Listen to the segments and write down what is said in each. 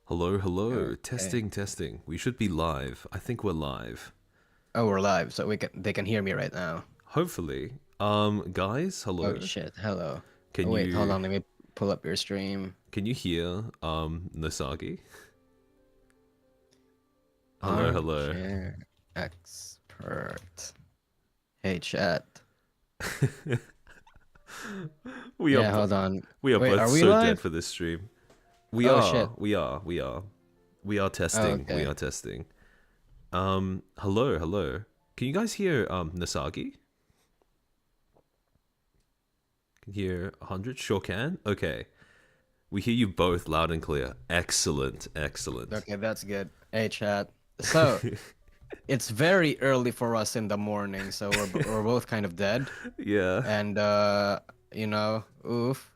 Hello, hello. Okay. Testing, testing. We should be live. I think we're live. Oh, we're live, so they can hear me right now. Hopefully. Guys, Oh hello. shit. Hello. Can Oh wait, hold you on. Let me pull up your stream. can you hear Nasagi? Hello, hello. Armchair expert. Hey, chat. we are Yeah, bo- hold on. we are Wait, both are we so dead live? for this stream. We Oh are. shit. We are. We are. We are Oh, testing. We okay. are testing. Hello, hello. Can you guys hear Nasagi? Can you hear 100? Sure can. Okay. We hear you both loud and clear. Excellent, excellent. Okay, that's good. Hey, chat. So it's very early for us in the morning, so we're both kind of dead, Yeah. and oof.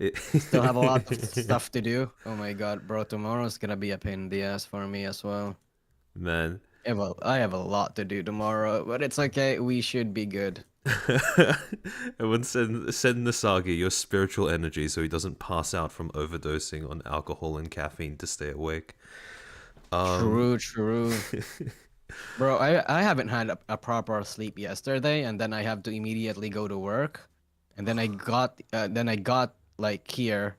It Still have a lot of stuff to do. Oh my god, bro, tomorrow's gonna be a pain in the ass for me as well. Man. I have a lot to do tomorrow, but it's okay. We should be good. Everyone send Nasagi your spiritual energy so he doesn't pass out from overdosing on alcohol and caffeine to stay awake. Um True, true. Bro, I haven't had a proper sleep yesterday, and then I have to immediately go to work, and then I got like here,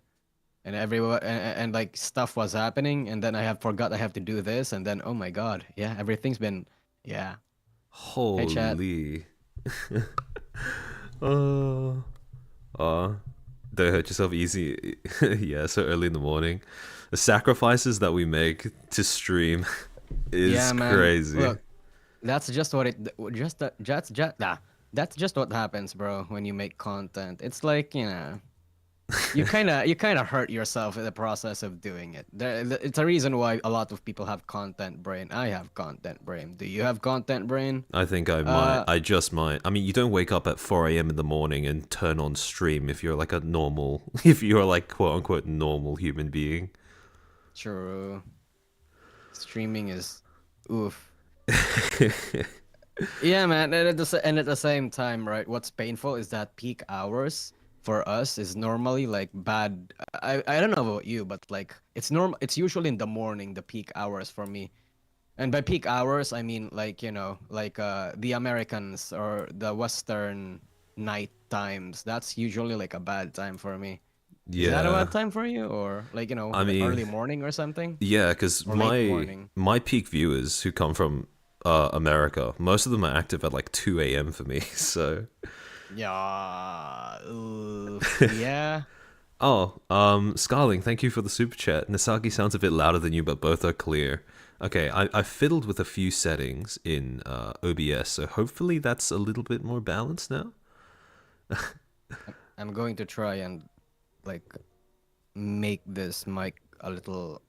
and everyone and like stuff was happening, and then I have forgot I have to do this, and then oh my god, yeah, everything's been yeah. Hey chat. Holy. uh uh don't hurt yourself easy. Yeah, so early in the morning. The sacrifices that we make to stream is Yeah, man. crazy. Look, that's just what it just just nah, that's just what happens, bro, when you make content. It's like, you kind of hurt yourself in the process of doing it. It's a reason why a lot of people have content brain. I have content brain. Do you have content brain? I think I might. Uh, I just might. I mean, you don't wake up at 4 a.m. in the morning and turn on stream if you're like a normal, if you're like quote unquote normal human being. true. Streaming is oof. Yeah, man. And at the same time, right? What's painful is that peak hours for us is normally like bad. I don't know about you, but like it's normal. It's usually in the morning, the peak hours for me. And by peak hours, I mean like like the Americans or the Western night times. That's usually like a bad time for me. Is that a Yeah. bad time for you, or like I like mean, early morning or something, yeah, because or late my morning? my peak viewers who come from America, most of them are active at like 2 a.m. for me. So, Yeah. Yeah. oh, Scarling, thank you for the super chat. Nasagi sounds a bit louder than you, but both are clear. Okay, I fiddled with a few settings in OBS, so hopefully that's a little bit more balanced now. I'm going to try and like make this mic a little.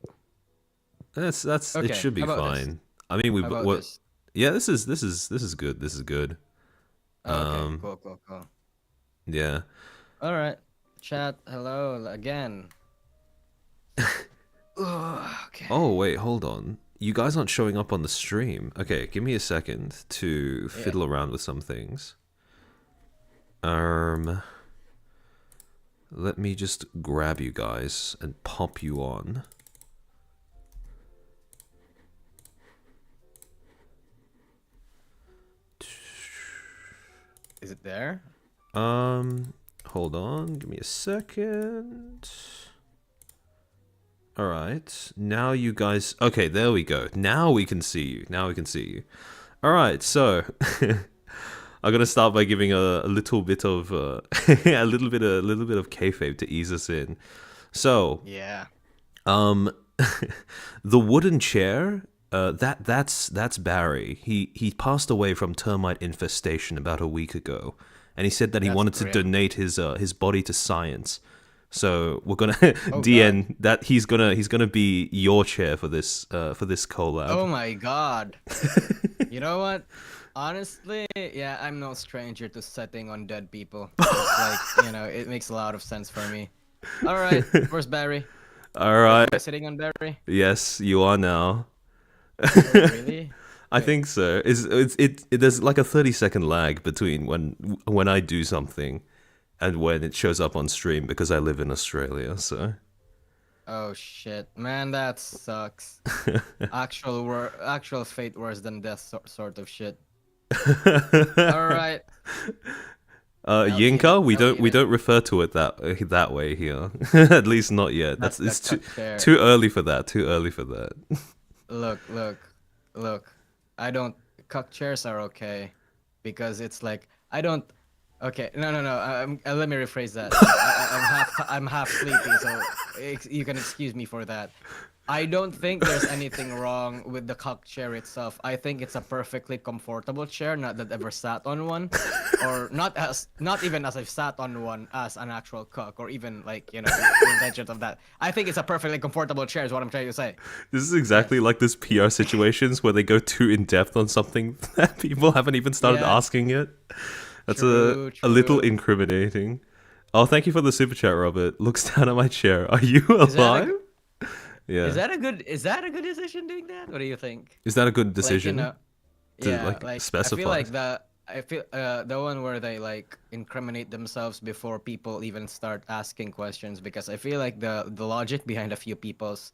That's it Okay. should How be about this? fine. I mean, we How about what? this? Yeah, this is good. This is good. Oh, okay. Um, Cool. Cool. Cool. yeah. All right. Chat. Hello again. Okay. Oh wait, hold on. You guys aren't showing up on the stream. Okay, give me a second to Yeah. fiddle around with some things. Um, let me just grab you guys and pop you on. Is it there? Hold on. Give me a second. All right. Now you guys. Okay, there we go. Now we can see you. Now we can see you. All right. So I'm gonna start by giving a little bit of a little bit of kayfabe to ease us in. So Yeah. um, the wooden chair. That's Barry. He passed away from termite infestation about a week ago, and he said that he That's wanted to grim. donate his body to science. So we're gonna Oh God. DN that he's gonna be your chair for this Oh collab. my God. You know what? Honestly, yeah, I'm no stranger to setting on dead people. It's like, it makes a lot of sense for me. All right, where's Barry? All Am I right. sitting on Barry? Yes, you are now. Oh, really? I Wait. think so. There's like a 30-second lag between when I do something and when it shows up on stream because I live in Australia. So Oh shit, man, that sucks. Actual fate worse than death sort of shit. All right, I'll eat it. Yinka, we I'll don't eat we it. don't refer to it that way here. At least not yet. That's That's the it's too cuck chair. too early for that. Too early for that. Look. I don't. Cuck chairs are okay because it's like I don't. Okay, no. Let me rephrase that. I'm half sleepy, so you can excuse me for that. I don't think there's anything wrong with the cuck chair itself. I think it's a perfectly comfortable chair. Not that I've ever sat on one, or not even as I've sat on one as an actual cuck, or even like the intentions of that. I think it's a perfectly comfortable chair. Is what I'm trying to say. This is exactly like this PR situations where they go too in depth on something that people haven't even started Yeah, asking yet. That's true, a little true. incriminating. Oh, thank you for the super chat, Robert. Looks down at my chair. Are you Is that alive? a Yeah. is that a good decision doing that? What do you think? Is that a good Like decision to yeah, like like I feel specify? like the one where they like incriminate themselves before people even start asking questions, because I feel like the logic behind a few people's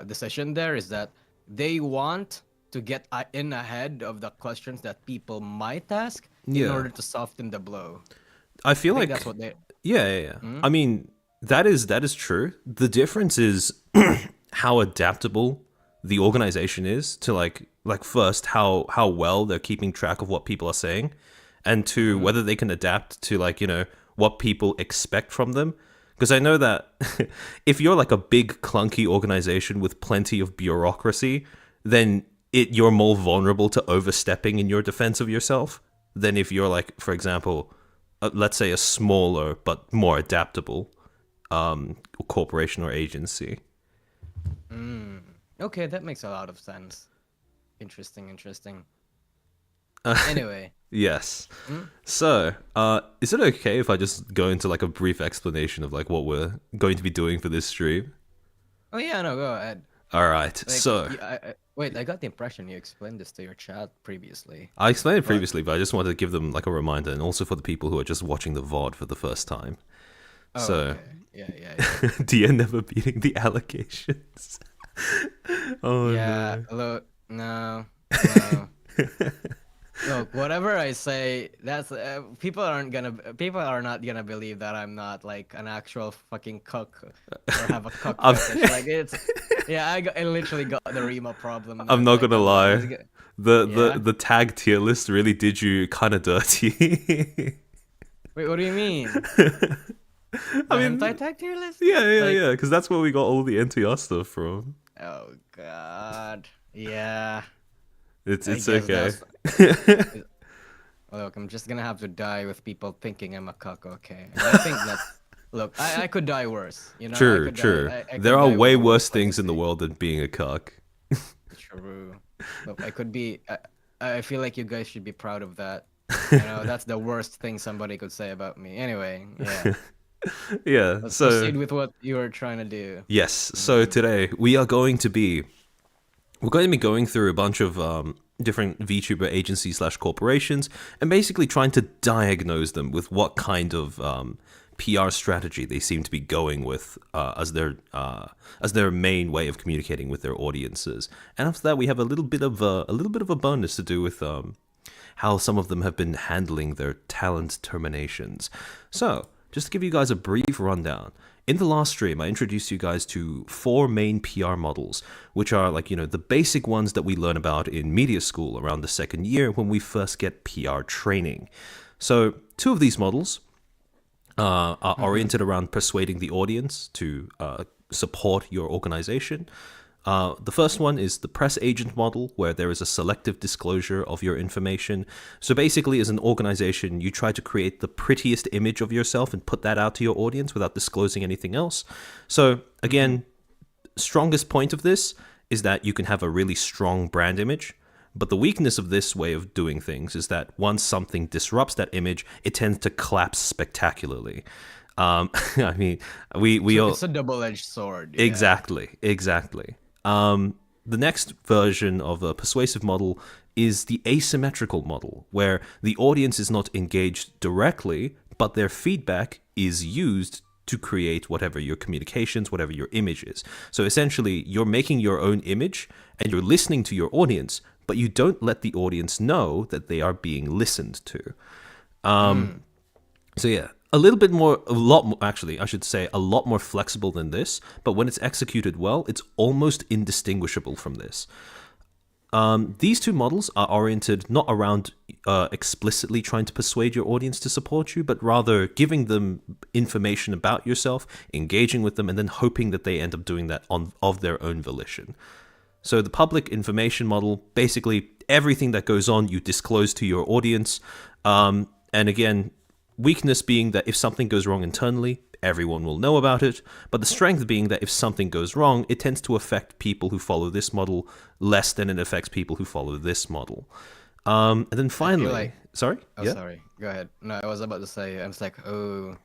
decision there is that they want to get in ahead of the questions that people might ask in Yeah. order to soften the blow. I I feel think that's like what they. yeah. Hmm? I mean, that is true. The difference is how adaptable the organization is to like first how well they're keeping track of what people are saying, and to Hmm. whether they can adapt to like what people expect from them. Because I know that if you're like a big clunky organization with plenty of bureaucracy, then you're more vulnerable to overstepping in your defense of yourself than if you're like, for example, let's say a smaller but more adaptable corporation or agency. Mm. Okay, that makes a lot of sense. Interesting. Anyway. Yes. Hmm? So, is it okay if I just go into like a brief explanation of like what we're going to be doing for this stream? Oh yeah, no, go ahead. All right. Like, So, wait, I got the impression you explained this to your chat previously, I explained it but previously, but I just wanted to give them like a reminder, and also for the people who are just watching the VOD for the first time. oh, So, okay, yeah, Dia never beating the allegations. Oh yeah. no. Look, no. Look, whatever I say, that's people are not gonna believe that I'm not like an actual fucking cook or have a cook I'm, fetish. Like it's, yeah, I literally got the Rima problem. I'm That not like gonna I'm just lie. The, the yeah. the tag tier list really did you kind of dirty. Wait, what do you mean? I The hentai mean, tag tier list? yeah, Like, because that's where we got all the NTR stuff from. oh god, yeah. I It's guess okay. that's. Look, I'm just gonna have to die with people thinking I'm a cuck, okay? And I think that's. Look, I could die worse. You know, I True, could die. true. I There could are die with way worse worse things in the legacy. world than being a cuck. True. Look, I could be. I feel like you guys should be proud of that. You know, that's the worst thing somebody could say about me. Anyway, yeah. Yeah. Let's So proceed with what you were trying to do. yes. So Mm. today we're going to be going through a bunch of different VTuber agencies slash corporations and basically trying to diagnose them with what kind of PR strategy they seem to be going with as their main way of communicating with their audiences. And after that, we have a little bit of a bonus to do with how some of them have been handling their talent terminations. So, just to give you guys a brief rundown. In the last stream, I introduced you guys to 4 main PR models, which are like, the basic ones that we learn about in media school around the second year when we first get PR training. So, 2 of these models are oriented around persuading the audience to support your organization. The first one is the press agent model, where there is a selective disclosure of your information. So basically, as an organization, you try to create the prettiest image of yourself and put that out to your audience without disclosing anything else. So again, strongest point of this is that you can have a really strong brand image. But the weakness of this way of doing things is that once something disrupts that image, it tends to collapse spectacularly. I mean, we So all it's a double-edged sword. Yeah. exactly. The next version of a persuasive model is the asymmetrical model, where the audience is not engaged directly, but their feedback is used to create whatever your communications, whatever your image is. So essentially, you're making your own image and you're listening to your audience, but you don't let the audience know that they are being listened to. So yeah, a little bit more, a lot more, actually, I should say, a lot more flexible than this. But when it's executed well, it's almost indistinguishable from this. These two models are oriented not around explicitly trying to persuade your audience to support you, but rather giving them information about yourself, engaging with them, and then hoping that they end up doing that of their own volition. So the public information model, basically everything that goes on, you disclose to your audience. And again, weakness being that if something goes wrong internally, everyone will know about it. But the strength being that if something goes wrong, it tends to affect people who follow this model less than it affects people who follow this model. And then finally, sorry? Oh, yeah? Sorry. Go ahead. No, I was about to say, I was like, oh,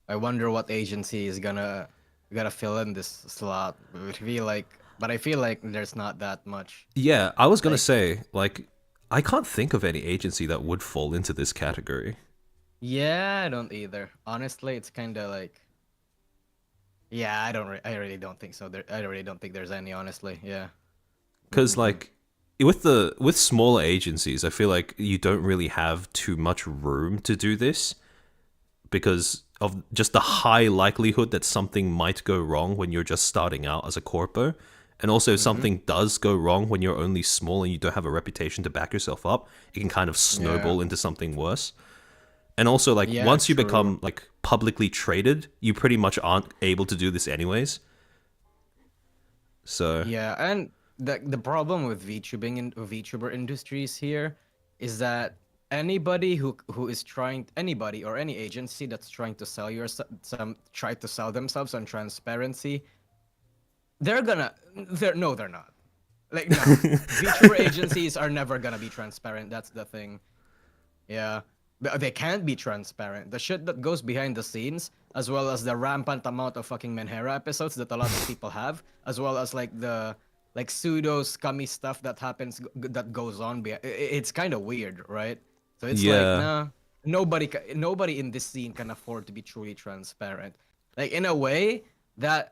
I wonder what agency is gonna fill in this slot. But I feel like there's not that much. Yeah, I was gonna say, like, I can't think of any agency that would fall into this category. Yeah, I don't either. Honestly, it's kind of like, yeah, I really don't think so. I really don't think there's any, honestly. Yeah. Because like with smaller agencies, I feel like you don't really have too much room to do this because of just the high likelihood that something might go wrong when you're just starting out as a corpo. And also, if something does go wrong when you're only small and you don't have a reputation to back yourself up, it can kind of snowball into something worse. And also, like, once you become, like, publicly traded, you pretty much aren't able to do this anyways. So... Yeah, and the problem with VTuber industries here is that anybody who is trying... Anybody or any agency that's trying to sell try to sell themselves on transparency, they're not. Like, no. VTuber agencies are never gonna be transparent. That's the thing. Yeah. They can't be transparent. The shit that goes behind the scenes, as well as the rampant amount of fucking Menhera episodes that a lot of people have, as well as like the pseudo scummy stuff that goes on. It's kind of weird, right? So it's like, nah, nobody in this scene can afford to be truly transparent. Like in a way that's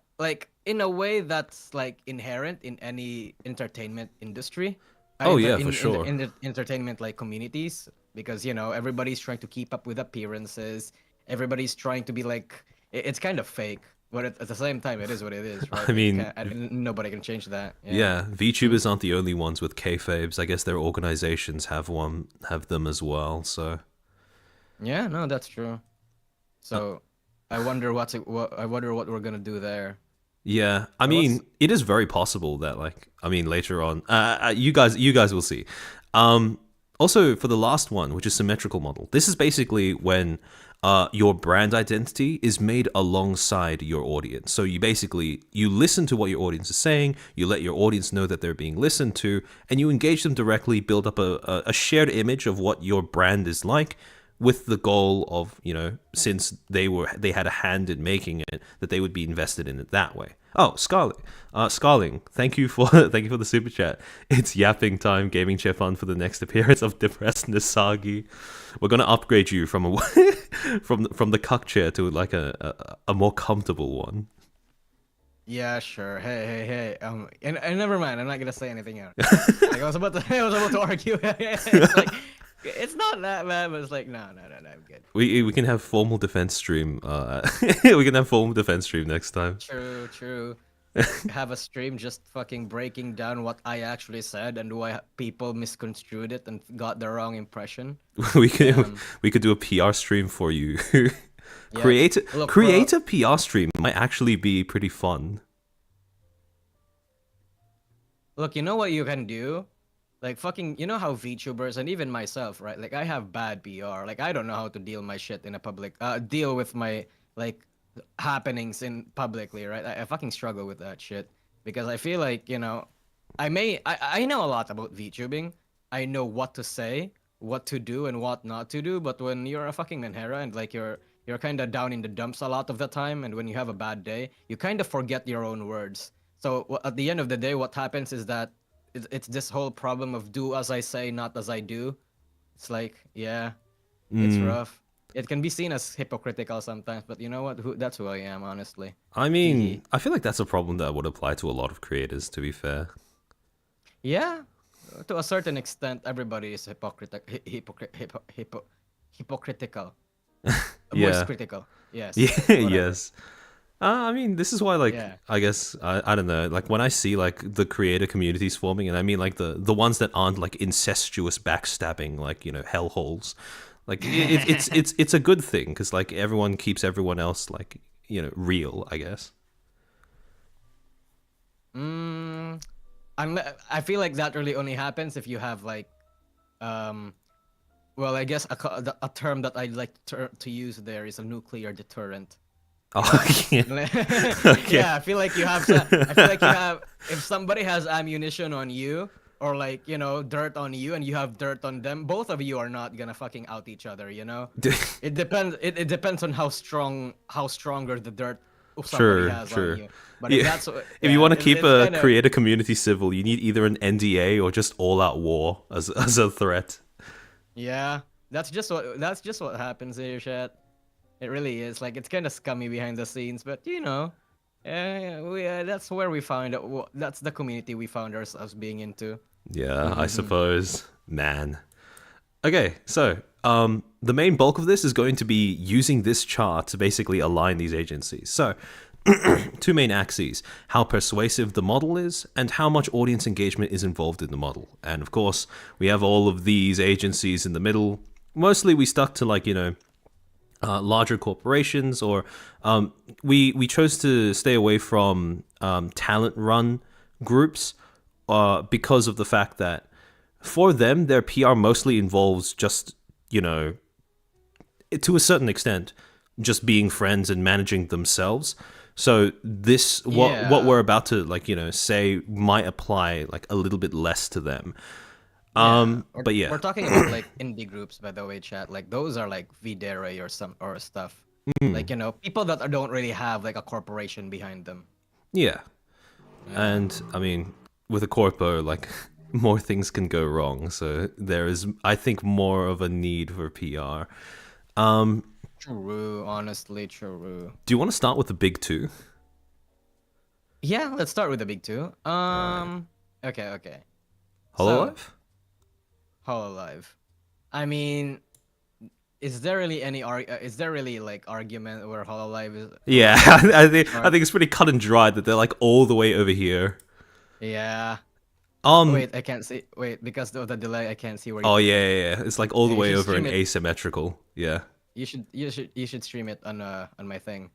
like inherent in any entertainment industry. Oh yeah, for sure. In the entertainment like communities, because everybody's trying to keep up with appearances. Everybody's trying to be like, it's kind of fake, but at the same time, it is what it is, right? I mean, nobody can change that. Yeah, VTubers aren't the only ones with kayfabes. I guess their organizations have them as well. So yeah, no, that's true. So I wonder what we're gonna do there. Yeah, I mean, it is very possible that, like, I mean, later on, you guys will see. Also, for the last one, which is symmetrical model, this is basically when your brand identity is made alongside your audience. So you listen to what your audience is saying, you let your audience know that they're being listened to, and you engage them directly, build up a shared image of what your brand is like, with the goal of, since they had a hand in making it, that they would be invested in it that way. Oh, Scarling, thank you for the super chat. It's yapping time, gaming chair fun for the next appearance of depressed Nisagi. We're gonna upgrade you from from the cuck chair to like a more comfortable one. Yeah, sure. Hey. And never mind. I'm not gonna say anything else. Like, I was about to argue. It's like, it's not that bad, but it's like, no, I'm good. We can have formal defense stream. We can have formal defense stream next time. True. Have a stream just fucking breaking down what I actually said and why people misconstrued it and got the wrong impression. we could do a PR stream for you. Create a PR stream might actually be pretty fun. Look, you know what you can do? Like, fucking, you know how VTubers and even myself, right? Like, I have bad PR. Like, I don't know how to deal my shit in a public, deal with my, like, happenings in publicly, right? I fucking struggle with that shit because I feel like, I know a lot about VTubing. I know what to say, what to do, and what not to do. But when you're a fucking Menhera and like you're kind of down in the dumps a lot of the time, and when you have a bad day, you kind of forget your own words. So at the end of the day, what happens is that it's this whole problem of do as I say, not as I do. It's like, yeah, it's rough. It can be seen as hypocritical sometimes, but you know what? That's who I am, honestly. I Hee mean, hee. I feel like that's a problem that would apply to a lot of creators, to be fair. Yeah, to a certain extent, everybody is hypocritical. Voice Yeah. critical. Yes, Yeah, whatever. yes. I mean, this is why, like, Yeah. I guess I don't know, like when I see like the creator communities forming, and I mean like the ones that aren't like incestuous backstabbing, like hellholes, like it's a good thing because like everyone keeps everyone else like real, I guess. mm, I feel like that really only happens if you have like, um, well, I guess a term that I like to use there is a nuclear deterrent. You know? Oh yeah, okay, Yeah, I feel like you have. I feel like you have. If somebody has ammunition on you, or like dirt on you, and you have dirt on them, both of you are not gonna fucking out each other. It depends. It depends on how stronger the dirt somebody sure, has on sure. you. But if Yeah, that's if you yeah, want to keep it's a kind of creator community civil, you need either an NDA or just all out war as a threat. yeah. That's just what happens here, chat. It really is. Like it's kind of scummy behind the scenes, but that's where we found it. That's the community we found ourselves being into. Yeah, I Mm-hmm. suppose, man. Okay, so the main bulk of this is going to be using this chart to basically align these agencies. So, two main axes: how persuasive the model is, and how much audience engagement is involved in the model. And of course, we have all of these agencies in the middle. Mostly, we stuck to like larger corporations, or we chose to stay away from talent run groups because of the fact that for them their PR mostly involves just to a certain extent just being friends and managing themselves. So this what Yeah, we're about to like say might apply like a little bit less to them. yeah. We're, But yeah. we're talking about like indie groups, by the way, chat. Like those are like Videre or stuff. Like people that don't really have like a corporation behind them. Yeah. Yeah. And I mean, with a corpo, like more things can go wrong. So there is, I think, more of a need for PR. True. Honestly, true. Do you want to start with the big two? Yeah. Let's start with the big two. All right. Okay. Okay. So Hololive? Hololive. I mean, is there really like argument where Hololive is Yeah, I or think it's pretty cut and dried that they're like all the way over here. yeah. Um. Wait, I can't see. Wait, because of the delay, I can't see where you Oh put yeah, it. yeah, yeah. It's like all the Yeah, you way should over stream in it. asymmetrical. Yeah. You should stream it on my thing,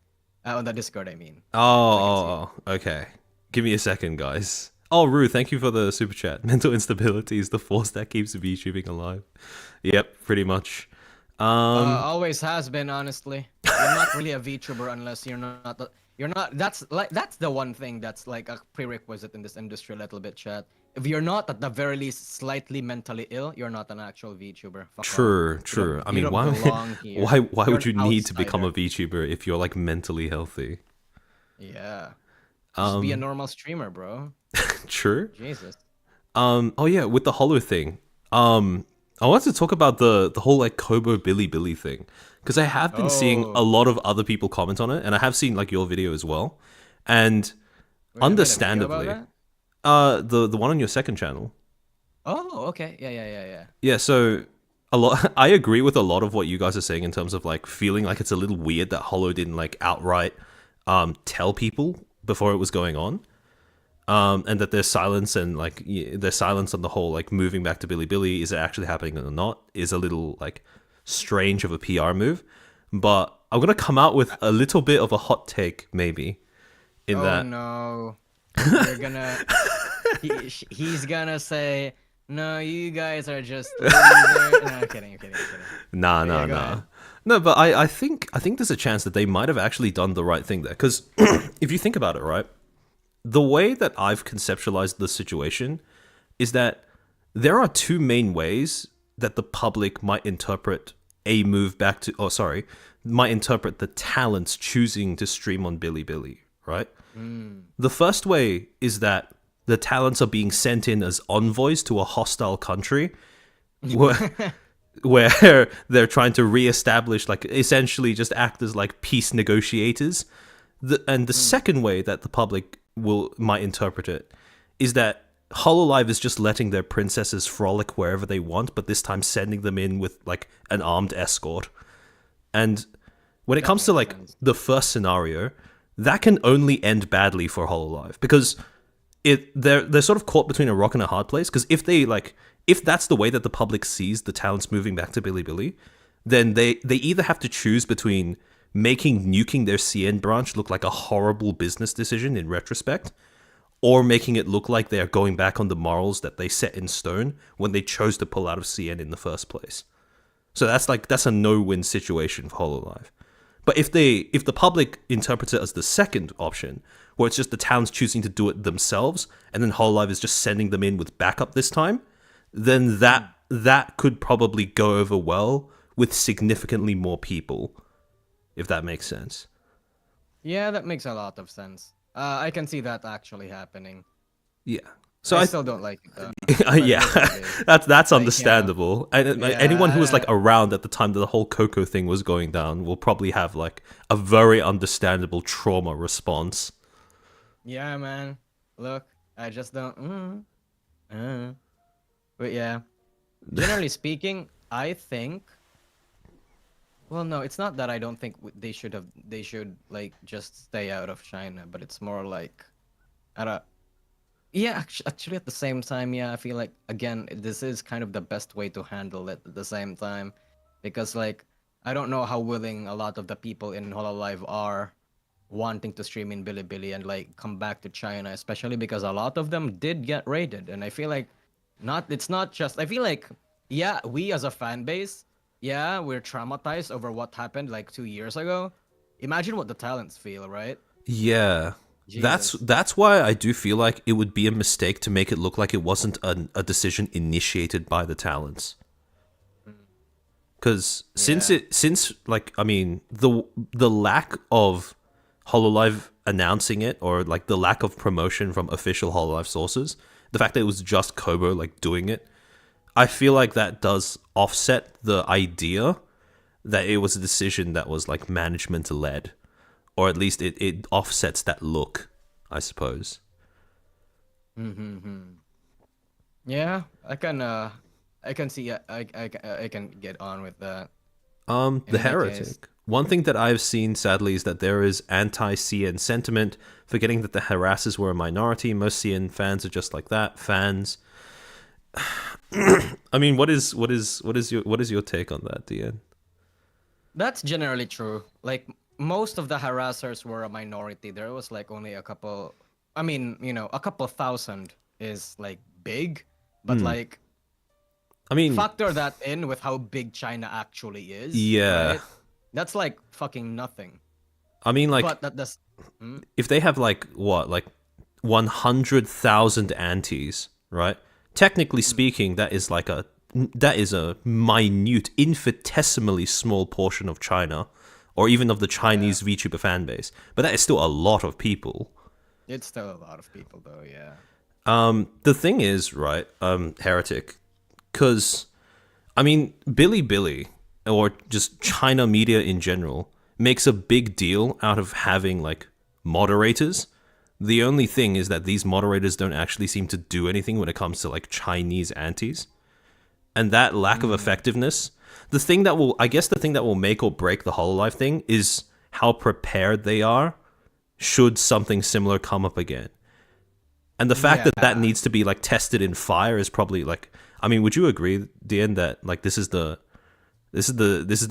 on the Discord. I mean, Oh, so I can see it. okay. Give me a second, guys. Oh, Rue, thank you for the super chat. Mental instability is the force that keeps VTubing alive. Yep, pretty much. Um, Always has been, honestly. You're not really a VTuber unless you're not. That's the one thing that's like a prerequisite in this industry a little bit, chat. If you're not at the very least slightly mentally ill, you're not an actual VTuber. Fuck off. true, You don't true. I you mean, don't why, belong here. why You're would an you need to become a outsider. VTuber if you're like mentally healthy? Yeah. Just be a Um, normal streamer, bro. true. Jesus. Oh yeah, with the Hollow thing. I wanted to talk about the whole like Kobo Billy thing because I have been seeing a Oh, lot of other people comment on it, and I have seen like your video as well, and wait, I made a video about understandably, that? the one on your second channel. Oh, okay. Yeah. Yeah, so a lot. I agree with a lot of what you guys are saying in terms of like feeling like it's a little weird that Hollow didn't like outright tell people before it was going on. And that their silence and like their silence on the whole like moving back to Billy is it actually happening or not is a little like strange of a PR move. But I'm gonna come out with a little bit of a hot take maybe in Oh that. no. You're gonna he's gonna say, "No, you guys are just losers." No, I'm kidding. Nah, Yeah, nah, go nah. ahead. No, but I think there's a chance that they might have actually done the right thing there. Because if you think about it, right, the way that I've conceptualized the situation is that there are two main ways that the public might interpret a move back to, oh, sorry, might interpret the talents choosing to stream on Bilibili, right? Mm. The first way is that the talents are being sent in as envoys to a hostile country. Where- where they're trying to reestablish, like, essentially just act as like peace negotiators. And the second way that the public might interpret it is that Hololive is just letting their princesses frolic wherever they want, but this time sending them in with like an armed escort. And when it comes to like the first scenario, that can only end badly for Hololive, because they're sort of caught between a rock and a hard place. Because if that's the way that the public sees the talents moving back to Bilibili, then they either have to choose between making nuking their CN branch look like a horrible business decision in retrospect, or making it look like they're going back on the morals that they set in stone when they chose to pull out of CN in the first place. So that's a no-win situation for Hololive. But if the public interprets it as the second option, where it's just the towns choosing to do it themselves, and then Hololive is just sending them in with backup this time, then that could probably go over well with significantly more people, if that makes sense. Yeah, that makes a lot of sense. I can see that actually happening. Yeah. So I still don't like it though. yeah, that's understandable. And anyone who was like around at the time that the whole Coco thing was going down will probably have like a very understandable trauma response. Yeah, man. Look, I just don't. But yeah, generally speaking, I think. Well, no, it's not that I don't think they should like just stay out of China, but it's more like, I don't. Yeah, actually, at the same time, yeah, I feel like again, this is kind of the best way to handle it at the same time, because like I don't know how willing a lot of the people in Hololive are wanting to stream in Bilibili and like come back to China, especially because a lot of them did get raided, and I feel like it's not just I feel like yeah, we as a fan base, yeah, we're traumatized over what happened like 2 years ago. Imagine what the talents feel, right? Yeah. Jesus. That's why I do feel like it would be a mistake to make it look like it wasn't a decision initiated by the talents. Because since like, I mean, the lack of Hololive announcing it, or like the lack of promotion from official Hololive sources, the fact that it was just Kobo like doing it, I feel like that does offset the idea that it was a decision that was like management led, or at least it offsets that look, I suppose. Yeah, I can see I can get on with that. The In any heretic. case. One thing that I've seen, sadly, is that there is anti-CN sentiment, forgetting that the harassers were a minority. Most CN fans are just like that, fans. I mean, what is your take on that, Dian? That's generally true. Like most of the harassers were a minority. There was like only a couple. I mean, a couple thousand is like big, but like I mean, factor that in with how big China actually is. yeah. Right? That's like fucking nothing. I mean, like, But that's if they have like what, like 100,000 antis, right? Technically speaking, that is a minute, infinitesimally small portion of China, or even of the Chinese VTuber fan base. But that is still a lot of people. it's still a lot of people though. Yeah. The thing is, right, heretic, because I mean, Bilibili, or just China media in general, makes a big deal out of having like moderators. The only thing is that these moderators don't actually seem to do anything when it comes to like Chinese antis. And that lack of effectiveness, the thing that will make or break the Hololive thing is how prepared they are should something similar come up again. And the fact that needs to be like tested in fire is probably like, I mean, would you agree, Dian, that like this is the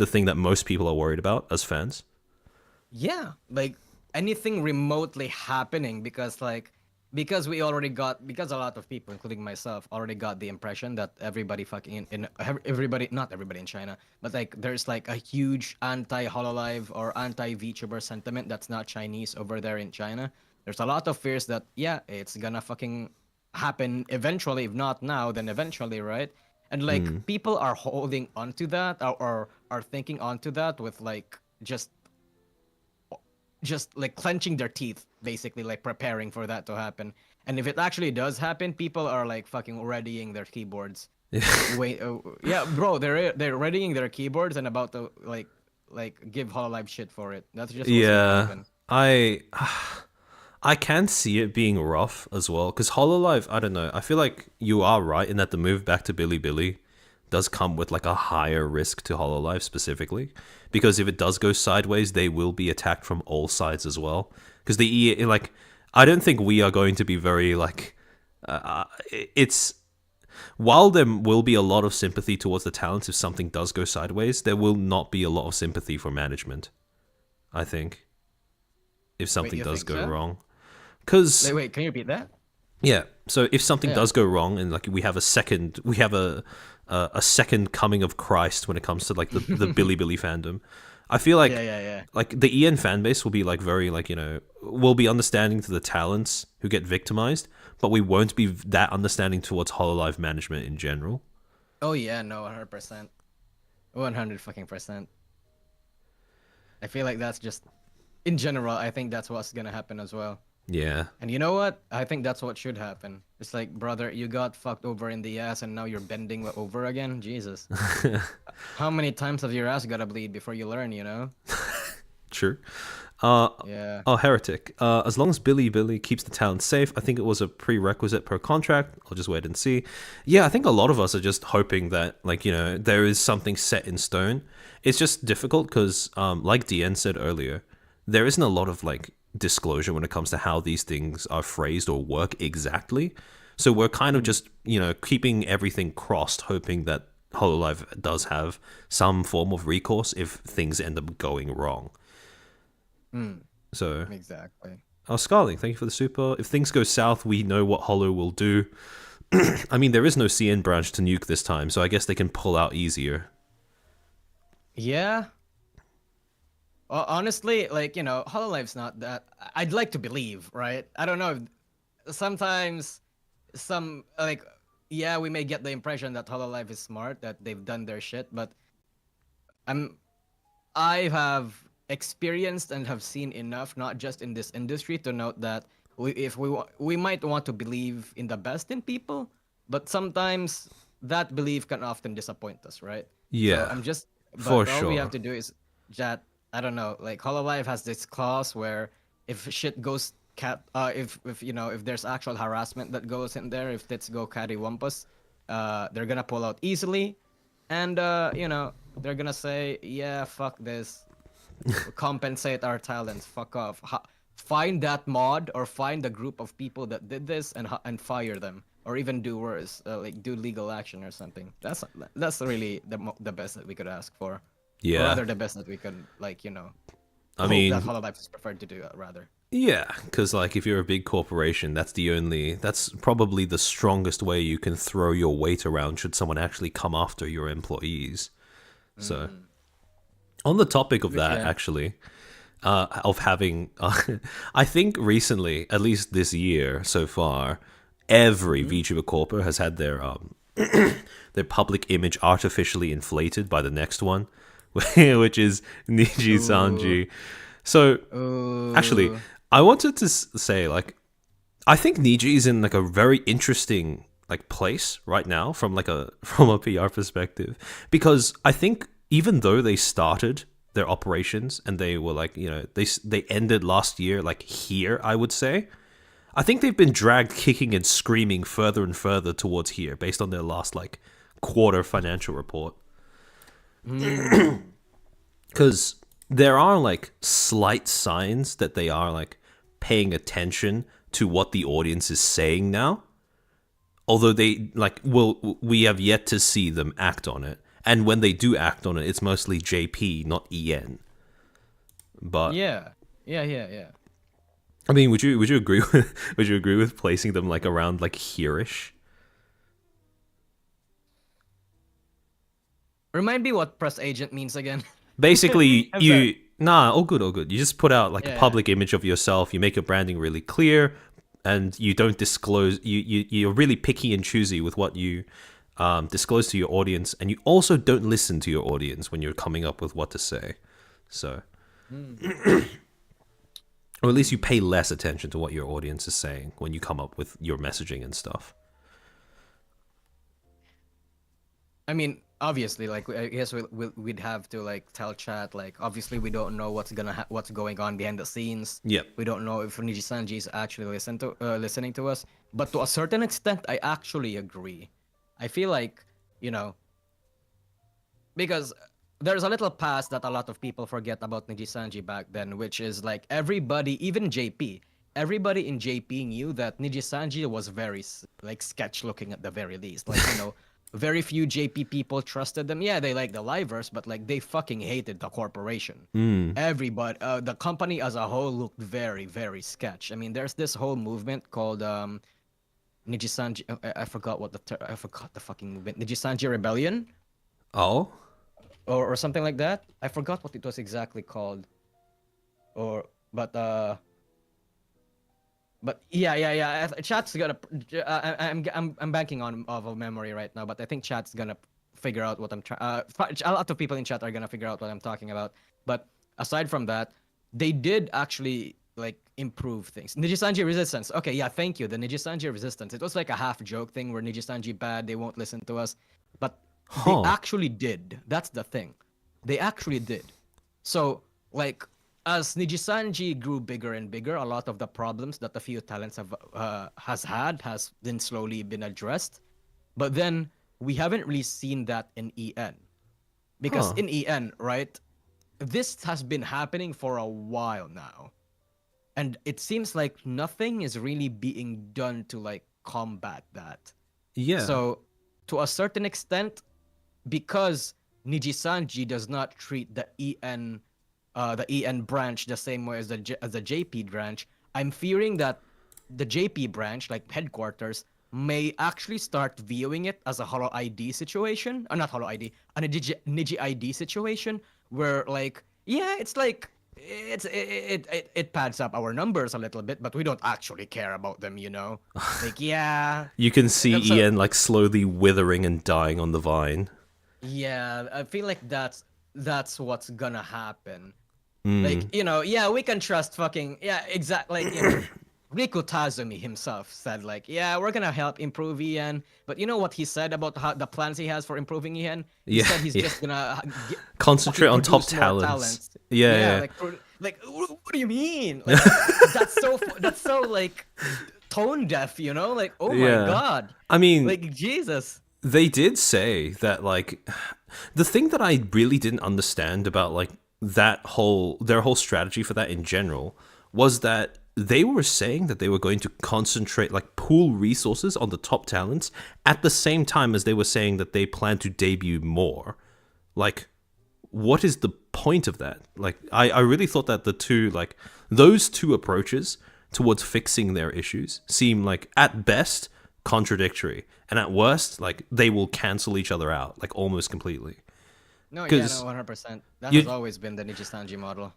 thing that most people are worried about as fans? Yeah, like anything remotely happening, because we already got, because a lot of people, including myself, already got the impression that everybody fucking everybody, not everybody in China, but like there's like a huge anti Hololive or anti VTuber sentiment that's not Chinese over there in China. There's a lot of fears that it's gonna fucking happen eventually, if not now, then eventually, right? And like people are holding onto that, or are thinking onto that with like just like clenching their teeth, basically like preparing for that to happen. And if it actually does happen, people are like fucking readying their keyboards Wait, yeah, bro, they're readying their keyboards and about to give Hololive shit for it. That's just what's gonna Yeah, happen. I can see it being rough as well because Hololive. I don't know. I feel like you are right in that the move back to Bilibili does come with like a higher risk to Hololive specifically, because if it does go sideways, they will be attacked from all sides as well. Because like, I don't think we are going to be very like, it's while there will be a lot of sympathy towards the talents if something does go sideways, there will not be a lot of sympathy for management. I think if Wait, something you does think go so? wrong, because Wait, can you repeat that? yeah. So if something Yeah. does go wrong, and like we have a second coming of Christ when it comes to like the Bilibili fandom, I feel Yeah, like yeah, yeah. the EN fan base will be like very like will be understanding to the talents who get victimized, but we won't be that understanding towards Hololive management in general. Oh yeah, no, 100%. 100 fucking percent. I feel like that's just in general, I think that's what's gonna happen as well. Yeah. And you know what? I think that's what should happen. It's like, brother, you got fucked over in the ass and now you're bending over again? Jesus. How many times have your ass gotta bleed before you learn, you know? True. Uh, Yeah. oh, heretic. As long as Billy keeps the talent safe, I think it was a prerequisite per contract. I'll just wait and see. Yeah, I think a lot of us are just hoping that, like, there is something set in stone. It's just difficult because, like DN said earlier, there isn't a lot of, like, disclosure when it comes to how these things are phrased or work exactly. So we're kind of just, keeping everything crossed, hoping that Hololive does have some form of recourse if things end up going wrong. Mm, So, exactly. Scarling, thank you for the super. If things go south, we know what Holo will do. I mean, there is no CN branch to nuke this time, so I guess they can pull out easier. Yeah. Honestly, like, Hololife's not that. I'd like to believe, right? I don't know. Sometimes yeah, we may get the impression that Hololive is smart, that they've done their shit, but I'm I have experienced and have seen enough, not just in this industry, to note that we might want to believe in the best in people, but sometimes that belief can often disappoint us, right? So Yeah, I'm just, for but all we have sure. to do is that I don't know, like Hololive has this clause where if shit goes if there's actual harassment that goes in there, if let's go cattywampus, they're gonna pull out easily, and they're gonna say, yeah, fuck this, compensate our talents, fuck off. Find that mod or find the group of people that did this and fire them, or even do worse, like do legal action or something. That's really the best that we could ask for, or Yeah. rather the best that we could, like, I hope that mean, Hololive is preferred to do, rather. yeah, because, like, if you're a big corporation, that's probably the strongest way you can throw your weight around should someone actually come after your employees. So, Mm. on the topic of But that, yeah. actually, of having, I think recently, at least this year so far, every Mm. VTuber corpo has had their public image artificially inflated by the next one, which is Ooh. Nijisanji. So actually, Ooh. I wanted to say, like, I think Niji is in like a very interesting like place right now from like a from a PR perspective, because I think even though they started their operations and they were like they ended last year like here, I would say, I think they've been dragged kicking and screaming further and further towards here based on their last like quarter financial report, Mm. because there are like slight signs that they are like paying attention to what the audience is saying now, although they like will we have yet to see them act on it, and when they do act on it, it's mostly JP, not EN. But Yeah. Yeah. Yeah. Yeah. I mean, would you agree with would you agree with placing them like around like here-ish? Remind me what press agent means again. Basically, I'm sorry. all good, all good. You just put out like a Yeah. public image of yourself. You make your branding really clear, and you don't disclose. You're really picky and choosy with what you disclose to your audience, and you also don't listen to your audience when you're coming up with what to say. So, Mm. or at least you pay less attention to what your audience is saying when you come up with your messaging and stuff. I mean, obviously, like I guess we'd have to like tell chat like obviously we don't know what's going on behind the scenes. Yep. We don't know if Nijisanji is actually listening to us. But to a certain extent, I actually agree. I feel like you know because there's a little past that a lot of people forget about Nijisanji back then, which is like everybody, even JP, everybody in JP knew that Nijisanji was very like sketch looking at the very least. Like very few JP people trusted them. Yeah, they like the livers, but like they fucking hated the corporation. Mm. Everybody, the company as a whole looked very, very sketch. I mean, there's this whole movement called Nijisanji. I forgot I forgot the fucking movement. Nijisanji Rebellion Oh. or something like that. I forgot what it was exactly called. Or but yeah. Chat's gonna. I'm banking on off of memory right now, but I think chat's gonna figure out what I'm trying. A lot of people in chat are gonna figure out what I'm talking about. But aside from that, they did actually like improve things. Nijisanji Resistance. Okay, yeah, thank you. The Nijisanji Resistance. It was like a half joke thing where Nijisanji bad, they won't listen to us, but they Huh. actually did. That's the thing. They actually did. So like as Nijisanji grew bigger and bigger, a lot of the problems that the few talents has been slowly been addressed. But then we haven't really seen that in EN. Because Huh. in EN, right, this has been happening for a while now. And it seems like nothing is really being done to like combat that. Yeah. So to a certain extent, because Nijisanji does not treat the EN branch the same way as the JP branch, I'm fearing that the JP branch, like headquarters, may actually start viewing it as a Holo ID situation, or not Holo ID, a Niji ID situation, where like, yeah, it's like it pads up our numbers a little bit, but we don't actually care about them, you know? Like, yeah. You can see So Ian like slowly withering and dying on the vine. yeah, I feel like that's what's gonna happen. Like, Mm. yeah, we can trust fucking yeah, exactly. Like, Riku Tazumi himself said like, yeah, we're gonna help improve Ian. But you know what he said about how the plans he has for improving Ian? He Yeah. said he's Yeah. just gonna Concentrate fucking on top produce more talents. talents. Yeah. Yeah, Yeah. like like what do you mean? Like that's so like tone deaf, you know? Like, oh my Yeah. god. I mean, Like Jesus. they did say that like the thing that I really didn't understand about like their whole strategy for that in general was that they were saying that they were going to concentrate like pool resources on the top talents at the same time as they were saying that they plan to debut more. Like what is the point of that? Like I really thought that the two like those two approaches towards fixing their issues seem like at best contradictory and at worst like they will cancel each other out like almost completely. No, yeah, no, Because 100%. That has you always been the Nijisanji model.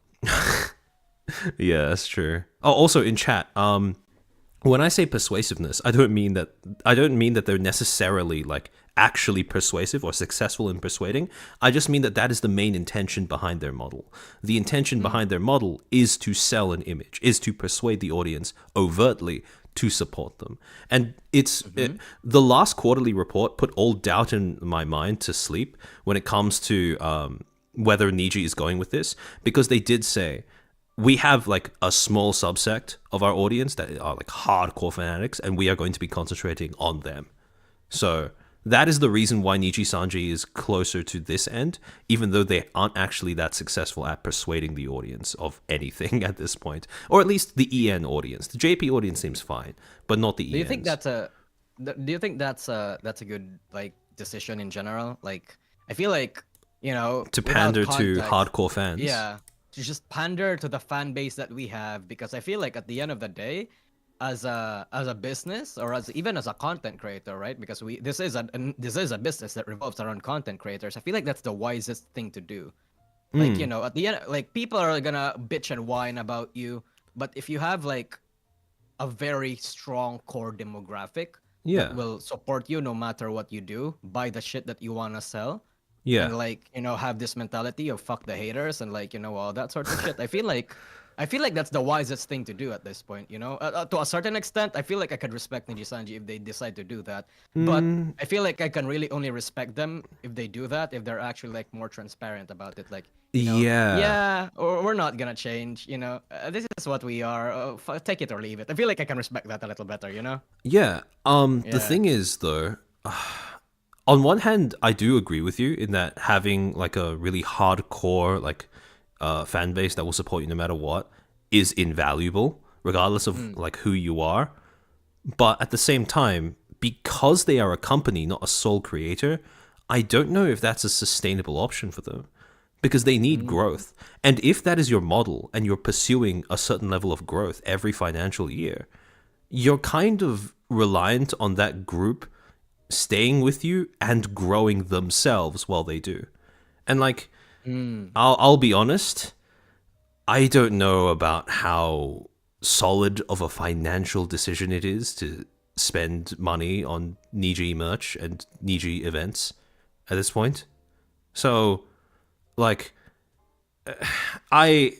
yeah, that's true. Oh, also in chat, when I say persuasiveness, I don't mean that they're necessarily like actually persuasive or successful in persuading. I just mean that that is the main intention behind their model. The intention behind their model is to sell an image, is to persuade the audience overtly to support them. And the last quarterly report put all doubt in my mind to sleep when it comes to whether Niji is going with this, because they did say we have like a small subsect of our audience that are like hardcore fanatics, and we are going to be concentrating on them. So that is the reason why Nijisanji is closer to this end, even though they aren't actually that successful at persuading the audience of anything at this point, or at least the EN audience. The JP audience seems fine, but not the ENs. Do you think do you think that's a good like decision in general? Like I feel like, to without pander to context, hardcore fans? yeah, to just pander to the fan base that we have, because I feel like at the end of the day, as a business, or as even as a content creator, right? Because this is a business that revolves around content creators. I feel like that's the wisest thing to do. Like, at the end, like people are gonna bitch and whine about you, but if you have like a very strong core demographic that Yeah, will support you no matter what you do, buy the shit that you wanna sell, yeah. and like have this mentality of fuck the haters and like all that sort of shit. I feel like I feel like that's the wisest thing to do at this point, you know? To a certain extent, I feel like I could respect Nijisanji if they decide to do that. But Mm, I feel like I can really only respect them if they do that, if they're actually like more transparent about it. Like, yeah. yeah, or we're not gonna change, this is what we are. Take it or leave it. I feel like I can respect that a little better, you know? Yeah. The Yeah. thing is though, on one hand, I do agree with you in that having like a really hardcore like fan base that will support you no matter what is invaluable, regardless of Mm. like who you are. But at the same time, because they are a company, not a sole creator, I don't know if that's a sustainable option for them because they need Mm. growth. And if that is your model and you're pursuing a certain level of growth every financial year, you're kind of reliant on that group staying with you and growing themselves while they do. And like, Mm. I'll be honest, I don't know about how solid of a financial decision it is to spend money on Niji merch and Niji events at this point. So, like, I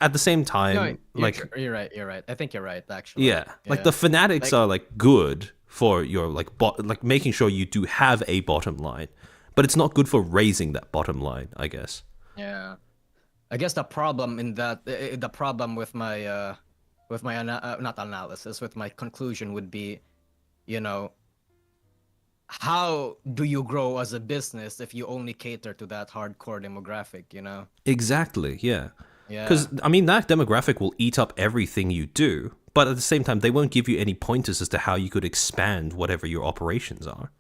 at the same No, time, like, you're right. You're right. I think you're right, actually. yeah, like Yeah. the fanatics Like, are like good for your like making sure you do have a bottom line, but it's not good for raising that bottom line, I guess. yeah. I guess the problem in that the problem with my not analysis with my conclusion would be, you know, how do you grow as a business if you only cater to that hardcore demographic, you know? Exactly, yeah. Yeah. Because, I mean, that demographic will eat up everything you do, but at the same time, they won't give you any pointers as to how you could expand whatever your operations are.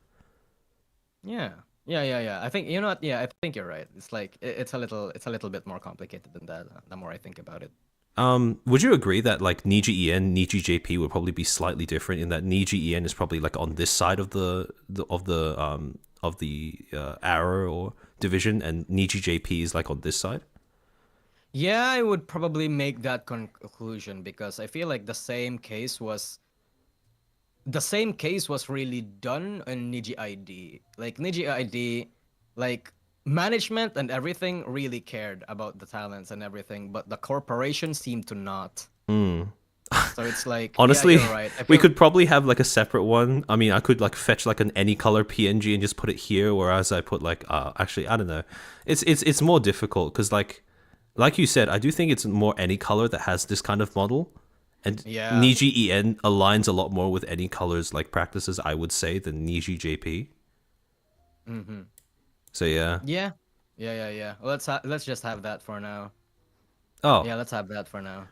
Yeah. Yeah. I think you know what? Yeah, I think you're right. It's like it's a little bit more complicated than that. The more I think about it. Would you agree that like Niji En, Niji JP would probably be slightly different in that Niji En is probably like on this side of the arrow or division, and Niji JP is like on this side? Yeah, I would probably make that conclusion because I feel like the same case was really done in Niji ID. Like Niji ID, like management and everything really cared about the talents and everything, but the corporation seemed to not. So it's like, yeah, Honestly, you're right. I we feel, could probably have like a separate one. I mean, I could like fetch like an any color PNG and just put it here, whereas I put like actually I don't know. It's more difficult because like you said, I do think it's more any color that has this kind of model, and yeah. Niji En aligns a lot more with any colors like practices I would say than Niji JP. Mm-hmm. So yeah. Yeah. Yeah. Let's just have that for now. Oh, Yeah, let's have that for now.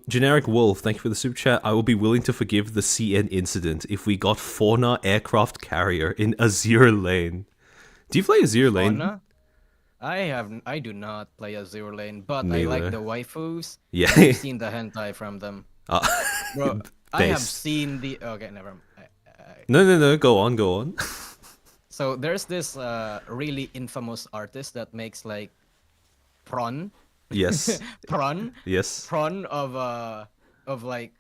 Generic Wolf, thank you for the super chat. I will be willing to forgive the CN incident if we got Fauna aircraft carrier in Azure Lane. Do you play Azure Lane? Fauna? I do not play a zero lane, but I like Neither. the waifus, Yeah. and I've seen the hentai from them. uh, Bro, I have based. seen the okay, never mind. No. Go on, go on. So there's this really infamous artist that makes like prawn, Yes. prawn, Yes. prawn of like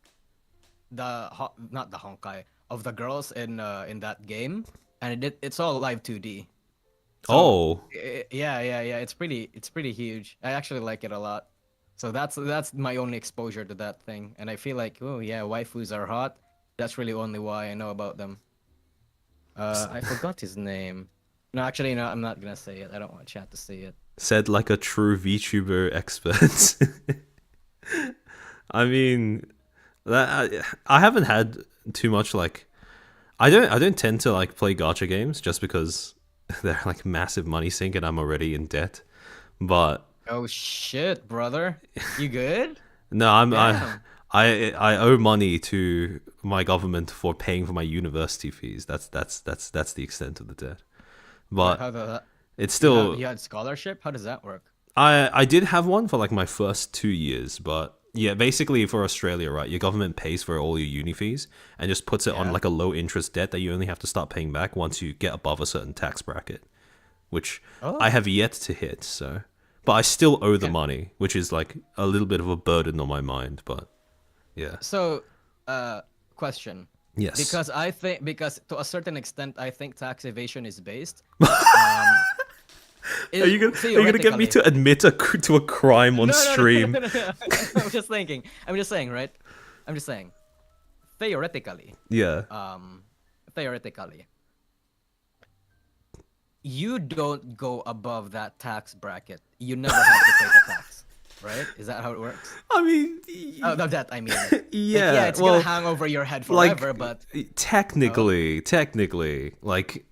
not the honkai of the girls in that game, and it's all live 2D. So Oh. yeah. It's pretty huge. I actually like it a lot. So that's my only exposure to that thing, and I feel like, oh yeah, waifus are hot. That's really only why I know about them. I forgot his name. No, actually, no, I'm not gonna say it. I don't want chat to see it. Said like a true VTuber expert. I mean, I haven't had too much like I don't tend to like play gacha games just because they're like massive money sink and I'm already in debt. But Oh shit, brother. You good? no, Damn. I owe money to my government for paying for my university fees. That's the extent of the debt. Wait, But how the it's you have still you had scholarship? How does that work? I did have one for like my first 2 years, but yeah, basically for Australia, right? Your government pays for all your uni fees and just puts it on Yeah. like a low interest debt that you only have to start paying back once you get above a certain tax bracket, which I Oh. have yet to hit. So, but I still owe the Okay. money, which is like a little bit of a burden on my mind. But yeah, So, question. yes. Because to a certain extent I think tax evasion is based. Um, Are you gonna get me to admit to a crime on stream? No. I'm just thinking. I'm just saying, right? I'm just saying. Theoretically, Yeah. theoretically, you don't go above that tax bracket. You never have to pay the tax, right? Is that how it works? I mean, Oh, no, that I mean. yeah. Yeah, it's gonna hang over your head forever, but technically, like,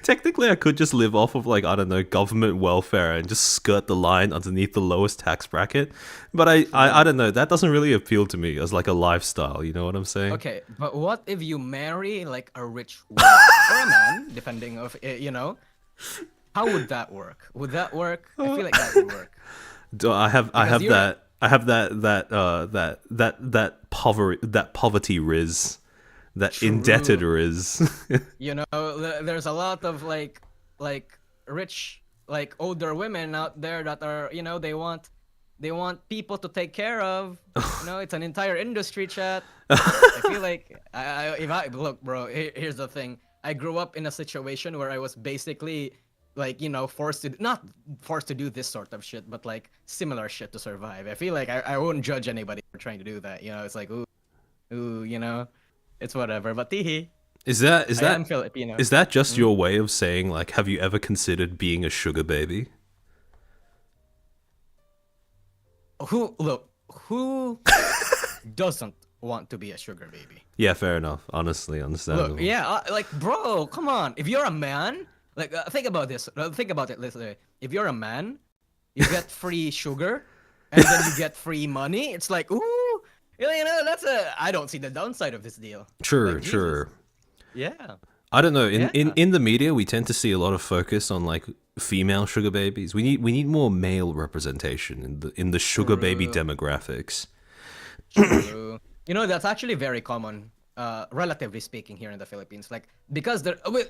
technically, I could just live off of like, I don't know, government welfare and just skirt the line underneath the lowest tax bracket. But I don't know. That doesn't really appeal to me as like a lifestyle. You know what I'm saying? okay. But what if you marry like a rich woman or a man, depending of you know? How would that work? Would that work? I feel like that would work. I have that poverty riz, that True. indebted riz. You know, there's a lot of like rich like older women out there that are, you know, they want people to take care of. You know, it's an entire industry, chat. I feel like if I look, bro, here's the thing. I grew up in a situation where I was basically like, you know, not forced to do this sort of shit, but like similar shit to survive. I feel like I won't judge anybody for trying to do that. You know, it's like ooh, you know, it's whatever. But teehee. Is that I am Filipino. is that just your way of saying like, have you ever considered being a sugar baby? Who doesn't want to be a sugar baby? Yeah, fair enough. Honestly, understandable. Look, yeah, like bro, come on. If you're a man, like think about this. Think about it this way. If you're a man, you get free sugar, and then you get free money. It's like ooh, you know, I don't see the downside of this deal. True, Like, true. Jesus. Yeah. I don't know. In the media, we tend to see a lot of focus on like female sugar babies. We need more male representation in the sugar baby demographics. True. You know, that's actually very common, relatively speaking, here in the Philippines. Like, because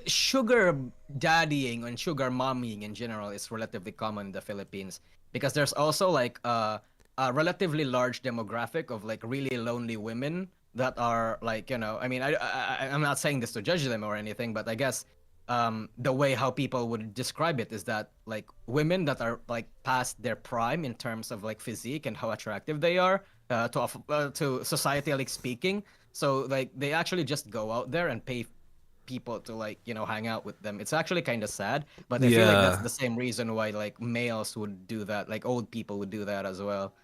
sugar daddying and sugar mommying in general is relatively common in the Philippines. Because there's also like a relatively large demographic of like really lonely women that are like, you know, I mean, I'm not saying this to judge them or anything, but I guess the way how people would describe it is that like women that are like past their prime in terms of like physique and how attractive they are to societally speaking. So like they actually just go out there and pay people to like, you know, hang out with them. It's actually kind of sad, but I feel like that's the same reason why like males would do that, like old people would do that as well.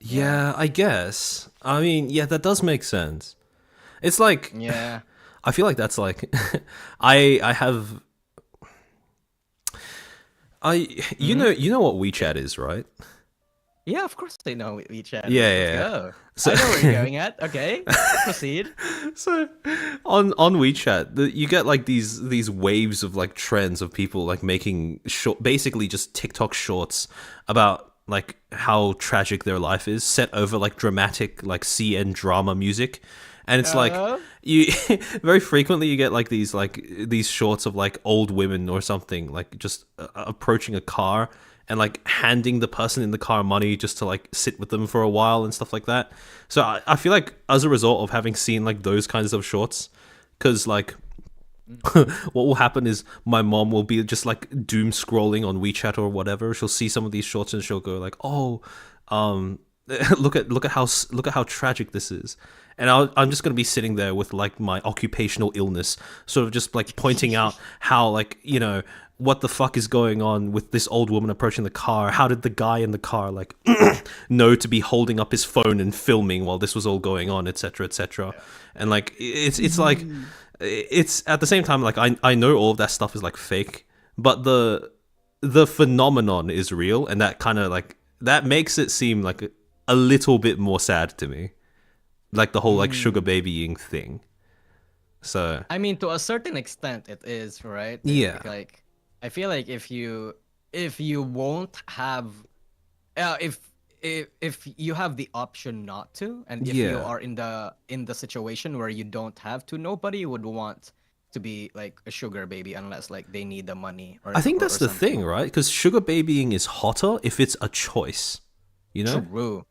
Yeah, I guess. I mean, yeah, that does make sense. It's like, yeah, I feel like that's like, I have, you know what WeChat is, right? yeah, of course they know WeChat. Yeah. Let's go. So, I know where you're going at. Okay, proceed. So on WeChat, you get like these waves of like trends of people like making basically just TikTok shorts about like how tragic their life is, set over like dramatic like CN drama music. And it's like you very frequently you get like these shorts of like old women or something like just approaching a car and like handing the person in the car money just to like sit with them for a while and stuff like that. So I feel like as a result of having seen like those kinds of shorts, because like what will happen is my mom will be just like doom scrolling on WeChat or whatever. She'll see some of these shorts and she'll go like, "Oh, look at how tragic this is." And I'm just gonna be sitting there with like my occupational illness, sort of just like pointing out how like, you know, what the fuck is going on with this old woman approaching the car? How did the guy in the car like know to be holding up his phone and filming while this was all going on, etc., etc. And like it's like it's at the same time like I know all of that stuff is like fake, but the phenomenon is real, and that kind of like that makes it seem like a little bit more sad to me, like the whole like sugar babying thing. So I mean, to a certain extent, it is right. Yeah. Like I feel like if you won't have, if you have the option not to, and if you are in the situation where you don't have to, nobody would want to be like a sugar baby unless like they need the money. Or I think that's the thing, right? Because sugar babying is hotter if it's a choice, you know? True.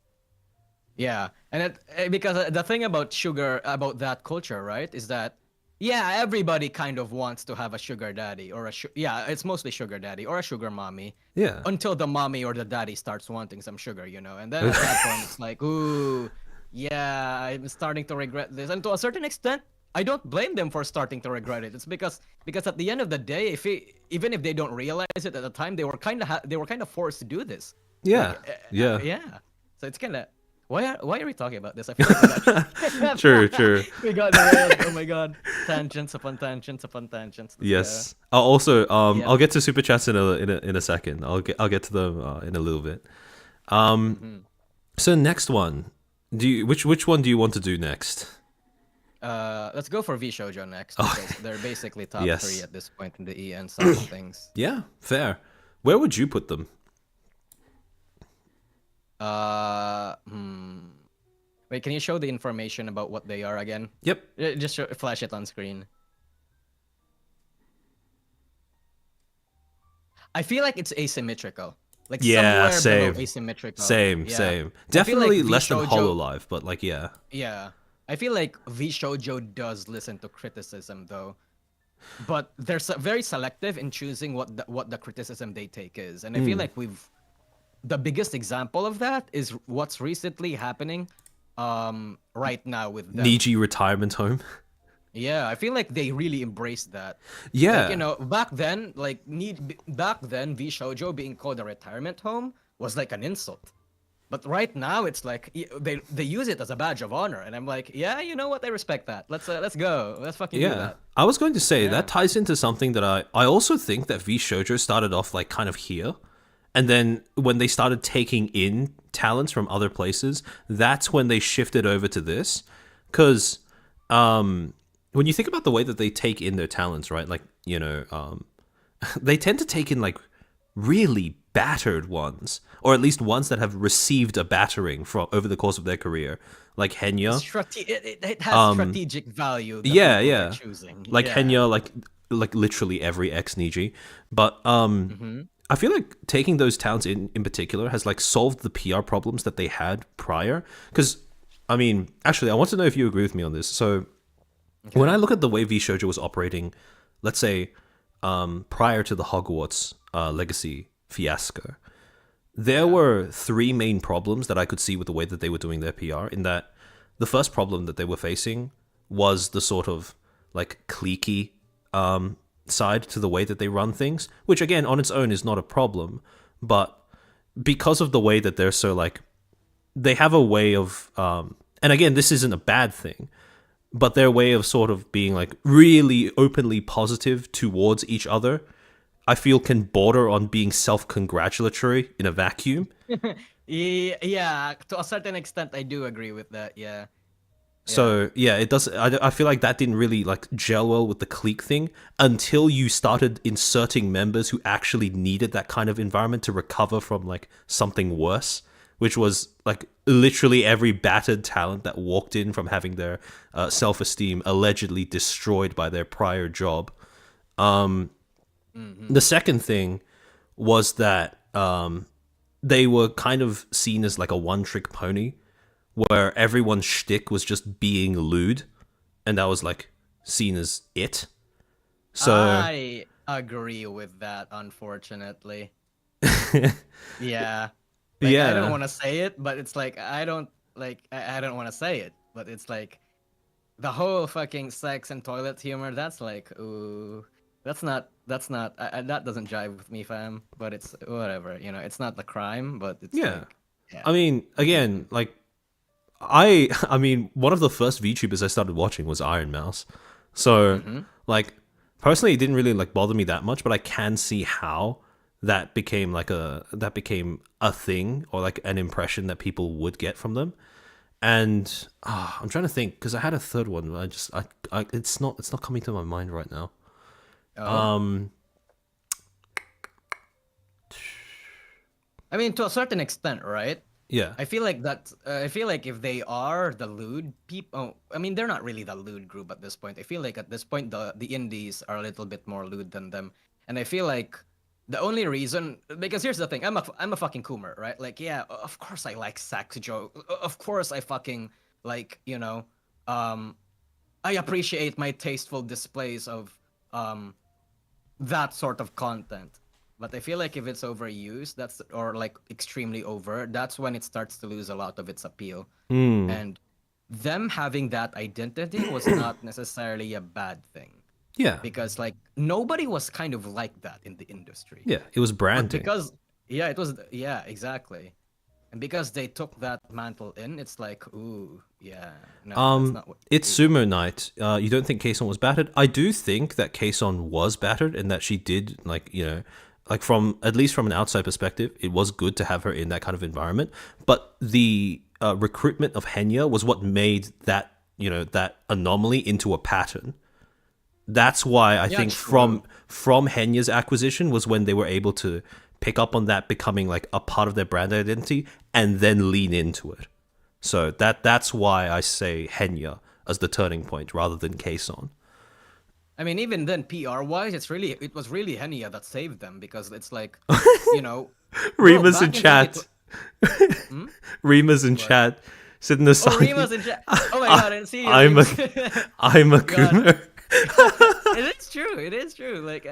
Yeah, and because the thing about sugar, about that culture, right, is that yeah, everybody kind of wants to have a sugar daddy or yeah, it's mostly sugar daddy or a sugar mommy Yeah. until the mommy or the daddy starts wanting some sugar, and then at that point it's like, ooh, yeah, I'm starting to regret this. And to a certain extent, I don't blame them for starting to regret it. It's because at the end of the day, even if they don't realize it at the time, they were kind of forced to do this. Yeah. Yeah. Yeah. So it's kind of why are we talking about this? I feel like True, true. we got derailed. Oh my god, tangents upon tangents upon tangents. Let's Yes. I'll also Yeah. I'll get to super chats in a second. I'll get to them in a little bit. So next one. Which one do you want to do next? Let's go for VShojo next because they're basically top Yes. 3 at this point in the EN side of things. Yeah, fair. Where would you put them? Wait, can you show the information about what they are again? Yep. Just flash it on screen. I feel like it's asymmetrical. Like Yeah, somewhere same. below asymmetrical. Same, Yeah. same. I feel Definitely like less than VShojo Hololive, but like yeah. Yeah. I feel like VShojo does listen to criticism though. But they're very selective in choosing what the criticism they take is. And I feel like the biggest example of that is what's recently happening right now with them. Niji retirement home. Yeah, I feel like they really embraced that. Yeah. Like, back then, VShojo being called a retirement home was like an insult. But right now, it's like they use it as a badge of honor, and I'm like, yeah, you know what? I respect that. Let's go. Let's fucking do Yeah. that. I was going to say that ties into something that I also think that VShojo started off like kind of here. And then when they started taking in talents from other places, that's when they shifted over to this. Because when you think about the way that they take in their talents, right? Like, they tend to take in like really battered ones, or at least ones that have received a battering from over the course of their career, like Henya. It has strategic value. Yeah, people yeah. are choosing. Like Yeah. Henya, like literally every ex Niji. But I feel like taking those talents in particular has like solved the PR problems that they had prior. Because I mean, actually, I want to know if you agree with me on this. So when I look at the way VShojo was operating, let's say prior to the Hogwarts Legacy fiasco, there were 3 main problems that I could see with the way that they were doing their PR. In that, the first problem that they were facing was the sort of like cliquey side to the way that they run things, which again on its own is not a problem, but because of the way that they're so like, they have a way of and again, this isn't a bad thing, but their way of sort of being like really openly positive towards each other, I feel can border on being self-congratulatory in a vacuum. Yeah, to a certain extent, I do agree with that. Yeah. So yeah, it does. I feel like that didn't really like gel well with the clique thing until you started inserting members who actually needed that kind of environment to recover from like something worse, which was like literally every battered talent that walked in from having their self-esteem allegedly destroyed by their prior job. The second thing was that they were kind of seen as like a one-trick pony, where everyone's shtick was just being lewd, and that was like seen as it. So I agree with that, unfortunately. Yeah. Like, yeah, I don't want to say it, but it's like I don't want to say it, but it's like the whole fucking sex and toilet humor. That's like, ooh, that doesn't jive with me, fam. But it's whatever, it's not the crime, but it's yeah. like, yeah. I mean, again, like I mean, one of the first VTubers I started watching was Iron Mouse, so like personally, it didn't really like bother me that much, but I can see how that became a thing, or like an impression that people would get from them. And I'm trying to think, because I had a third one, but it's not coming to my mind right now. I mean, to a certain extent, right? Yeah, I feel like if they are the lewd people, I mean, they're not really the lewd group at this point. I feel like at this point, the indies are a little bit more lewd than them, and I feel like the only reason, because here's the thing, I'm a fucking coomer, right? Like, yeah, of course I like sex joke, of course I fucking like, I appreciate my tasteful displays of that sort of content. But I feel like if it's overused, that's or like extremely over, that's when it starts to lose a lot of its appeal. Hmm. And them having that identity was not necessarily a bad thing Yeah. because like nobody was kind of like that in the industry. Yeah. It was But branding. because yeah, it was yeah, exactly. And because they took that mantle in, it's like, ooh, yeah, no, that's not what It's you do. Sumo Night. You don't think Kason was battered? I do think that Kason was battered and that she did, like, like from at least from an outside perspective, it was good to have her in that kind of environment. But the recruitment of Henya was what made that, that anomaly into a pattern. That's why I Yeah, think true. from Henya's acquisition was when they were able to pick up on that becoming like a part of their brand identity and then lean into it. So that's why I say Henya as the turning point rather than Kason. I mean, even then, PR wise, it was really Henia that saved them because it's like, you know, bro, Remus in back in 2020. chat. Hmm? Remus in What? chat. Said Oh, Nijisanji. Rima's in chat. Oh my god, I didn't see you, I'm a Rima's. I'm a God, Kumo. it is true. It is true. Like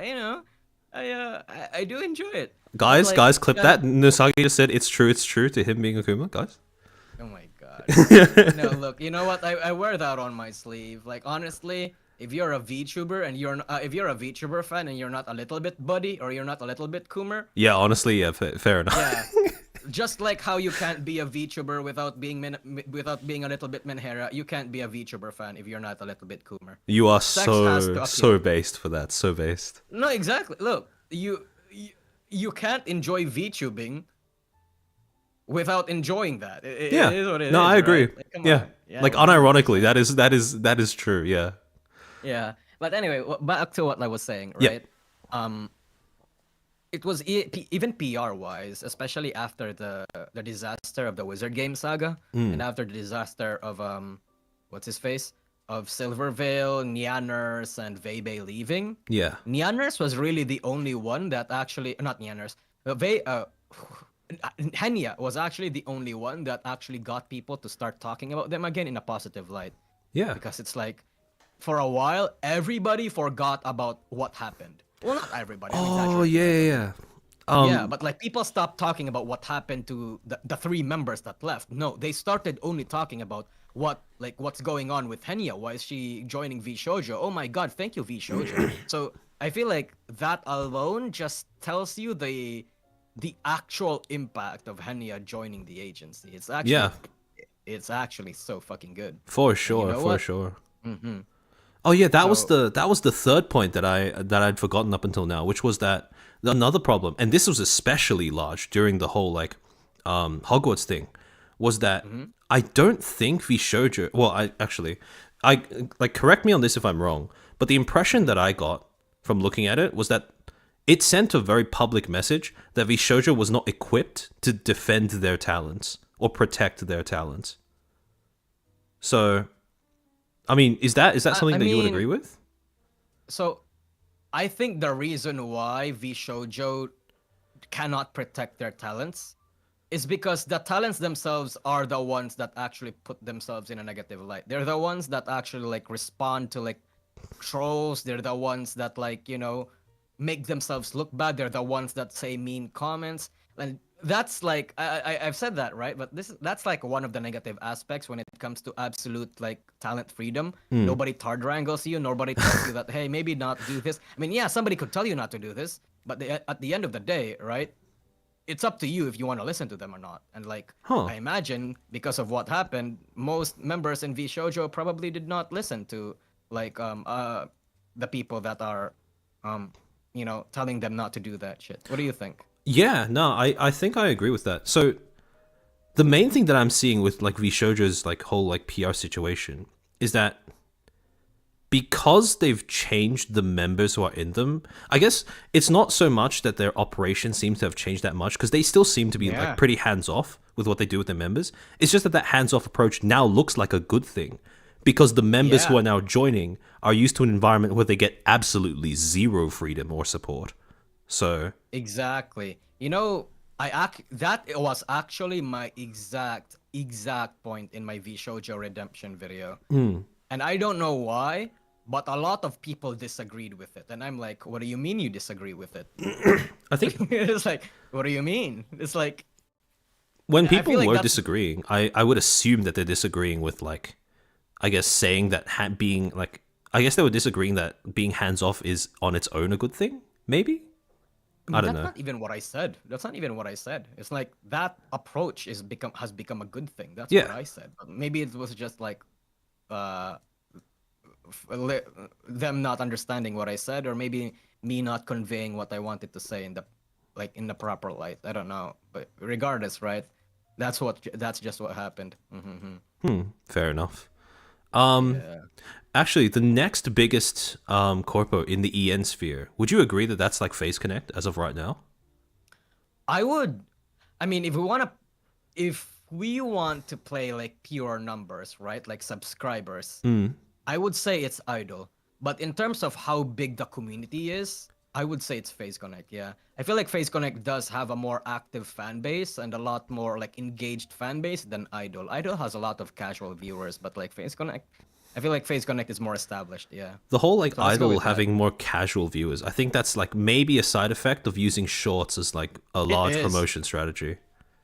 I do enjoy it, but Guys, like, guys, clip that. Nosagi just said it's true to him being a Kuma, guys. oh my god. No, look, you know what? I wear that on my sleeve. Like honestly, if you're a VTuber and if you're a VTuber fan and you're not a little bit buddy or you're not a little bit Coomer, Yeah, honestly, yeah, fair enough. yeah. Just like how you can't be a VTuber without being without being a little bit Menhera, you can't be a VTuber fan if you're not a little bit Coomer. You are Sex has to so appeal. based for that, so based. No, exactly. Look, you can't enjoy VTubing without enjoying that. It Yeah. is what it No, I is, right? agree. Like, come Yeah. on. Yeah, Like one hundred unironically, percent. that is true. Yeah. Yeah. But anyway, back to what I was saying, Yeah. right? Um, it was even PR wise, especially after the disaster of the Wizard Game saga, and after the disaster of what's his face of Silvervale, Nianers, and Vebe leaving. Yeah. Nianers was really the only one that actually not Nianers. Henya was actually the only one that actually got people to start talking about them again in a positive light Yeah. because it's like for a while everybody forgot about what happened. Well, not everybody. I'm Oh exaggerating yeah, there, yeah, but yeah. yeah, but like people stopped talking about what happened to the three members that left. No, they started only talking about what's going on with Henya. Why is she joining VShojo? Oh my god, thank you VShojo. So I feel like that alone just tells you the actual impact of Henya joining the agency. Yeah. It's actually so fucking good. For And you sure, know for what? sure. Mm-hmm. Oh yeah, So that was the third point that I'd forgotten up until now, which was that another problem, and this was especially large during the whole like Hogwarts thing, was that mm-hmm. I don't think VShojo. Well, I like correct me on this if I'm wrong, but the impression Mm-hmm. that I got from looking at it was that it sent a very public message that VShojo was not equipped to defend their talents or protect their talents. So I mean, is that I something that you would mean, agree with? so I think the reason why VShojo cannot protect their talents is because the talents themselves are the ones that actually put themselves in a negative light. They're the ones that actually like respond to like trolls. They're the ones that like, make themselves look bad. They're the ones that say mean comments. And that's like I've said that, right? But that's like one of the negative aspects when it comes to absolute like talent freedom. Nobody third wrangles you. Nobody tells you that hey, maybe not do this. I mean, yeah, somebody could tell you not to do this, but at the end of the day, right? It's up to you if you want to listen to them or not. And like Huh. I imagine because of what happened, most members in VShojo probably did not listen to like the people that are um telling them not to do that shit. What do you think? Yeah, no, I think I agree with that. So the main thing that I'm seeing with like VShojo's like whole like PR situation is that because they've changed the members who are in them, I guess it's not so much that their operation seems to have changed that much because they still seem to be like Yeah. pretty hands off with what they do with their members. It's just that that hands off approach now looks like a good thing because the members who Yeah, are now joining are used to an environment where they get absolutely zero freedom or support. So, exactly. That was actually my exact point in my VShojo redemption video. and I don't know why, but a lot of people disagreed with it, and I'm like, what do you mean you disagree with it? I think It's like, what do you mean? It's like, when I feel people like were that's disagreeing, I would assume that they're disagreeing with like, I guess saying that being like, I guess they were disagreeing that being hands off is on its own a good thing. Maybe I I mean, don't that's know. not even what I said. That's not even what I said. It's like that approach has become a good thing. That's what Yeah, I said. But maybe it was just like uh them not understanding what I said, or maybe me not conveying what I wanted to say in the in the proper light. I don't know. But regardless, right? That's just what happened. fair enough. Um, Yeah. Actually, the next biggest corpo in the EN sphere, would you agree that that's like Phase Connect as of right now? I would I mean if we want to play like pure numbers, right? Like subscribers, Mm. I would say it's Idol. But in terms of how big the community is, I would say it's Phase Connect, yeah. I feel like Phase Connect does have a more active fan base and a lot more like engaged fan base than Idol. Idol has a lot of casual viewers, but like Phase Connect, I feel like Phase Connect is more established, yeah. The whole like So let's go idol with that. having more casual viewers, I think that's like maybe a side effect of using shorts as like a It large is. promotion strategy.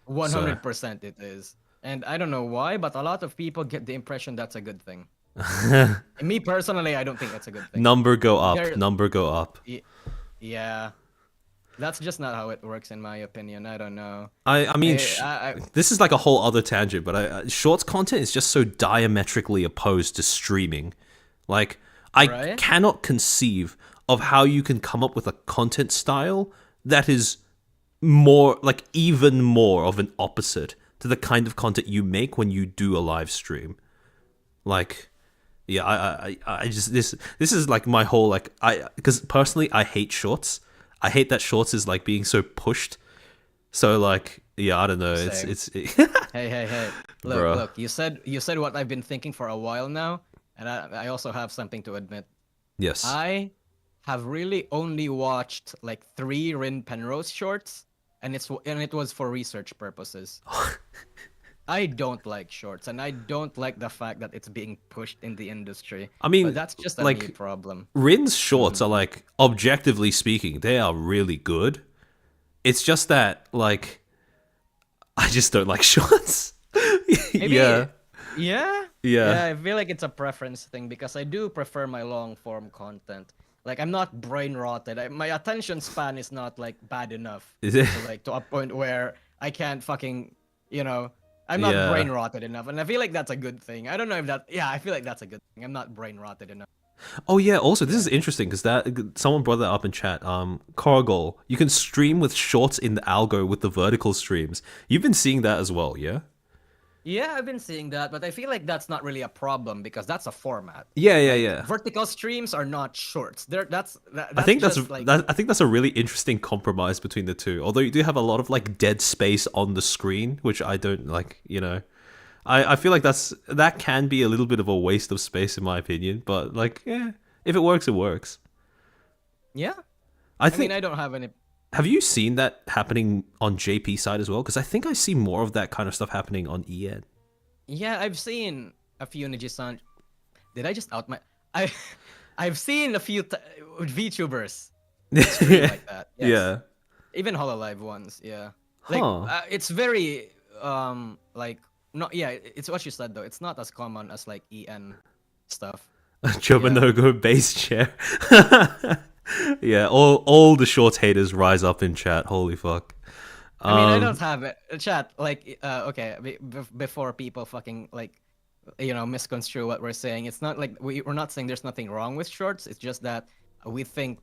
So 100% it is. And I don't know why, but a lot of people get the impression that's a good thing. And me personally, I don't think that's a good thing. number go up, There, number go up. y- yeah, that's just not how it works, in my opinion. I don't know. I mean, I this is like a whole other tangent, but shorts content is just so diametrically opposed to streaming. Like, I right? cannot conceive of how you can come up with a content style that is more, like, even more of an opposite to the kind of content you make when you do a live stream. Like, yeah, I just this is like my whole like because personally I hate shorts. I hate that shorts is like being so pushed. So like, yeah, I don't know. Same. It's Hey. bruh. Look. You said what I've been thinking for a while now, and I also have something to admit. Yes. I have really only watched like 3 Rin Penrose shorts, and it was for research purposes. I don't like shorts, and I don't like the fact that it's being pushed in the industry. I But mean, that's just a me like problem. Rin's shorts are like objectively speaking, they are really good. It's just that like I just don't like shorts. Maybe, Yeah. yeah, Yeah. yeah. I feel like it's a preference thing because I do prefer my long form content. Like I'm not brain rotted. My attention span is not like bad enough Is it? to like to a point where I can't fucking, you know, I'm not Yeah. brain rotted enough, and I feel like that's a good thing. I don't know if that. Yeah, I feel like that's a good thing. I'm not brain rotted enough. Oh yeah, also this is Yeah. interesting because that someone brought that up in chat. Corgol, you can stream with shorts in the algo with the vertical streams. You've been seeing that as well, yeah? Yeah, I've been seeing that, but I feel like that's not really a problem because that's a format. Yeah, yeah, Like yeah. vertical streams are not shorts. I That's think that's just like I think that's a really interesting compromise between the two. Although you do have a lot of like dead space on the screen, which I don't like. You know, I feel like that can be a little bit of a waste of space in my opinion. But like, yeah, if it works, it works. yeah. I I mean, think. I don't have any. Have you seen that happening on JP side as well? Because I think I see more of that kind of stuff happening on EN. Yeah, I've seen a few Nijisanji. Did I just out my? I, I've seen a few VTubers stream like that. Yes, Yeah. even Hololive ones. Yeah, like Huh. it's very like not. Yeah, it's what you said though. It's not as common as like EN stuff. Yeah. Chobanogo base chair. Yeah, all the shorts haters rise up in chat. Holy fuck. I mean, I Um, don't have it. Chat, like, okay, before people fucking, like, misconstrue what we're saying, it's not like we're not saying there's nothing wrong with shorts. It's just that we think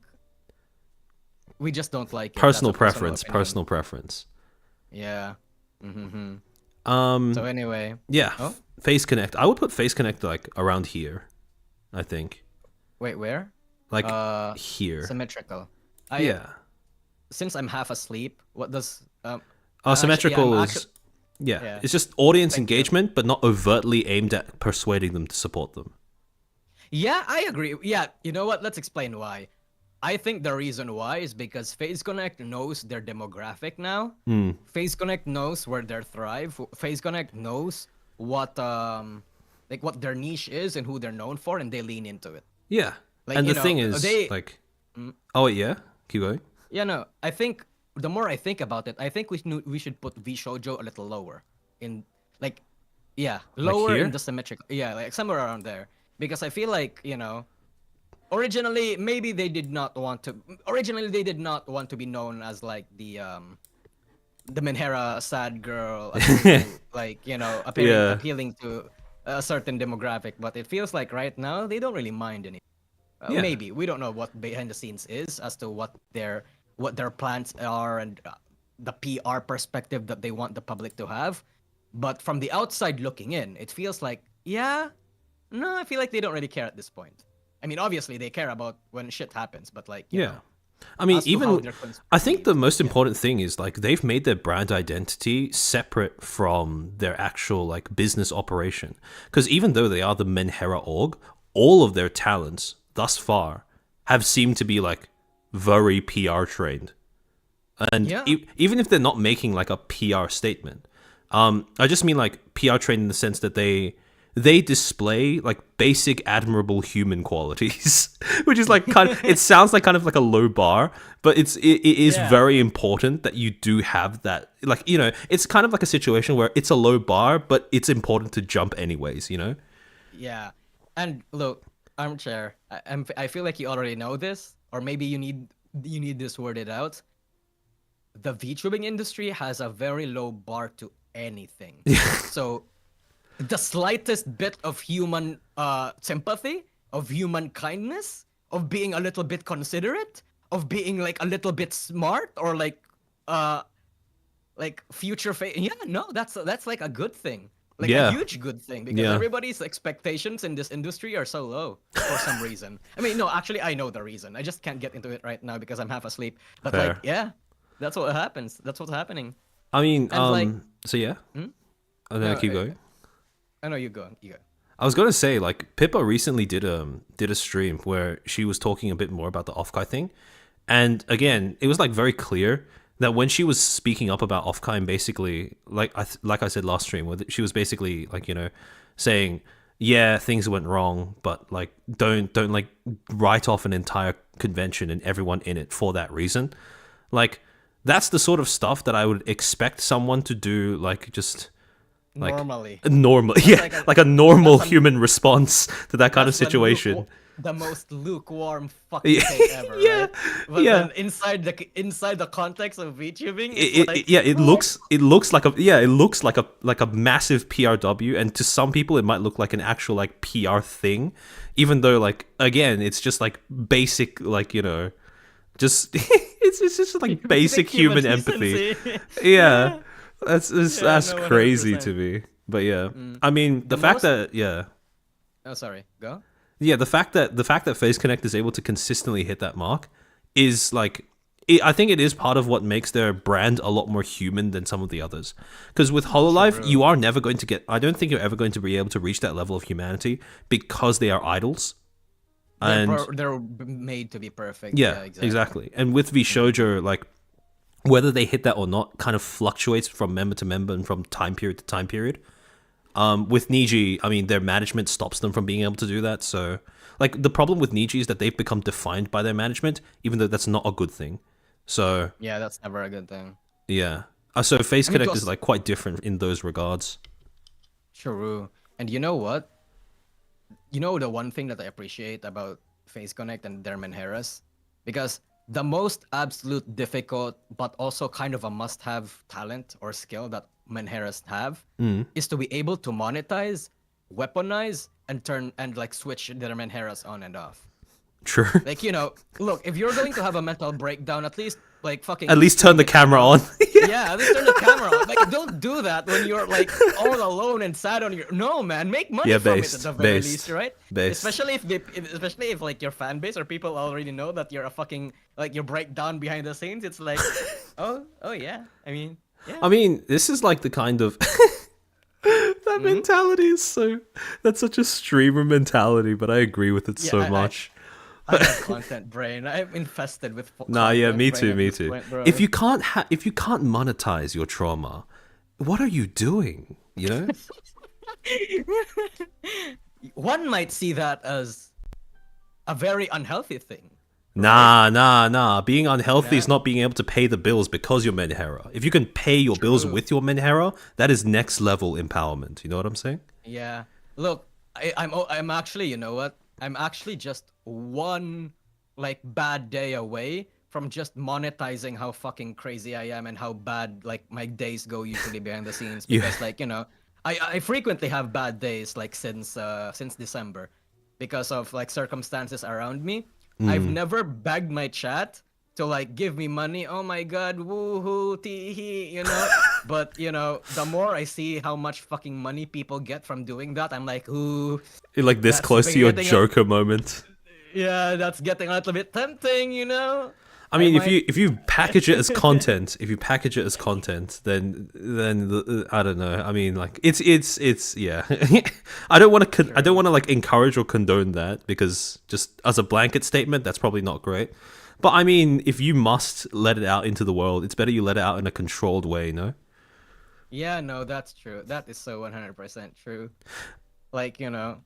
we just don't like it. That's personal a personal preference. opinion. Personal preference. Yeah. Mm-hmm. So Um, anyway. yeah, Oh, Face Connect. I would put Face Connect like around here. I think wait, where? like Uh, here. Symmetrical. Yeah. Since I'm half asleep, what does, actually, yeah, Symmetrical I'm is actually, yeah. yeah, It's just audience thank you. engagement, but not overtly aimed at persuading them to support them. Yeah, I agree. Yeah, you know what? Let's explain why. I think the reason why is because Phase Connect knows their demographic now. Phase Connect knows where they thrive. Phase Connect knows what like what their niche is and who they're known for, and they lean into it. Yeah. Like, And you the know, thing is, they like, oh yeah, keep going. yeah, no, I think the more I think about it, I think we should put VShojo a little lower in, like, yeah, Like lower in here? the symmetric, yeah, like somewhere around there, because I feel like, you know, originally maybe they did not want to. Originally they did not want to be known as like the Menhera sad girl appealing to, like, you know, Yeah. appealing to a certain demographic, but it feels like right now they don't really mind any. Yeah. Maybe we don't know what behind the scenes is as to what their plans are and the PR perspective that they want the public to have. But from the outside looking in, it feels like, yeah, no, I feel like they don't really care at this point. I mean, obviously they care about when shit happens, but like, you Yeah. know, I mean, as to how even they're I think the perceived. most Yeah. important thing is like they've made their brand identity separate from their actual like business operation. Because even though they are the Menhera org, all of their talents thus far have seemed to be like very PR trained. And Yeah. even if they're not making like a PR statement, I just mean like PR trained in the sense that they display like basic admirable human qualities, which is like kind of, it sounds like kind of like a low bar, but it is Yeah. very important that you do have that. Like, you know, it's kind of like a situation where it's a low bar, but it's important to jump anyways, you know? Yeah. And look, armchair, I feel like you already know this, or maybe you need this worded out. The VTubing industry has a very low bar to anything. So the slightest bit of human sympathy, of human kindness, of being a little bit considerate, of being like a little bit smart, or uh like future yeah, no, that's like a good thing. Like a Yeah. huge good thing, because Yeah. everybody's expectations in this industry are so low for some reason. I mean, no, actually I know the reason. I just can't get into it right now because I'm half asleep. But like, Fair. yeah, that's what happens. That's what's happening. I mean, And like, so yeah. Oh, no, no, keep going. I know you go. You go. I was gonna say, like, Pippa recently did a stream where she was talking a bit more about the Offkai thing, and again, it was like very clear that when she was speaking up about Offkai, and basically, like like I said last stream, where she was basically like, you know, saying, yeah, things went wrong, but like don't like write off an entire convention and everyone in it for that reason. Like, that's the sort of stuff that I would expect someone to do, like just. Like Normally. a normal, yeah, like a normal that's a- human response to that kind of That's the situation. the most lukewarm fucking Yeah, thing ever, yeah, right? But yeah. then inside the context of VTubing, It, yeah, it looks like a massive PRW, and to some people it might look like an actual like PR thing, even though like again it's just like basic, like, you know, just it's just like basic human empathy. decency. Yeah, that's Yeah, that's no, crazy 100%. to me. But yeah, I mean the fact most- that yeah. Oh, sorry. Go. Yeah, the fact that Face Connect is able to consistently hit that mark is like, I think it is part of what makes their brand a lot more human than some of the others. Because with Hololive, you are never going to get. I don't think you're ever going to be able to reach that level of humanity because they are idols. And They're made to be perfect. yeah, exactly. And with VShojo, like whether they hit that or not, kind of fluctuates from member to member and from time period to time period. With Niji, I mean, their management stops them from being able to do that. So, like, the problem with Niji is that they've become defined by their management, even though that's not a good thing. So, Yeah, that's never a good thing. yeah. So Face I mean, Connect plus- is like quite different in those regards. True. And you know what? You know the one thing that I appreciate about Face Connect and their Menheras? Because the most absolute difficult, but also kind of a must-have talent or skill that Menheras have is to be able to monetize, weaponize, and turn and like switch their Menheras on and off. True. Like, you know, look, if you're going to have a mental breakdown, at least like fucking At least turn the camera on. yeah, at least turn the camera on. Like, don't do that when you're like all alone and sad on your. No, man, make money Yeah, from based, it at the very based, least, right? based. Especially if like your fan base or people already know that you're a fucking like you break down behind the scenes. It's like, oh yeah. I mean, yeah. I mean, this is like the kind of that mentality is so. That's such a streamer mentality, but I agree with it Yeah, so I- much. I have content brain. I'm infested with. Nah, yeah, content me brain too, at me this too. point, bro. If you can't monetize your trauma, what are you doing? You know? One might see that as a very unhealthy thing, right? Nah. Being You unhealthy is know? not being able to pay the bills because you're Menhera. If you can pay your bills True. with your Menhera, that is next level empowerment. You know what I'm saying? Yeah. Look, I'm actually, you know what? I'm actually just one like bad day away from just monetizing how fucking crazy I am and how bad like my days go usually behind the scenes You, because like, you know, I frequently have bad days like since December because of like circumstances around me. I've never begged my chat to like give me money. Oh my god, woohoo, tee hee, you know? But you know, the more I see how much fucking money people get from doing that, I'm like, ooh, you're like this that's close to your getting a Joker moment. yeah, that's getting a little bit tempting, you know. I I mean, might. if you package it as content, then I don't know. I mean, like it's yeah. I don't True. want to like encourage or condone that because just as a blanket statement, that's probably not great. But I mean, if you must let it out into the world, it's better you let it out in a controlled way, no? Yeah, no, that's true. That is so 100% true. Like, you know,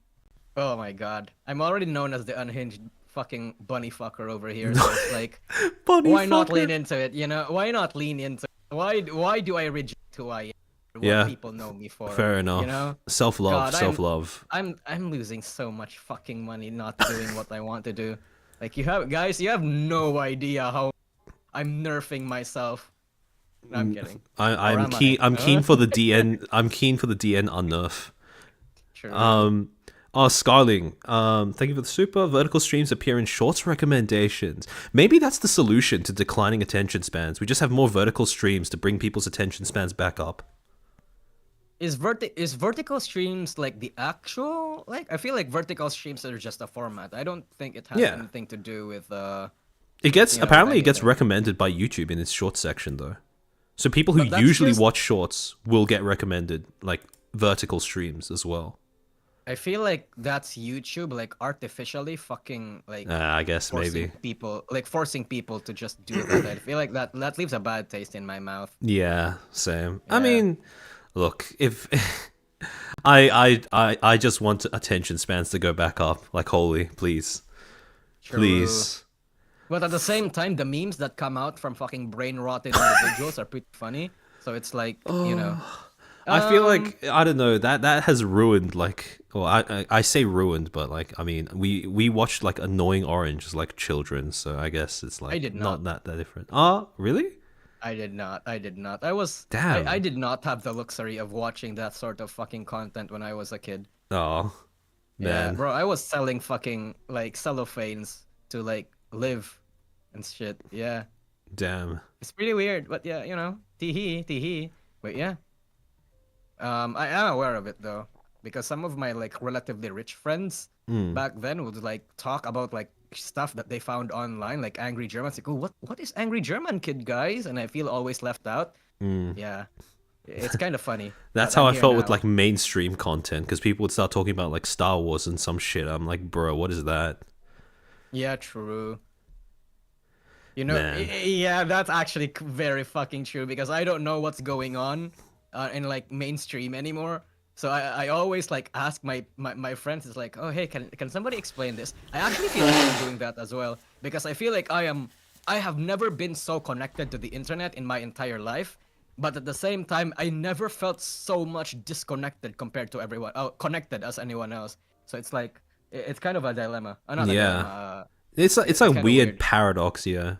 oh my god, I'm already known as the unhinged fucking bunny fucker over here. So it's like, Bunny why not fucker. lean into it? You know, why not lean into it? Why do I reject who I am? What Yeah, people know me for? fair You enough. know, Self love, God, self love. I'm losing so much fucking money not doing what I want to do. Like you have guys, you have no idea how I'm nerfing myself. No, I'm kidding. Or I'm am I? keen. I'm keen for the DN. I'm keen for the DN unnerf. True. Oh, Scarling, thank you for the super. Vertical streams appear in shorts recommendations. Maybe that's the solution to declining attention spans. We just have more vertical streams to bring people's attention spans back up. Is vertical streams like the actual like I feel like vertical streams are just a format. I don't think it has Yeah. anything to do It with gets you know with apparently it gets anything. recommended by YouTube in its shorts section though. So people who But that's usually just watch shorts will get recommended like vertical streams as well. I feel like that's YouTube like artificially fucking like I guess maybe. forcing people to just do that. I feel like that leaves a bad taste in my mouth. Yeah, same. I Yeah, mean, look, if I just want attention spans to go back up. Like holy, please. true. Please. But at the same time, the memes that come out from fucking brain rotted individuals are pretty funny. So it's like, you know, I feel um, like I don't know that has ruined like well I say ruined but like I mean we watched like Annoying Orange as like children so I guess it's I like did not not. that different. Oh really? I did not. I did not. I Damn. did not have the luxury of watching that sort of fucking content when I was a kid. Oh Yeah, man. bro, I was selling fucking like cellophanes to like live and shit. Yeah. Damn. It's pretty weird, but yeah, you know, tee hee. But yeah. I am aware of it though, because some of my like relatively rich friends back then would like talk about like stuff that they found online, like angry Germans. Like, oh, what is angry German kid, guys? And I feel always left out. Yeah, it's kind of funny, That's but how I'm I here felt with now. like mainstream content because people would start talking about like Star Wars and some shit. I'm like, bro, what is that? Yeah, true. You know, Man. yeah, that's actually very fucking true because I don't know what's going on in like mainstream anymore. So I always like ask my friends. It's like, oh hey, can somebody explain this? I actually feel like I'm doing that as well because I feel like I have never been so connected to the internet in my entire life, but at the same time I never felt so much disconnected compared to everyone, connected as anyone else. So it's like it's kind of a dilemma. Not a Yeah. dilemma. It's a It's kind of weird weird. paradox, yeah.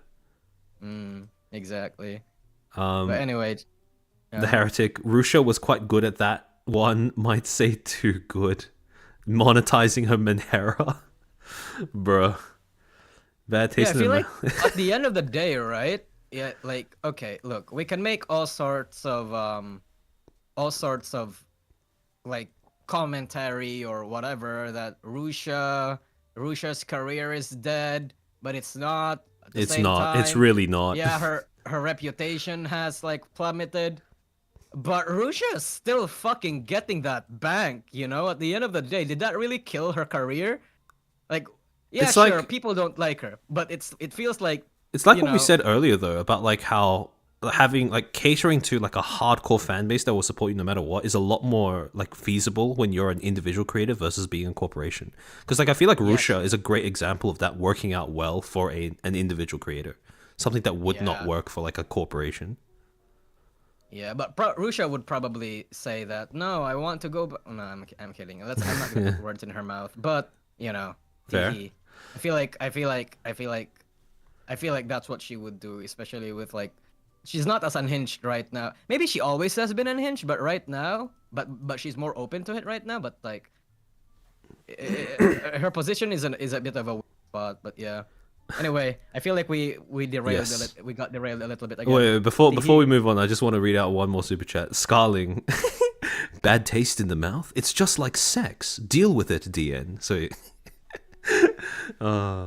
Exactly. But Um anyway, the uh-huh. Heretic. Rusha was quite good at that. One might say too good. Monetizing her Menhera. Bruh. Bad Yeah, I taste in the feel like mouth. at the end of the day, right? Yeah, like okay, look, we can make all sorts of like commentary or whatever that Rusha's career is dead, but it's not at the It's same not. It's time. really not. Yeah, her reputation has like plummeted. But Rusha is still fucking getting that bank, you know? At the end of the day, did that really kill her career? Like, yeah, It's sure, like people don't like her, but it feels like, it's like you what we know, said earlier though about like how having like catering to like a hardcore fan base that will support you no matter what is a lot more like feasible when you're an individual creator versus being a corporation. Because like I feel like Rusha is a great example of that working out well for an individual creator, something that would not work for like a corporation. Yeah, but Rusha would probably say that, no, I want to go. No, I'm kidding. I'm not gonna put words in her mouth. But you know, Fair. I feel like that's what she would do, especially with like, she's not as unhinged right now. Maybe she always has been unhinged, but right now, but she's more open to it right now. But like, her position is a bit of a weak spot. But yeah. Anyway, I feel like we derailed we got derailed a little bit again. Wait, before we move on, I just want to read out one more super chat. Scarling, bad taste in the mouth. It's just like sex. Deal with it, DN. So,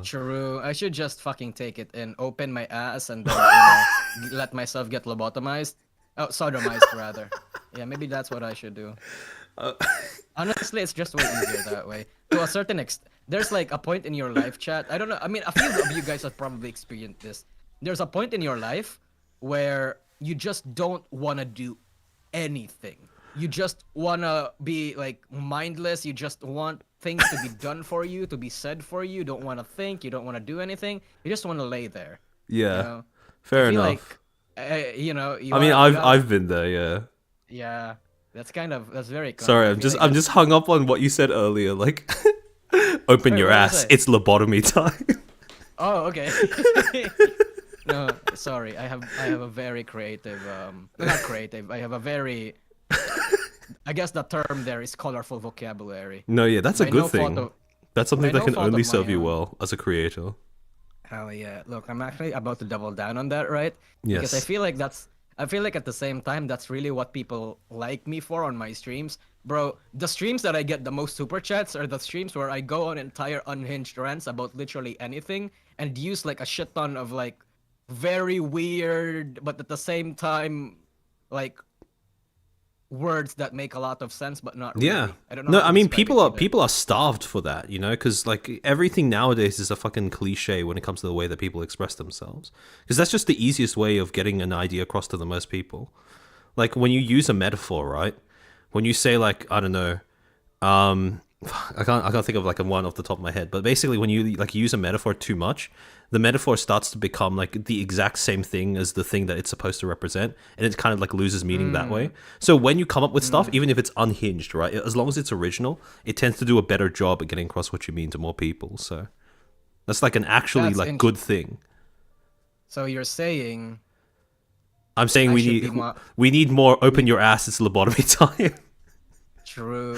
True. I should just fucking take it and open my ass and then let myself get lobotomized. Oh, sodomized rather. Yeah, maybe that's what I should do. Honestly, it's just way easier that way. To a certain extent, there's like a point in your life, chat. I don't know. I mean, a few of you guys have probably experienced this. There's a point in your life where you just don't want to do anything. You just want to be like mindless. You just want things to be done for you, to be said for you. You don't want to think. You don't want to do anything. You just want to lay there. yeah, You know? fair I feel enough. like, I've been there. Yeah. yeah. That's very. Sorry, I I'm feel just like I'm just hung up on what you said earlier. Like, open Wait, your what did I ass. say? It's lobotomy time. Oh, okay. No, sorry. I have a very creative not creative. I have a very I guess the term there is colorful vocabulary. No, yeah, that's a I good know thing. photo- That's something I that know can fault only of my serve you own. well as a creator. Hell yeah. Look, I'm actually about to double down on that, right? Because I Yes. feel like at the same time that's really what people like me for on my streams. Bro, the streams that I get the most super chats are the streams where I go on entire unhinged rants about literally anything and use like a shit ton of like very weird but at the same time like words that make a lot of sense but not Yeah. really. I don't know No, how I to mean describe it people are either. starved for that, you know, because like everything nowadays is a fucking cliche when it comes to the way that people express themselves. Because that's just the easiest way of getting an idea across to the most people. Like when you use a metaphor, right? When you say like I don't know, I can't think of like a one off the top of my head, but basically when you like use a metaphor too much, the metaphor starts to become like the exact same thing as the thing that it's supposed to represent, and it kind of like loses meaning that way. So when you come up with stuff, even if it's unhinged, right, as long as it's original, it tends to do a better job at getting across what you mean to more people. So that's like an actually That's like good thing. So you're saying I'm saying I we should need be more we need more open your ass, it's lobotomy time. true.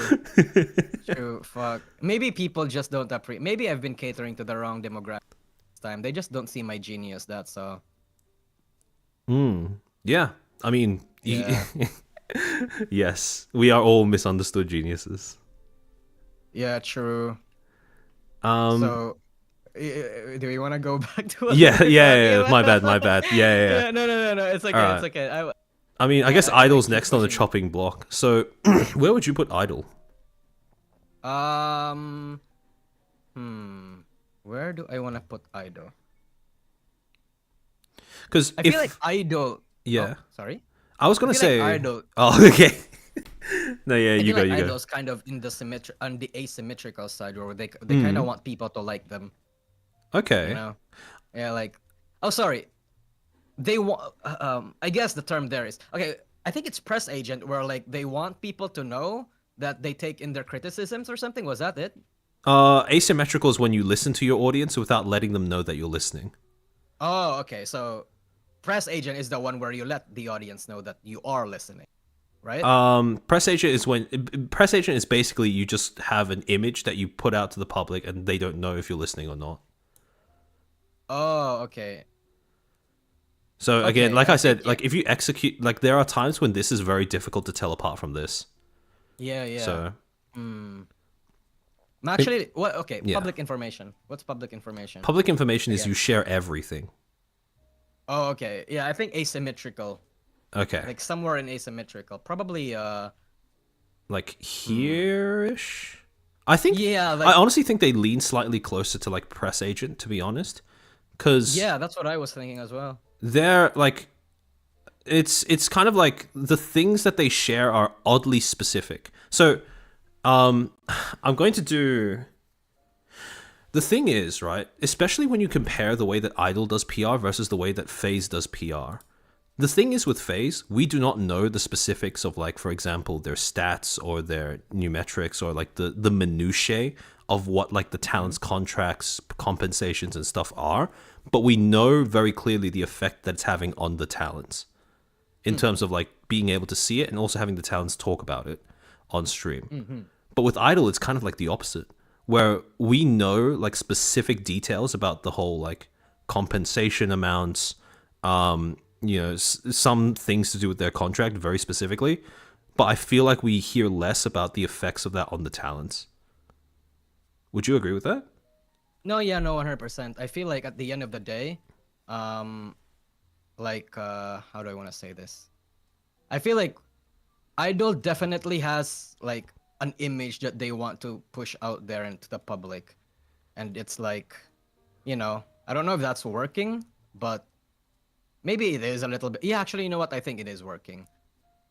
True. Fuck. Maybe people just don't appreciate. Maybe I've been catering to the wrong demographic this time. They just don't see my genius. That's all. Yeah, I mean, Yeah. yes, we are all misunderstood geniuses. Yeah. True. Um, So, do we want to go back to what we yeah, were yeah, talking my about? bad. Yeah. No. It's okay. All It's right. okay. I mean, I guess I Idol's keep next on the pushing. chopping block. So, where would you put Idol? Um. Where do I want to put Idol? Because I feel like Idol. yeah, Oh, sorry. I was gonna I feel say, like Idol. oh, okay. No, yeah, I you feel go, like you go. Idol's kind of in the on the asymmetrical side where they kind of want people to like them. Okay. You know. Yeah. Like. Oh, sorry. They want. I guess the term there is okay. I think it's press agent where like they want people to know that they take in their criticisms or something. Was that it? Asymmetrical is when you listen to your audience without letting them know that you're listening. Oh, okay. So, press agent is the one where you let the audience know that you are listening, right? Press agent is when press agent is basically you just have an image that you put out to the public and they don't know if you're listening or not. Oh, okay. So again, Okay, like I I said, think, like if you execute, like there are times when this is very difficult to tell apart from this. Yeah. So Actually, what? Okay, yeah. public information. What's public information? Public information is Yeah. you share everything. Oh, okay. Yeah, I think asymmetrical. Okay. Like somewhere in asymmetrical. Probably Like here-ish? I think Yeah, I like honestly think they lean slightly closer to like press agent, to be honest. Because yeah, that's what I was thinking as well. they're like it's kind of like the things that they share are oddly specific. So, I'm going to do. The thing is, right, especially when you compare the way that Idol does PR versus the way that FaZe does PR. The thing is with FaZe, we do not know the specifics of, like, for example, their stats or their numerics or like the minutiae of what like the talents, contracts, compensations and stuff are, but we know very clearly the effect that it's having on the talents in terms of like being able to see it and also having the talents talk about it on stream. But with Idol, it's kind of like the opposite, where we know like specific details about the whole like compensation amounts, some things to do with their contract very specifically, but I feel like we hear less about the effects of that on the talents. Would you agree with that? No, yeah, no, 100%. I feel like at the end of the day, how do I want to say this? I feel like Idol definitely has like an image that they want to push out there into the public, and it's like, I don't know if that's working, but maybe it is a little bit. Yeah, actually, you know what? I think it is working.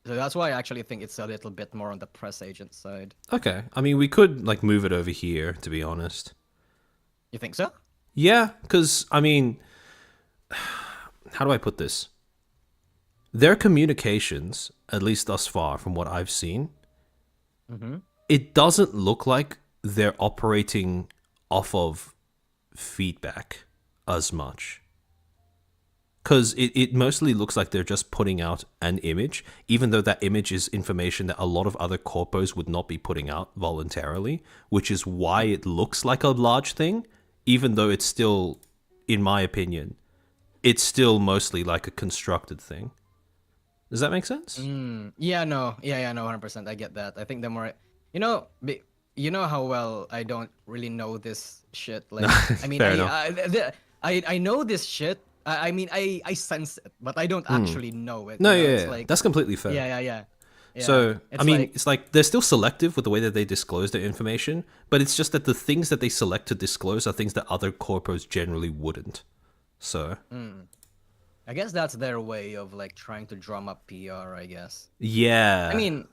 So that's why I actually think it's a little bit more on the press agent side. Okay. I mean, we could like move it over here, to be honest. You think so? Yeah, because I mean, how do I put this? Their communications, at least thus far from what I've seen, it doesn't look like they're operating off of feedback as much. Because it mostly looks like they're just putting out an image, even though that image is information that a lot of other corpos would not be putting out voluntarily, which is why it looks like a large thing, even though it's still, in my opinion, it's still mostly like a constructed thing. Does that make sense? Yeah, no. Yeah, no, 100%. I get that. I think the more, you know how well I don't really know this shit. Like, I mean, Fair enough. I know this shit. I mean, I sense it, but I don't actually know it. No, you know? yeah, It's yeah. like, That's completely fair. yeah. So, It's I mean, like, it's like they're still selective with the way that they disclose their information, but it's just that the things that they select to disclose are things that other corpos generally wouldn't. So, I guess that's their way of like trying to drum up PR, I guess. yeah. I mean,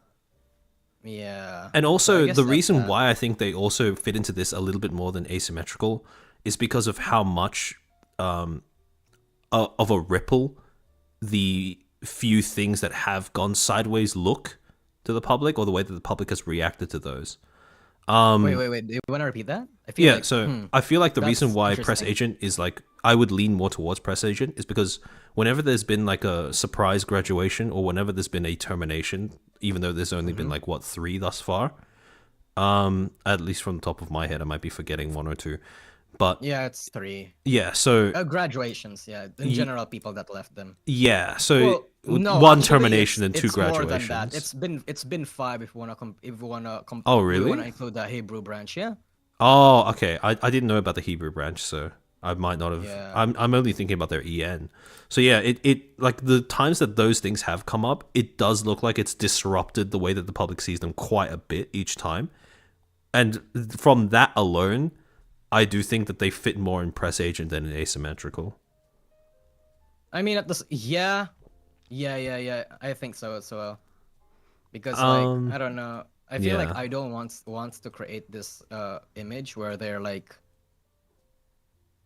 yeah. And So I also, guess the that's reason that. why I think they also fit into this a little bit more than asymmetrical is because of how much of a ripple the few things that have gone sideways look to the public, or the way that the public has reacted to those. Wait. Do you want to repeat that? I feel Yeah, like, so I feel like the reason that's why press interesting. agent is like, I would lean more towards press agent is because whenever there's been like a surprise graduation or whenever there's been a termination, even though there's only been like what 3 thus far, at least from the top of my head, I might be forgetting 1 or 2, but Yeah, it's 3. yeah, so Graduations, yeah. In general, people that left them. yeah, so Well, no, 1 actually, termination and 2 it's more than that. graduations. It's been 5 if you wanna Oh, if you wanna really? include the Hebrew branch, yeah. Oh, okay. I didn't know about the Hebrew branch, so I might not have. Yeah. I'm only thinking about their EN. So yeah, it like the times that those things have come up, it does look like it's disrupted the way that the public sees them quite a bit each time. And from that alone, I do think that they fit more in press agent than in asymmetrical. I mean, at this, yeah. I think so as well. Because like, I don't know. I feel like Yeah. Idol wants to create this image where they're like,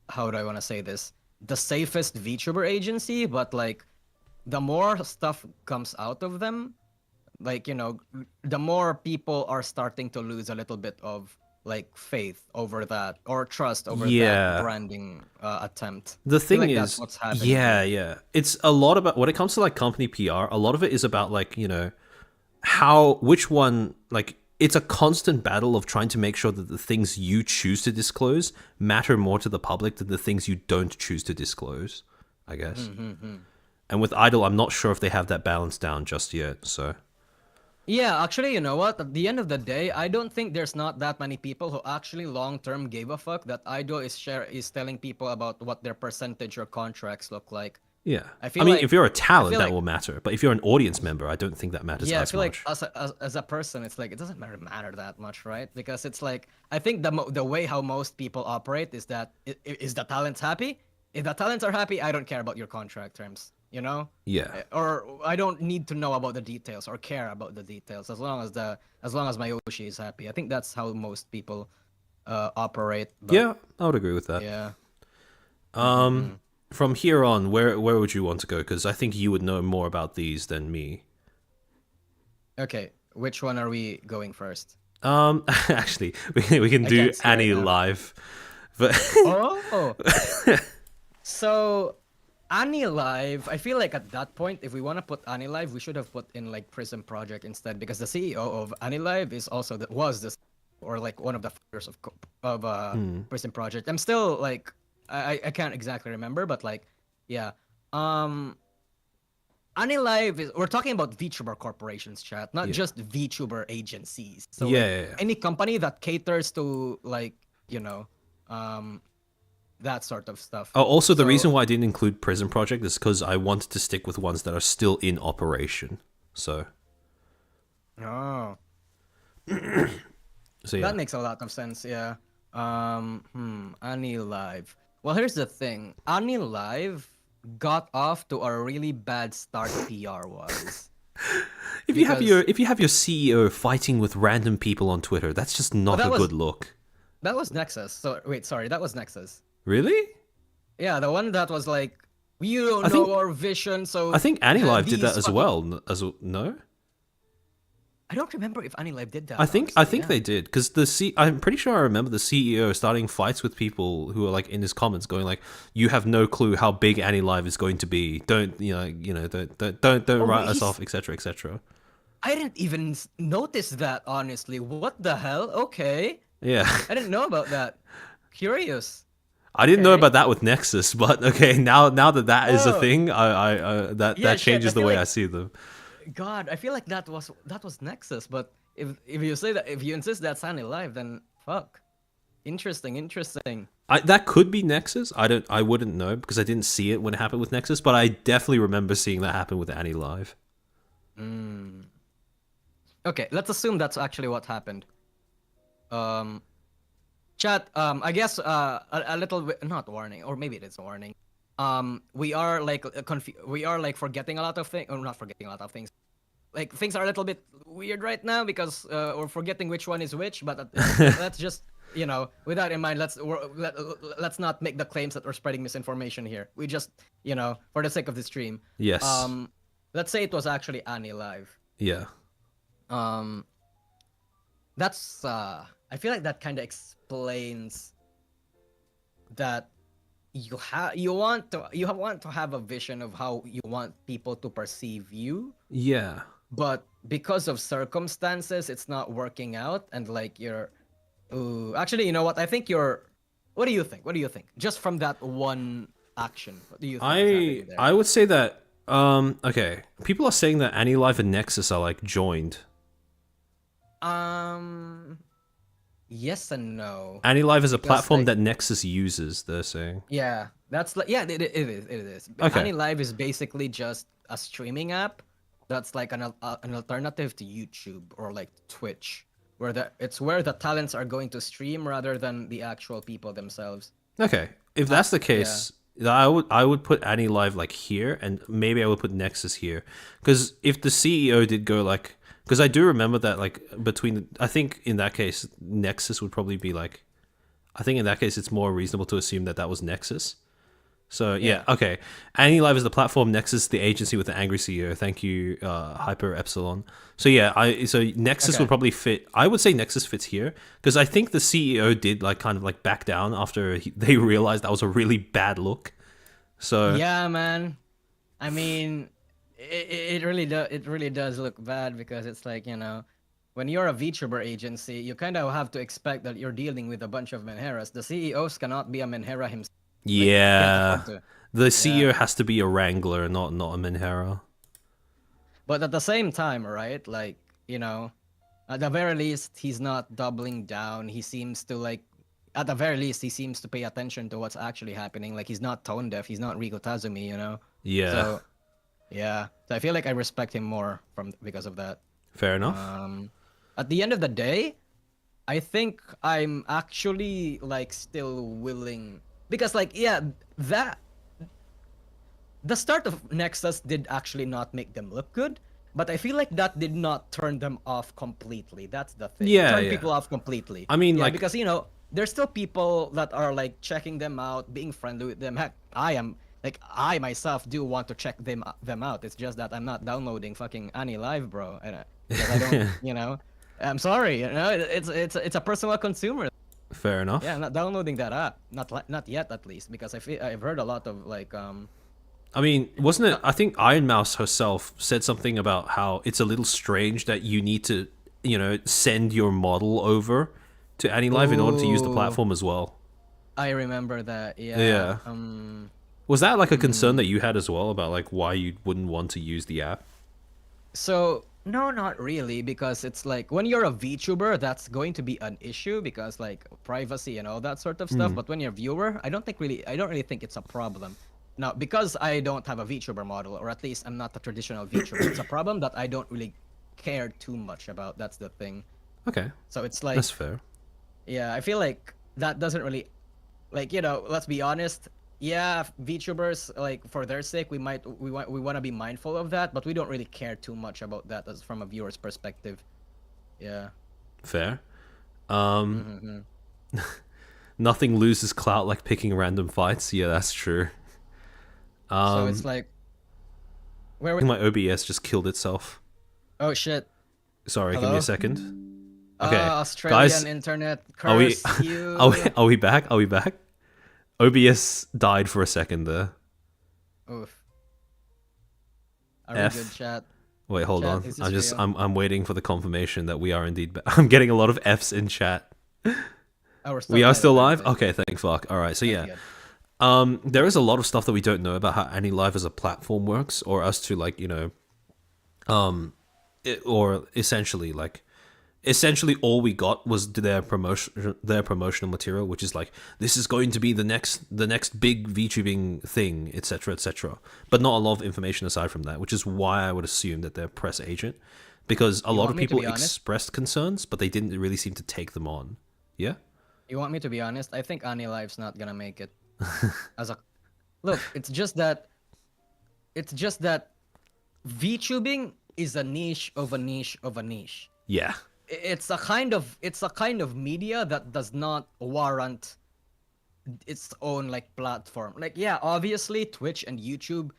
how do I want to say this? The safest VTuber agency, but like the more stuff comes out of them, like, the more people are starting to lose a little bit of like faith over that or trust over that Yeah. branding attempt. The I feel thing like that's is, what's happening yeah, here. yeah. It's a lot about when it comes to like company PR, a lot of it is about like, how which one like it's a constant battle of trying to make sure that the things you choose to disclose matter more to the public than the things you don't choose to disclose, I guess. And with Idol, I'm not sure if they have that balance down just yet, so Yeah, actually, you know what? At the end of the day, I don't think there's not that many people who actually long term gave a fuck that Idol is telling people about what their percentage or contracts look like. yeah. I I feel mean, like if you're a I talent, feel that like will matter. But if you're an audience member, I don't think that matters yeah, I as feel like much. as a person, it's like it doesn't matter that much, right? Because it's like I think the way how most people operate is that is the talents happy? If the talents are happy, I don't care about your contract terms. you know? Yeah. Or I don't need to know about the details or care about the details as long as my Yoshi is happy. I think that's how most people operate. But Yeah, I would agree with that. yeah. Um, Mm-mm-mm. from here on, where would you want to go? Because I think you would know more about these than me. Okay, which one are we going first? Actually, we can I do can't see right Annie now. live, but Oh, so Annie Live, I feel like at that point, if we want to put Annie Live, we should have put in like Prism Project instead, because the CEO of Annie Live is also was this, or like one of the founders of Prism Project. I'm still like I can't exactly remember, but like yeah. Um Annie Live is, we're talking about VTuber corporations, chat, not yeah, just VTuber agencies. So yeah, like yeah, yeah. any company that caters to like, you know, um that sort of stuff. Oh, also, the So reason why I didn't include Prison Project is because I wanted to stick with ones that are still in operation. So, oh, so yeah. that makes a lot of sense, yeah. Annie Live. Well, here's the thing. Annie Live got off to a really bad start PR wise. Because If you have your CEO fighting with random people on Twitter, that's just oh, not a good look. that was Nexus. So wait, sorry, that was Nexus. Really? Yeah, the one that was like, you don't I know think our vision, I so think Annie Live did that these as fucking. well. No, I don't remember if Annie Live did that, I honestly. think Yeah. they did because I'm pretty sure I remember the CEO starting fights with people who are like in his comments, going like, "You have no clue how big Annie Live is going to be. Don't don't Oh write wait, us off, etc. etc." I didn't even notice that, honestly. What the hell? Okay. Yeah. I didn't know about that. Curious. I didn't know Okay. about that with Nexus, but okay, now that that is a Oh, thing, that yeah, shit. I changes the feel way I like see them. God, I feel like that was Nexus, but if you say that, if you insist that's Annie Live, then fuck. Interesting, interesting. That could be Nexus. I wouldn't know because I didn't see it when it happened with Nexus, but I definitely remember seeing that happen with Annie Live. Mm. Okay, let's assume that's actually what happened. Um, Chat, I guess a little bit, not warning, or maybe it is a warning. We are like we are like forgetting a lot of things, or not forgetting a lot of things. Like things are a little bit weird right now because we're forgetting which one is which. But let's just, with that in mind, let's not make the claims that we're spreading misinformation here. We just, for the sake of the stream, Yes. um, let's say it was actually Annie Live. Yeah. Um, that's I feel like that kind of explains that you want to have a vision of how you want people to perceive you, Yeah. but because of circumstances it's not working out, and like you're actually, you know what, I think you're what do you think just from that one action? What do you think is happening there? I would say that okay, people are saying that Annie Live and Nexus are like joined. um yes and no, Annie Live is a because platform like, that Nexus uses, they're saying. yeah, that's like, yeah, it is. Okay. Annie Live is basically just a streaming app that's like an alternative to YouTube or like Twitch, where it's where the talents are going to stream rather than the actual people themselves. Okay. If that's the Yeah. case, I would put Annie Live like here, and maybe I would put Nexus here, because if the CEO did go like, because I do remember that like I think in that case Nexus would probably be like, I think in that case it's more reasonable to assume that that was Nexus. So yeah, Yeah. okay. Annie Live is the platform, Nexus the agency with the angry CEO. Thank you, Hyper Epsilon. So yeah, so Nexus Okay. would probably fit. I would say Nexus fits here because I think the CEO did like kind of like back down after they realized that was a really bad look. So Yeah, man. I mean, it really does look bad, because it's like, when you're a VTuber agency, you kind of have to expect that you're dealing with a bunch of Menheras. The CEOs cannot be a Menhera himself. Like, can't yeah, afford to. the Yeah. CEO has to be a wrangler, not a Minhera. But at the same time, right? Like, at the very least, he's not doubling down. He seems to like, at the very least, he seems to pay attention to what's actually happening. Like, he's not tone deaf. He's not Rico Tazumi. Yeah, So yeah, so I feel like I respect him more because of that. fair enough. At the end of the day, I think I'm actually like still willing, because like, yeah, that the start of Nexus did actually not make them look good, but I feel like that did not turn them off completely. That's the thing. Yeah, Turn yeah. people off completely. I mean, Yeah, like, because there's still people that are like checking them out, being friendly with them. Heck, I myself do want to check them out. It's just that I'm not downloading fucking Annie Live, bro, because I don't, I'm sorry, it's a personal consumer. fair Yeah, enough. I'm not downloading that app. Not yet, at least, because I've heard a lot of like I mean, wasn't it? not I think Iron Mouse herself said something about how it's a little strange that you need to, send your model over to AnyLive in order to use the Ooh, platform as well. I remember that. Yeah. Yeah. Was that like a concern Hmm. that you had as well about like why you wouldn't want to use the app? So no, not really, because it's like when you're a VTuber, that's going to be an issue because like privacy and all that sort of stuff. But when you're a viewer, I don't really think it's a problem. Now, because I don't have a VTuber model, or at least I'm not a traditional VTuber, it's a problem that I don't really care too much about. That's the thing. Okay, So it's that's like, fair. yeah, I feel like that doesn't really, like, let's be honest. Yeah, VTubers, like, for their sake, we want to be mindful of that, but we don't really care too much about that as from a viewer's perspective. Yeah. Fair. Um, Mm-hmm. Nothing loses clout like picking random fights. Yeah, that's true. So it's Um, like, where I we? think my OBS just killed itself. Oh shit! Sorry, give me a Hello. second. Okay, Australian guys, internet, are we curse are we you. are we back? Are we back? OBS died for a second there. Oof. Are we good, F. chat? Wait, hold Chat, on. is I'm this just real? I'm waiting for the confirmation that we are indeed I'm getting a lot of Fs in chat. Oh, we're still We are live. still Okay, live? okay. Okay, thank fuck. All right. So That's yeah. good. There is a lot of stuff that we don't know about how AnyLive as a platform works or us to like, or essentially all we got was their promotional material, which is like this is going to be the next big VTubing thing, etc., etc. But not a lot of information aside from that, which is why I would assume that they're press agent, because a You lot want of me to people be honest? expressed concerns, but they didn't really seem to take them on. Yeah. You want me to be honest? I think Annie Life's not gonna make it. As a look, it's just that VTubing is a niche of a niche of a niche. Yeah. It's a kind of media that does not warrant its own like platform. Like, yeah, obviously Twitch and YouTube.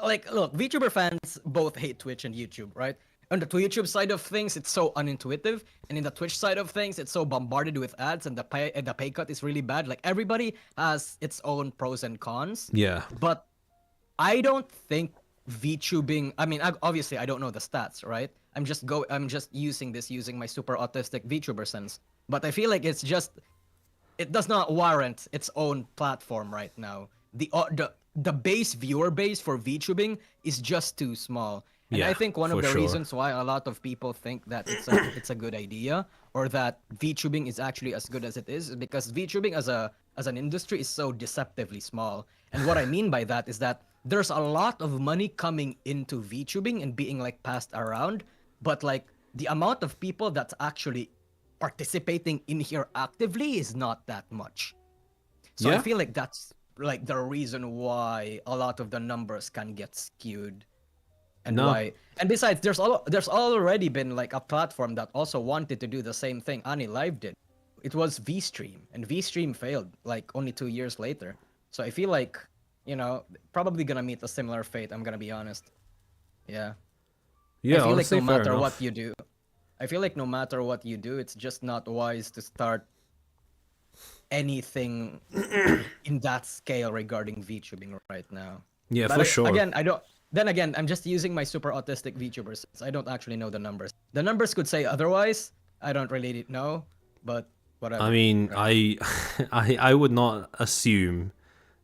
Like, look, VTuber fans both hate Twitch and YouTube, right? On the YouTube side of things, it's so unintuitive, and in the Twitch side of things, it's so bombarded with ads, and the pay cut is really bad. Like, everybody has its own pros and cons, Yeah. but I don't think VTubing. I mean, obviously, I don't know the stats, right? I'm just using my super autistic VTuber sense. But I feel like it does not warrant its own platform right now. The base viewer base for VTubing is just too small. And I Yeah, think one of for the sure. reasons why a lot of people think that it's a good idea, or that VTubing is actually as good as it is because VTubing as an industry is so deceptively small. And what I mean by that is that there's a lot of money coming into VTubing and being like passed around, but like the amount of people that's actually participating in here actively is not that much. So I Yeah. feel like that's like the reason why a lot of the numbers can get skewed, and No. why. And besides, there's already been like a platform that also wanted to do the same thing Ani Live did. It was VStream, and VStream failed like only 2 years later. So I feel like, probably gonna meet a similar fate. I'm gonna be honest. Yeah. I Yeah, feel like honestly, no fair matter what enough. you do, I feel like no matter what you do, it's just not wise to start anything in that scale regarding VTubing right now. Yeah, But for sure. again, I don't. Then again, I'm just using my super autistic VTubers. I don't actually know the numbers. The numbers could say otherwise. I don't really know, but I whatever. mean, Right? I would not assume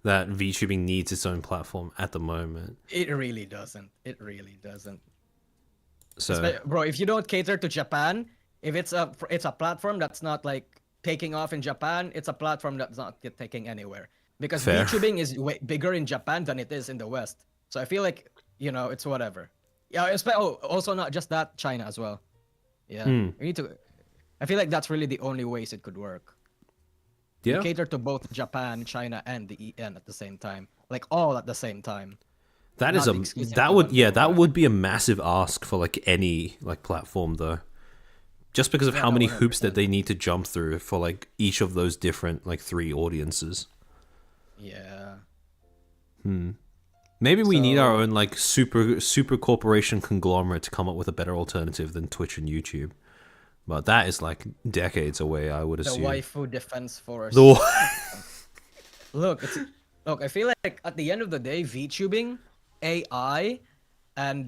that VTubing needs its own platform at the moment. It really doesn't. It really doesn't. So Bro, if you don't cater to Japan, if it's a platform that's not like taking off in Japan, it's a platform that's not taking anywhere. Because fair. VTubing is way bigger in Japan than it is in the West. So I feel like, it's whatever. Yeah, also not just that, China as well. Yeah. Hmm. We need to I feel like that's really the only ways it could work. You Yeah. cater to both Japan, China, and the EN at the same time. Like all at the same time. That is not a that exclusively would on yeah that mobile. would be a massive ask for like any like platform though. Just because of Yeah, how no, many hoops that 100%. they need to jump through for like each of those different like three audiences. Yeah. Maybe we need our So own like super corporation conglomerate to come up with a better alternative than Twitch and YouTube. But that is like decades away, I would the assume. waifu defense The force. Look, it's look. I feel like at the end of the day, VTubing, AI, and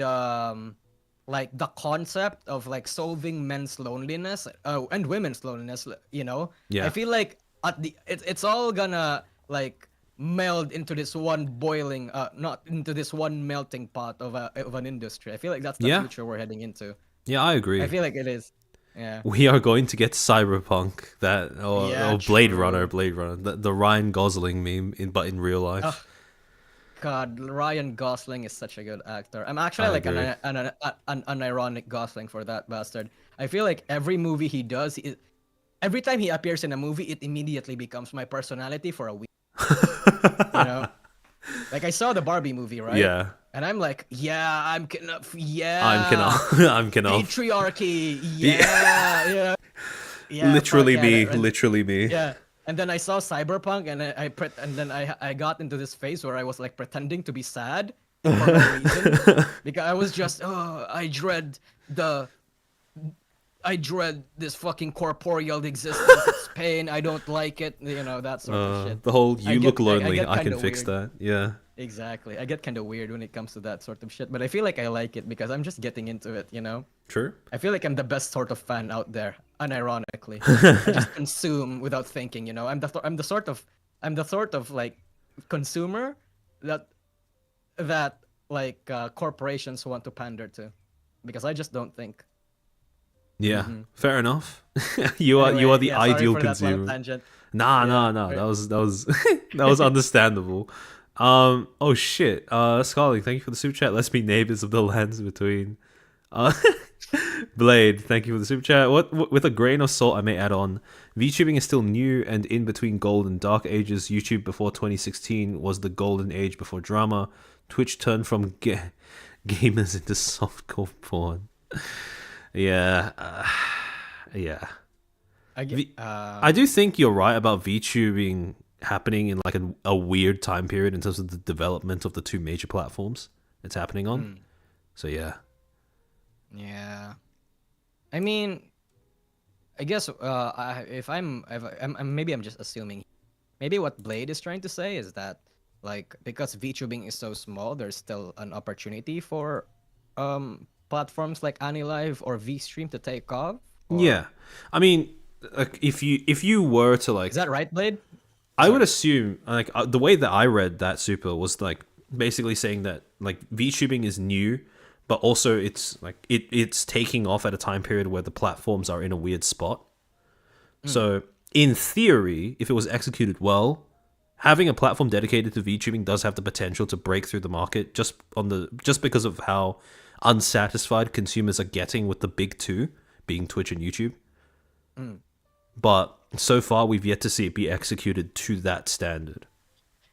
like the concept of like solving men's loneliness, and women's loneliness. You know, I yeah. feel like at the it's all gonna like meld into this one boiling, not into this one melting pot of an industry. I feel like that's the Yeah. future we're heading into. Yeah, I I agree. feel like it is. Yeah. We are going to get Cyberpunk that Yeah. or True. Blade Runner, the Ryan Gosling meme but in real life. God, Ryan Gosling is such a good actor. I'm actually I like agree. an ironic Gosling for that bastard. I feel like every movie he does, every time he appears in a movie, it immediately becomes my personality for a week. You know, like I saw the Barbie movie, right? Yeah. And I'm like, yeah, I'm Canal. yeah, I'm Canal. patriarchy, Yeah. yeah, yeah, yeah, fuck Literally yeah, me. Literally me. yeah. And then I saw Cyberpunk, and and then I got into this phase where I was like pretending to be sad for no reason, because I was just the I dread this fucking corporeal existence. It's pain. I don't like it. You know, that sort of shit. The whole you look I lonely. get I kind can of fix weird. that. Yeah. Exactly. I get kind of weird when it comes to that sort of shit, but I feel like I like it because I'm just getting into it. You know. True. I feel like I'm the best sort of fan out there, unironically. I just consume without thinking, you know. I'm the sort of like consumer that corporations want to pander to, because I just don't think. Yeah. Hmm. Fair enough. You are Anyway, the yeah, sorry ideal for that long consumer. tangent. Nah, Yeah. nah, nah. That was that was understandable. Oh shit. Scarly, thank you for the super chat. Let's be neighbors of the lands between. Uh, Blade, thank you for the super chat. What with a grain of salt, I may add on. VTubing is still new and in between gold and dark ages. YouTube before 2016 was the golden age before drama. Twitch turned from gamers into softcore porn. Yeah, yeah. I get. I do think you're right about VTubing happening in like a weird time period in terms of the development of the two major platforms it's happening on. Mm, So yeah. yeah. I mean, I guess if maybe I'm just assuming. Maybe what Blade is trying to say is that, like, because VTubing is so small, there's still an opportunity for platforms like AniLive or VStream to take off. Or Yeah. I mean, like if you were to is like that right, Blade? I would Sorry. assume like the way that I read that super was like basically saying that like VTubing is new, but also it's like it's taking off at a time period where the platforms are in a weird spot. Mm, So in theory, if it was executed well, having a platform dedicated to VTubing does have the potential to break through the market just because of how unsatisfied consumers are getting with the big two being Twitch and YouTube. mm. But so far we've yet to see it be executed to that standard.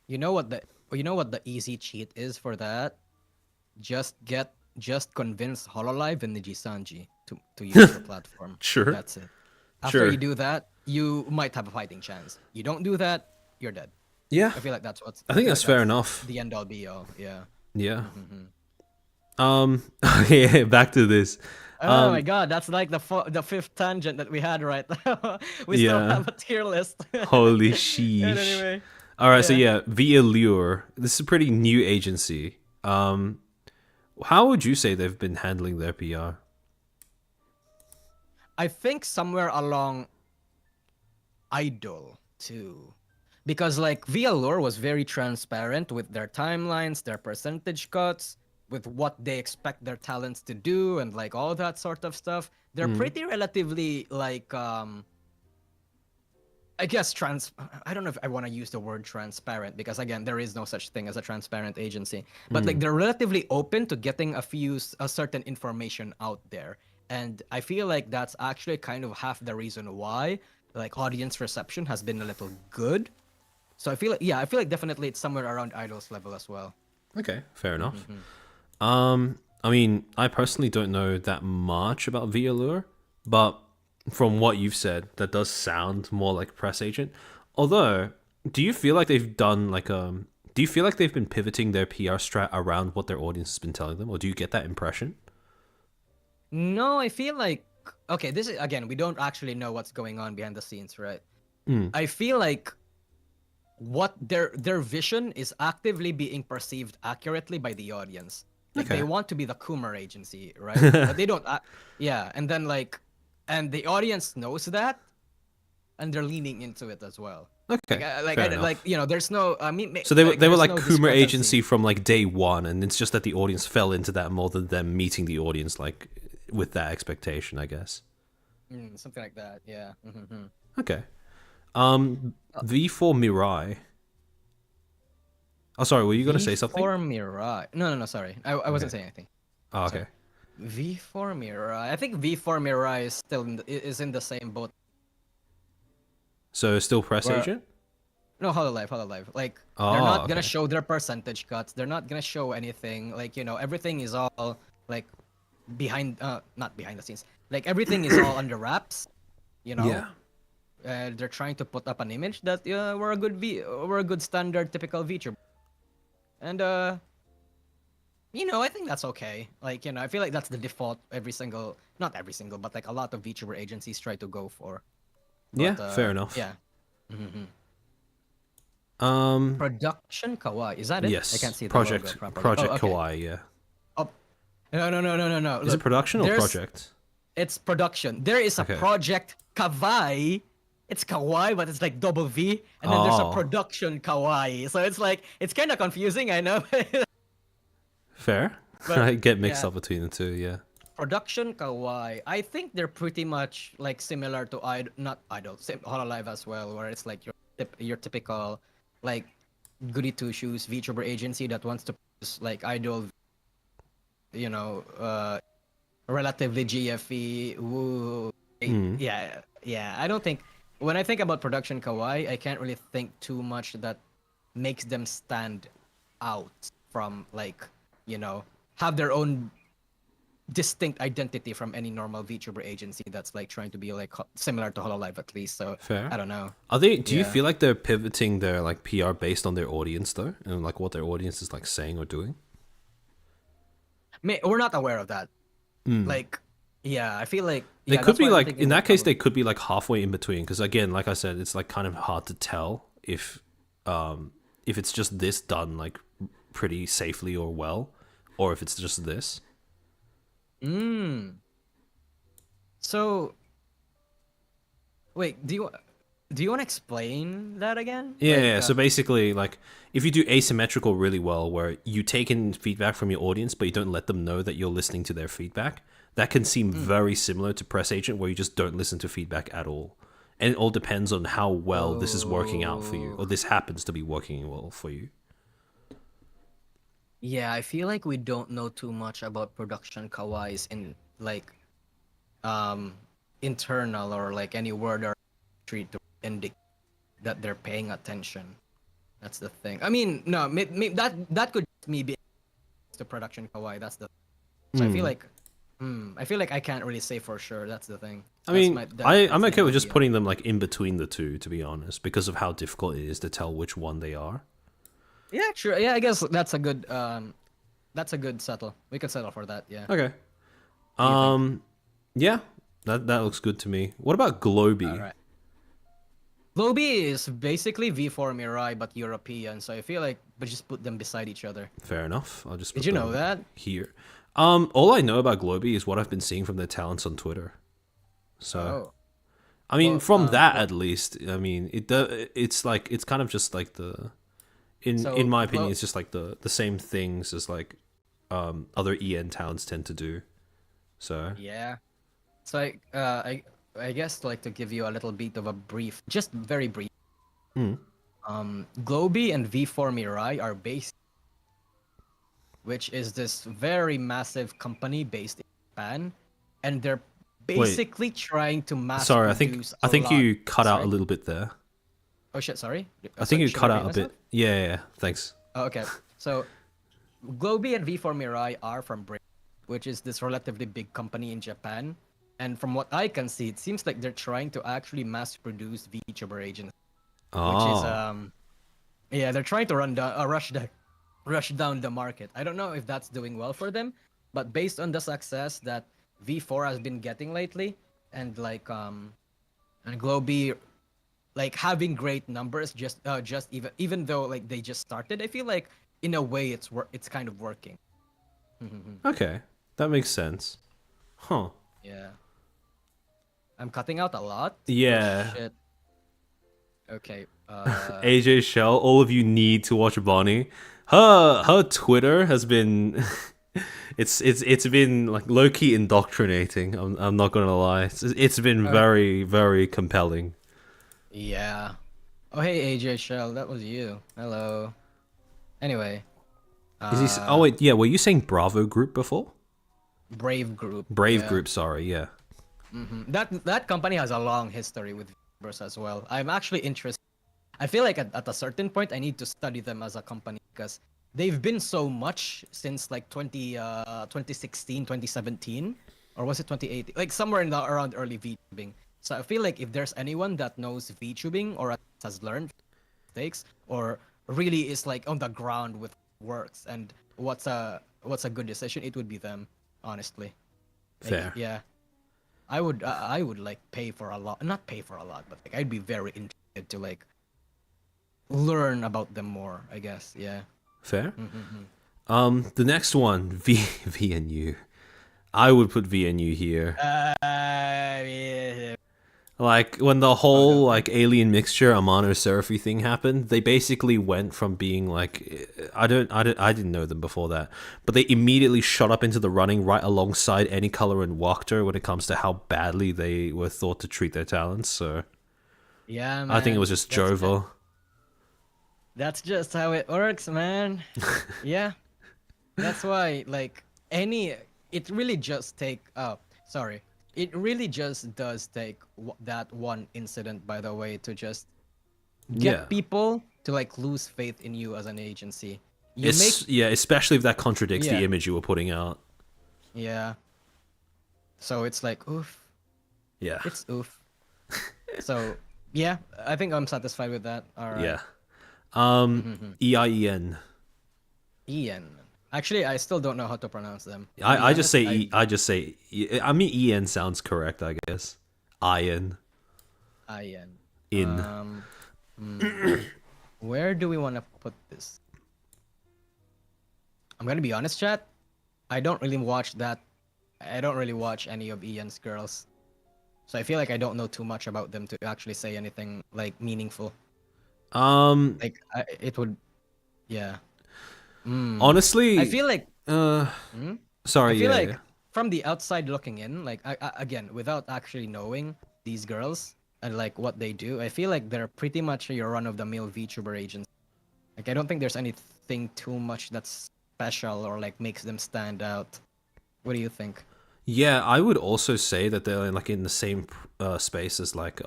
You know what the easy cheat is for that? Just convince Hololive and Nijisanji to use your platform. Sure. That's it. After you Sure. do that, you might have a fighting chance. You don't do that, you're dead. Yeah. I I think feel that's like fair that's enough. the end all be all. Yeah. Yeah. Mm-hmm. Yeah, back to this. Oh my god, that's like the fifth tangent that we had right now. We still Yeah. have a tier list. Holy And sheesh. anyway, All right, so yeah. yeah, The Allure. This is a pretty new agency. How would you say they've been handling their PR? I think somewhere along Idol too. Because like VLore was very transparent with their timelines, their percentage cuts, with what they expect their talents to do and like all that sort of stuff. They're pretty relatively like I guess I don't know if I want to use the word transparent, because again, there is no such thing as a transparent agency. But like they're relatively open to getting a certain information out there. And I feel like that's actually kind of half the reason why like audience reception has been a little good. So I feel like definitely it's somewhere around Idol's level as well. Okay, fair enough. Mhm. I mean, I personally don't know that much about VLure, but from what you've said, that does sound more like press agent. Although, do you feel like they've done like do you feel like they've been pivoting their PR strat around what their audience has been telling them, or do you get that impression? No, I feel like okay, this is again, we don't actually know what's going on behind the scenes, right? Mm. I feel like what their vision is actively being perceived accurately by the audience. Like they Okay. want to be the Kumar agency, right? But they don't yeah, and then like and the audience knows that and they're leaning into it as well. Okay, fair Like enough. you know, there's no I mean So like they were there's like no Coomer discrepancy. agency from like day one, and it's just that the audience fell into that more than them meeting the audience like with that expectation, I guess. Something like that. Yeah. Okay. Uh, V4 Mirai. Oh, sorry. Were you gonna say something? V4 Mirai. No, sorry. I wasn't Okay. saying anything. Oh, Sorry. okay. V4 Mirai. I think V4 Mirai is still is in the same boat. So still press Where agent? no, Hololive. Like they're Oh, not gonna okay. show their percentage cuts. They're not gonna show anything. Like you know, everything is all like behind. Not behind the scenes. Like everything is all under wraps. You know, Yeah. they're trying to put up an image that we're a good standard typical VTuber. And you know, I think that's okay. Like you know, I feel like that's the default not every single, but like a lot of VTuber agencies try to go for. Yeah. But Fair enough. yeah. Mhm. Um. Production Kawaii. Is that it? I can't Yes. see the logo Project properly. Oh, Project okay. Kawaii. Yeah. Oh, no. Is it Look, production or there's project? it's production. There is a Okay. project Kawaii. It's Kawaii, but it's like double V, and then there's a Oh, production Kawaii. So it's like it's kind of confusing, I know. fair. But I get mixed yeah, up between the two. Yeah. production Kawaii. I think they're pretty much like similar to not Idol, same Hololive as well, where it's like your typical like goody two shoes VTuber agency that wants to produce like idol, you know, relatively GFE. Woo. Mm. Yeah. I don't think when I think about production Kawaii, I can't really think too much that makes them stand out from like you know have their own distinct identity from any normal VTuber agency that's like trying to be like similar to Hololive at least. So I Fair. don't know. Are they? Do you Yeah. feel like they're pivoting their like PR based on their audience though, and like what their audience is like saying or doing? We're not aware of that. Mm. Like, yeah, I feel like They yeah, could that's be why I'm like thinking in they're that case probably. they could be like halfway in between because again, like I said, it's like kind of hard to tell if it's just this done like pretty safely or well, or if it's just this. Mm. So wait, do you want to explain that again? Yeah, so basically, like, if you do asymmetrical really well, where you take in feedback from your audience, but you don't let them know that you're listening to their feedback, that can seem Mm. very similar to Press Agent, where you just don't listen to feedback at all. And it all depends on how well this is working out for you, Oh. or this happens to be working well for you. Yeah, I feel like we don't know too much about production kawaiis in like um internal or like any word or treat to indicate that they're paying attention. That's the thing. I mean, no, that could just me be the production kawaii. That's the so Hmm. I feel like I can't really say for sure. That's the thing. I mean, I'm That's the okay with just idea. putting them like in between the two, to be honest, because of how difficult it is to tell which one they are. Yeah, sure. Yeah, I guess that's a good settle. We could settle for that. Yeah. Okay. What do you think? Yeah, that looks good to me. What about All Globy? right. Globy is basically V4 Mirai but European, so I feel like we just put them beside each other. Fair enough. I'll just Did put you know them that? here. All I know about Globy is what I've been seeing from their talents on Twitter. So, Oh. I mean, Well, from that well, at least, I mean, it's like it's kind of just like the in so my opinion, it's just like the same things as like other EN talents tend to do. So, yeah. So I guess like to give you a little bit of a brief, just very brief. mm, Globy and V4 Mirai are based, which is this very massive company based in Japan, and they're wait, basically trying to mass sorry, produce I a think lot. you cut out a Sorry. little bit there. Oh shit. Sorry. I think you Should I cut repeat out a myself? bit. Yeah, thanks. Oh, okay. So Globy and V4 Mirai are from Brave, which is this relatively big company in Japan. And from what I can see, it seems like they're trying to actually mass produce VTuber agents, which is Oh, yeah, they're trying to rush down the market. I don't know if that's doing well for them, but based on the success that V4 has been getting lately, and and Globy like having great numbers, just even though like they just started, I feel like in a way it's kind of working. okay, that makes sense. Huh? Yeah, I'm cutting out a lot, but Yeah. shit. Okay. AJ Shell, all of you need to watch Bonnie. Her Twitter has been it's been like low key indoctrinating. I'm not gonna lie. It's been uh, very very compelling. yeah. Oh hey AJ Shell, that was you. Hello. Anyway, Is he? Oh uh, wait, yeah. Were you saying Bravo Group before? Brave Group. Brave Yeah. Group. Sorry. Yeah. That company has a long history with VTubers as well. I'm actually interested. I feel like at a certain point I need to study them as a company because they've been so much since like 2016, 2017, or was it 2018? Like somewhere in the around early VTubing. So I feel like if there's anyone that knows VTubing or has learned mistakes or really is like on the ground with works and what's a good decision, it would be them, honestly. Like Fair. yeah. I would like pay for a lot, not pay for a lot, but like I'd be very interested to like learn about them more, I guess. Yeah. Fair. The next one, VNU. I would put VNU here. Yeah. Like when the Go, whole go. like alien mixture Amano Seraphy thing happened, they basically went from being like I didn't know them before that, but they immediately shot up into the running right alongside Any Color and Walkter when it comes to how badly they were thought to treat their talents. So Yeah, I think it was man. just Jovo. That's just how it works, man. Yeah. That's why like any it really just take sorry. It really just does take that one incident, by the way, to just Yeah. get people to like lose faith in you as an agency. You make Yeah, especially if that contradicts the yeah, image you were putting out. yeah. So it's like oof. Yeah. It's oof. So yeah, I think I'm satisfied with that. All right. Yeah. EIEN. Ian. Actually, I still don't know how to pronounce them. To be I just honest, say I mean EN sounds correct, I guess. Ian. Ian. In. Hmm. Where do we want to put this? I'm gonna be honest, chat. I don't really watch that. I don't really watch any of Ian's girls, so I feel like I don't know too much about them to actually say anything like meaningful. Um Like it would, yeah. Hmm. I honestly, feel like uh hmm? I sorry, feel yeah, yeah. like from the outside looking in, like again, without actually knowing these girls and like what they do, I feel like they're pretty much your run-of-the-mill VTuber agents. Like I don't think there's anything too much that's special or like makes them stand out. What do you think? Yeah, I would also say that they're like in the same space as like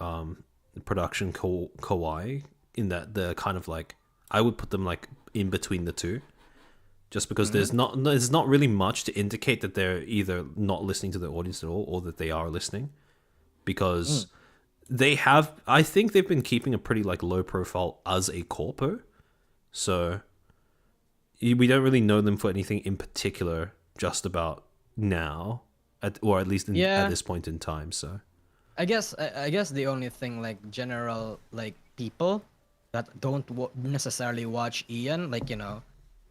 production kawaii in that they're kind of like I would put them like in between the two. Just because Mm-hmm. there's not really much to indicate that they're either not listening to the audience at all or that they are listening because they have I think they've been keeping a pretty like low profile as a corpo, so we don't really know them for anything in particular just about now or at least at Yeah, this point in time. So I guess the only thing like general like people that don't necessarily watch Ian, like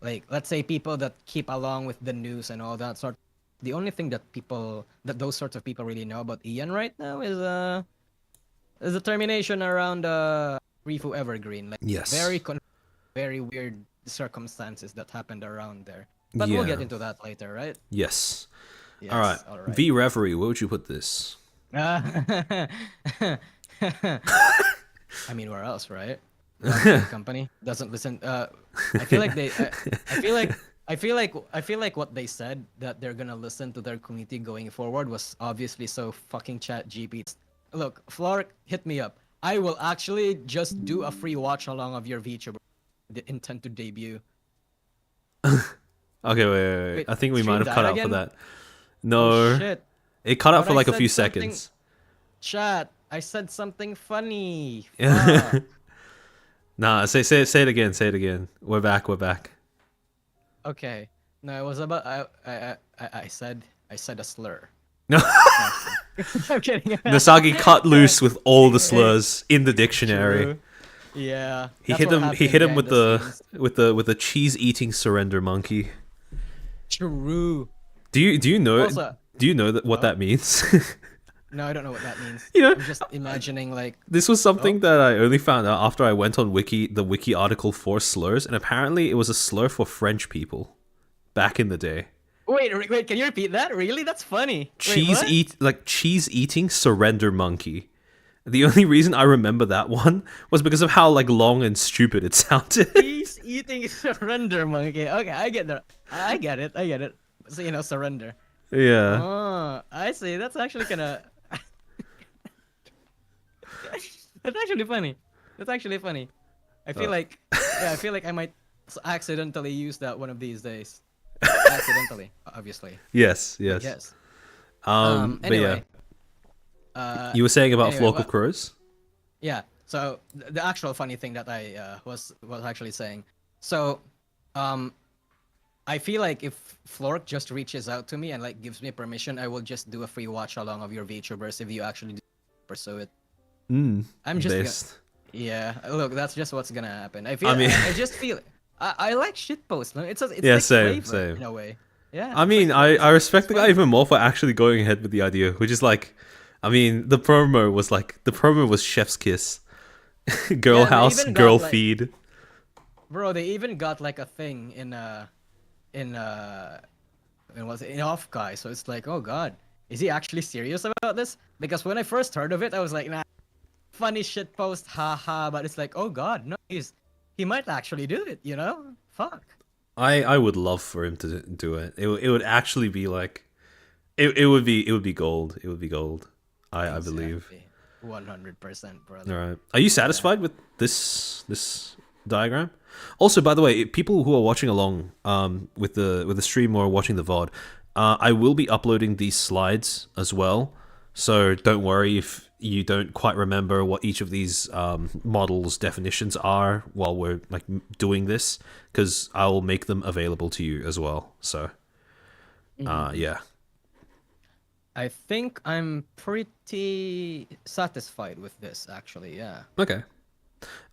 like let's say people that keep along with the news and all that sort. The only thing that those sorts of people really know about Ian right now is the termination around Rifu Evergreen, like yes, very weird circumstances that happened around there. But we'll get yeah, into that later, right? yes. All right, Yes, all right. V Reverie. Where would you put this? I mean, where else, right? God save company doesn't listen. I feel like they. I feel like what they said that they're gonna listen to their community going forward was obviously so fucking chat GPT. Look, Flork, hit me up. I will actually just do a free watch along of your VTuber. Intend to debut. Okay, wait. Wait, I think we might stream have cut died out for again? that. Oh No, shit! it cut out But for I like a few said something. seconds. Chat. I said something funny. Fuck. Nah, say it again. Say it again. We're back. We're back. Okay. No, it was about I said a slur. No, No, I'm kidding. I'm kidding. Nasagi cut loose with all the slurs in the dictionary. True. Yeah, He that's hit what him. He happened hit him behind with the the scenes. with the cheese eating surrender monkey. True. Do you know Also, that what oh that means? no, I don't know what that means. you know, I'm just imagining like, this was something oh, that I only found out after I went on the wiki article for slurs, and apparently it was a slur for French people back in the day. wait, can you repeat that? Really? That's funny. Wait, what? Cheese eating surrender monkey. The only reason I remember that one was because of how like long and stupid it sounded. He's eating surrender monkey. Okay, I get that. I get it. I get it. So surrender. Yeah. Oh, I see. That's actually kind of. That's actually funny. That's actually funny. I feel like, yeah, I feel like I might accidentally use that one of these days. Accidentally, obviously. Yes. But Yes. yes. But yeah, Anyway. you were saying about Anyway, Flock of Crows. Yeah. So the actual funny thing that I was actually saying. So, I feel like if Flork just reaches out to me and like gives me permission, I will just do a free watch along of your VTubers if you actually do pursue it. I'm just Based. yeah. Look, that's just what's gonna happen. I feel. I mean- I just feel. I like shit posts. No? It's Yeah, like same, flavor same. in a way. Yeah. I it's mean, like- I respect the guy fun. even more for actually going ahead with the idea, which is like, I mean, the promo was Chef's Kiss, Girl Yeah, they House, even got, Girl like- Feed. Bro, they even got like a thing in was it in off guy. So it's like, oh god, is he actually serious about this? Because when I first heard of it, I was like, nah, funny shit post, haha. But it's like, oh god, no, he might actually do it. Fuck. I would love for him to do it. It would actually be like, it would be gold. It would be gold. I believe. 100%, All brother. right. Are you satisfied with this diagram? Also, by the way, people who are watching along with the stream or watching the VOD, I will be uploading these slides as well. So don't worry if you don't quite remember what each of these models' definitions are while we're like doing this, because I will make them available to you as well. So, yeah. I think I'm pretty satisfied with this, actually. Yeah. Okay.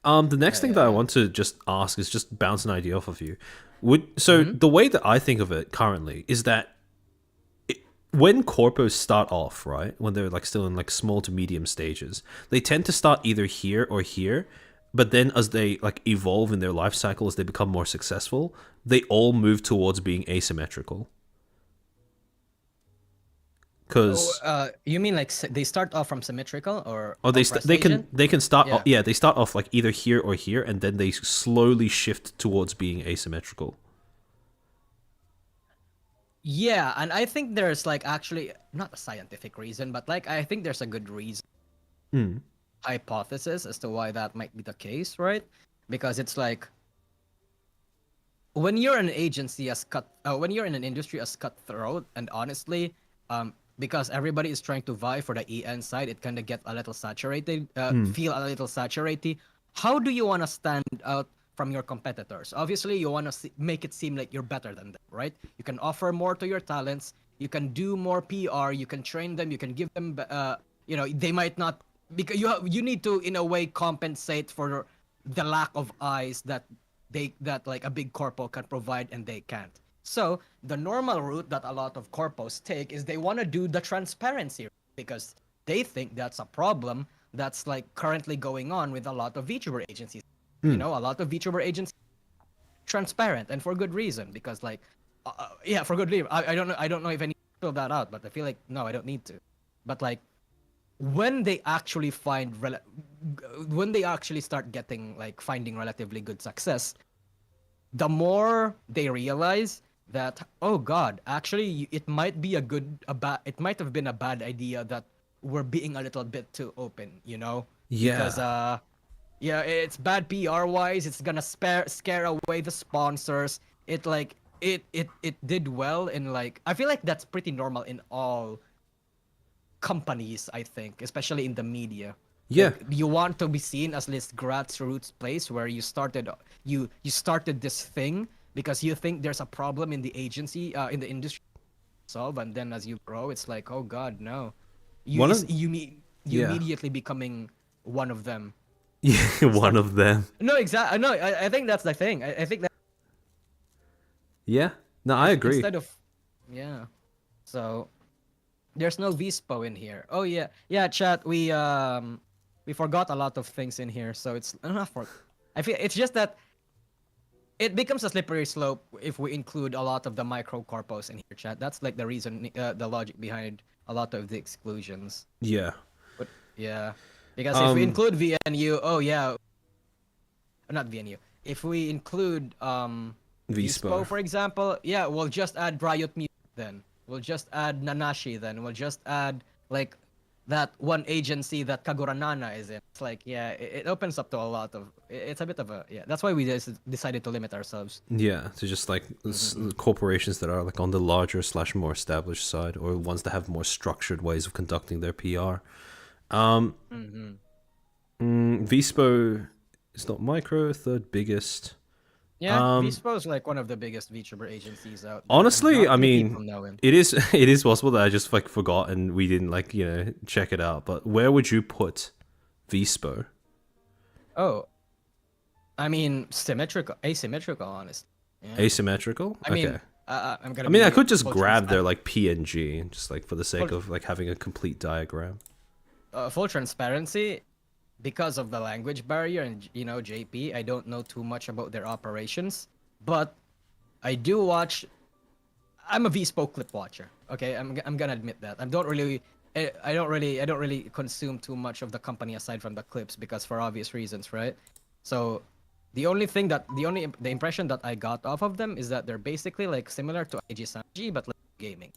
The next thing that I yeah. want to just ask is just bounce an idea off of you. The way that I think of it currently is that when corpos start off, right, when they're like still in like small to medium stages, they tend to start either here or here, but then as they like evolve in their life cycle, as they become more successful, they all move towards being asymmetrical. Because You mean like they start off from symmetrical or they can start Yeah. they start off like either here or here, and then they slowly shift towards being asymmetrical. Yeah, and I think there's like actually not a scientific reason, but like I think there's a good reason hypothesis as to why that might be the case, right? Because it's like when you're an agency when you're in an industry as cutthroat, and honestly, because everybody is trying to vie for the EN side, it kind of get a little saturated, feel a little saturated. How do you want to stand out from your competitors? Obviously, you want to make it seem like you're better than them, right? You can offer more to your talents. You can do more PR. You can train them. You can give them, they might not, because you need to in a way compensate for the lack of eyes that like a big corpo can provide and they can't. So the normal route that a lot of corpos take is they want to do the transparency because they think that's a problem that's like currently going on with a lot of VTuber agencies. A lot of VTuber agencies transparent, and for good reason, because like for good reason. I don't know if I need to fill that out, but I feel like no, I don't need to. But like when they actually when they actually start getting like finding relatively good success, the more they realize that, oh god, actually it might be it might have been a bad idea that we're being a little bit too open, Yeah. because it's bad PR wise. It's gonna scare away the sponsors. It like it did well in like I feel like that's pretty normal in all companies, I think, especially in the media. Yeah. Like you want to be seen as this grassroots place where you started this thing because you think there's a problem in the agency in the industry to solve, and then as you grow, it's like, oh God, no, One of you yeah. immediately becoming one of them. Yeah, one Start of them. no exactly no I think that's the thing. I think that Yeah. No, I agree. instead of yeah, so there's no Vispo in here. Oh yeah, yeah, chat. We forgot a lot of things in here, so it's not for. I feel it's just that it becomes a slippery slope if we include a lot of the micro corpos in here, chat. That's like the reason, the logic behind a lot of the exclusions. Yeah. But yeah, because if we Um include VNU, oh yeah, not VNU. If we include Vispo, Vispo. for example, yeah, we'll just add Riot Music then. We'll just add Nanashi then. We'll just add like that one agency that Kaguranana is in. It's like yeah, it opens up to a lot of. It's a bit of a yeah. That's why we just decided to limit ourselves. Yeah, to just like Mm-hmm. corporations that are like on the larger slash more established side, or ones that have more structured ways of conducting their PR. Um, Mm-hmm. Vispo is not micro, third biggest. Yeah, Um, Vispo is like one of the biggest VTuber agencies out there, and Honestly, not I many people mean, know him. it is it is possible that I just like forgot and we didn't like check it out. But where would you put Vispo? Oh, I mean symmetrical, asymmetrical, honest. Yeah. Asymmetrical? I Okay. mean, I'm I gonna mean, I be could just full grab their transparent. like PNG, just like for the Full, sake of like having a complete diagram. full transparency, because of the language barrier and JP, I don't know too much about their operations, but I do watch. I'm a VSpo clip watcher. Okay, I'm gonna admit that. I don't really consume too much of the company aside from the clips because for obvious reasons, right? So the impression that I got off of them is that they're basically like similar to Nijisanji but like gaming.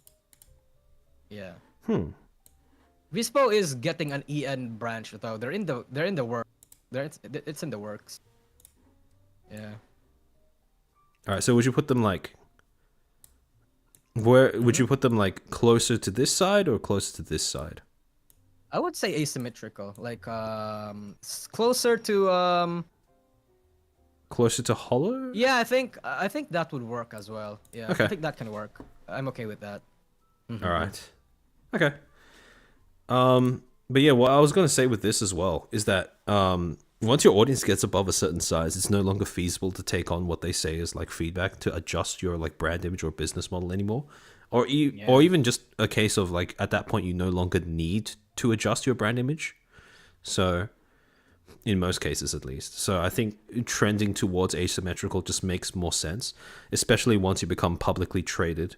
Yeah. Hmm. Vispo is getting an EN branch though. They're in the work. It's in the works. Yeah. All right. So would you put them like where would Mhm. you put them like closer to this side or closer to this side? I would say asymmetrical, like closer to Closer to hollow? yeah, I think that would work as well. Yeah, I Okay. think that can work. I'm okay with that. All Mm-hmm. right. Okay. But yeah, what I was gonna say with this as well is that once your audience gets above a certain size, it's no longer feasible to take on what they say is like feedback to adjust your like brand image or business model anymore, or Yeah. even just a case of like at that point you no longer need to adjust your brand image. So in most cases at least. So I think trending towards asymmetrical just makes more sense, especially once you become publicly traded,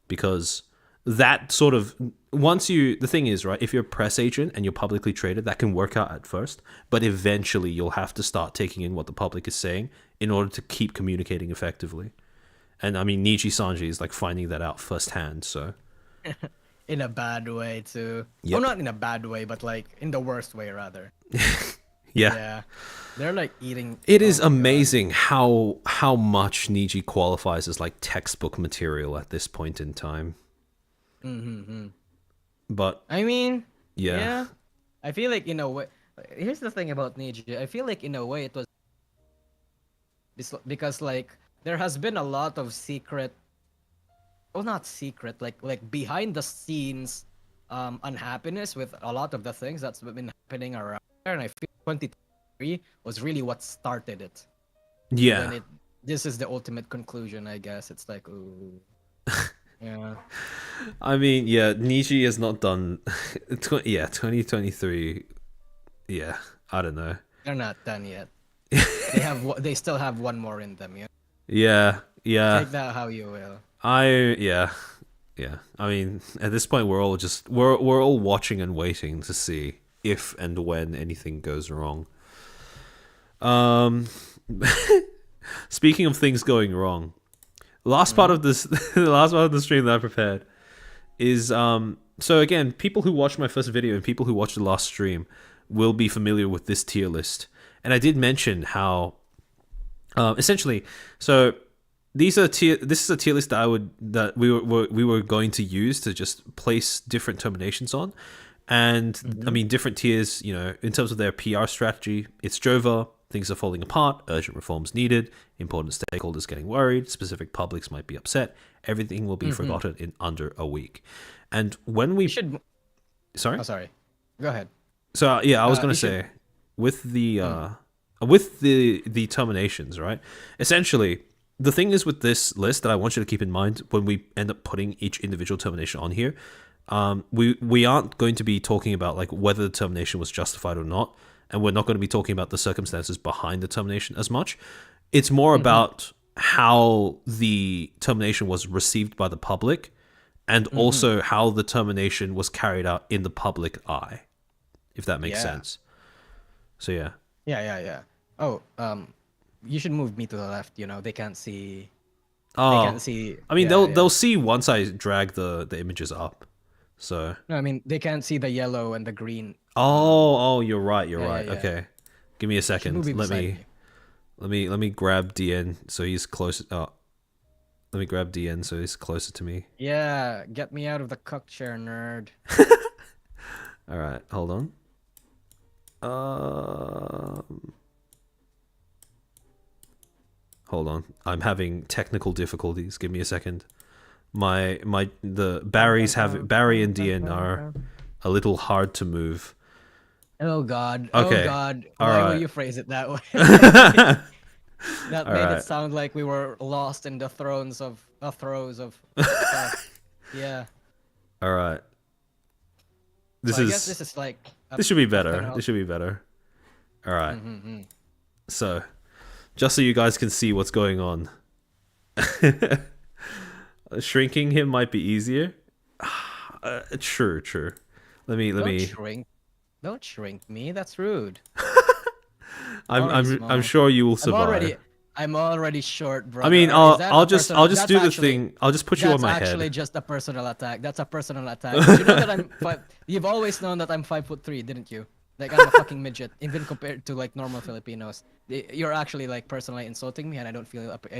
because that sort of once you the thing is right, if you're a press agent and you're publicly traded, that can work out at first, but eventually you'll have to start taking in what the public is saying in order to keep communicating effectively. And I mean, Nijisanji is like finding that out firsthand. So In a bad way too. Oh, yep, not in a bad way, but like in the worst way rather. yeah. Yeah. They're like eating. It Oh is my god. amazing how much Niji qualifies as like textbook material at this point in time. Mm-hmm. But I mean, yeah, yeah. I feel like in a way. Here's the thing about Niji. I feel like in a way it was because like there has been a lot of secret, well not secret, like behind the scenes unhappiness with a lot of the things that's been happening around there, and I feel 2023 was really what started it. And then yeah. it this is the ultimate conclusion, I guess. It's like ooh. Yeah. I mean, yeah, Niji has not done. Yeah, 2023. Yeah, I don't know. They're not done yet. They still have one more in them, yeah. Yeah, yeah. Take that how you will. Yeah, yeah. I mean, at this point, we're all just we're all watching and waiting to see if and when anything goes wrong. Um, speaking of things going wrong, last part Mm-hmm. of this, the last part of the stream that I prepared is so again, people who watched my first video and people who watched the last stream will be familiar with this tier list. And I did mention how essentially, so These are tier. This is a tier list that we were going to use to just place different terminations on, and I mean different tiers. You know, in terms of their PR strategy, it's Jova. Things are falling apart. Urgent reforms needed. Important stakeholders getting worried. Specific publics might be upset. Everything will be forgotten in under a week. And when we should. sorry, Oh, sorry. Go ahead. so yeah, I was gonna You say should. with the terminations, right? Essentially, the thing is with this list that I want you to keep in mind when we end up putting each individual termination on here, we aren't going to be talking about like whether the termination was justified or not, and we're not going to be talking about the circumstances behind the termination as much. It's more about how the termination was received by the public, and also how the termination was carried out in the public eye, if that makes Yeah. sense. So yeah. Yeah. Oh, you should move me to the left. You know, they can't see. They Oh, can't see. I mean, Yeah. they'll see once I drag the images up. So No, I mean they can't see the yellow and the green. oh, you're right. You're Yeah, right. yeah. Okay, give me a You should move second. me beside me. Let me grab DN so he's close. Oh, let me grab DN so he's closer to me. Yeah, get me out of the cuck chair, nerd. All right, hold on. Hold on. I'm having technical difficulties. Give me a second. The Barry and DN are a little hard to move. Oh God. Okay. Oh God. All Why right. will you phrase it that way? That All made right. it sound like we were lost in the throes of stuff. Yeah. All right. This So I is guess this is like. this should be better. up. This should be better. All right. Mm-hmm. So, just so you guys can see what's going on. Shrinking him might be easier. True. Let me. Don't shrink me. That's rude. I'm sure you will survive. I'm already short, bro. I mean, I'll just do the thing. I'll just put you on my That's actually head. just a personal attack. That's a personal attack. Did you know that I'm five? You've always known that I'm 5'3", didn't you? Like I'm a fucking midget, even compared to like normal Filipinos. You're actually like personally insulting me, and I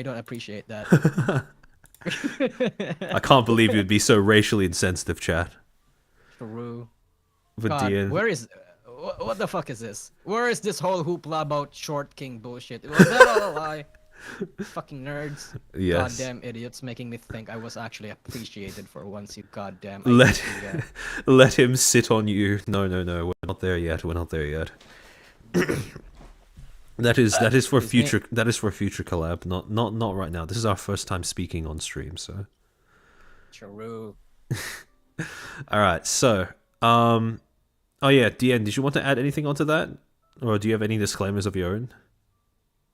don't appreciate that. I can't believe you'd be so racially insensitive, chat. True. With God, DN. where is? What the fuck is this? Where is this whole hoopla about short king bullshit? Was that all a lie? Fucking nerds. Yes. Goddamn idiots making me think I was actually appreciated for once, you goddamn. Let him sit on you. No. We're not there yet. That is for future. That is for future collab. Not right now. This is our first time speaking on stream. So. True. All right. So. Oh yeah, DN. Did you want to add anything onto that, or do you have any disclaimers of your own?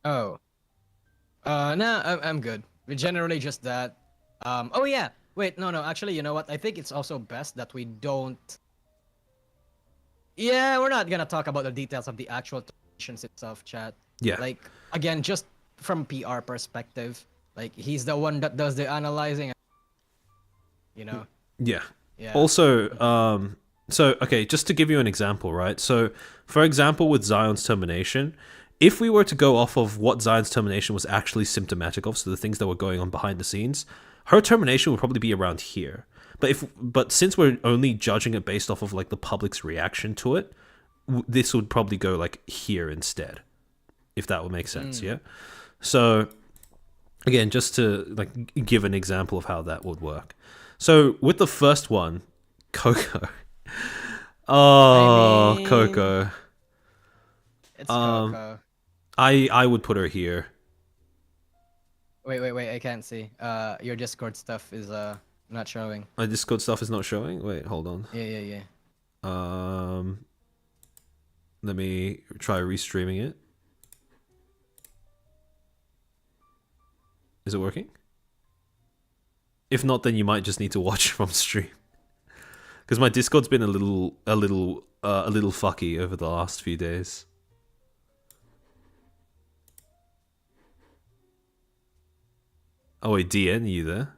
Oh. Nah, I'm good. Generally just that. Oh yeah. Wait, no. Actually, you know what? I think it's also best that we don't. Yeah, we're not gonna talk about the details of the actual terminations itself, chat. Yeah. Like again, just from PR perspective, like he's the one that does the analyzing. You know. Yeah. Yeah. Also, so okay, just to give you an example, right? So, for example, with Zion's termination, if we were to go off of what Zion's termination was actually symptomatic of, so the things that were going on behind the scenes, her termination would probably be around here. But since we're only judging it based off of like the public's reaction to it, this would probably go like here instead, if that would make sense. Yeah. So again, just to like give an example of how that would work. So with the first one, Coco. Oh, I mean, Coco. It's Coco. I would put her here. Wait, I can't see. Your Discord stuff is not showing. My Discord stuff is not showing. Wait, hold on. Yeah. Let me try restreaming it. Is it working? If not, then you might just need to watch from stream. Because my Discord's been a little fucky over the last few days. Oh wait, DN, are you there?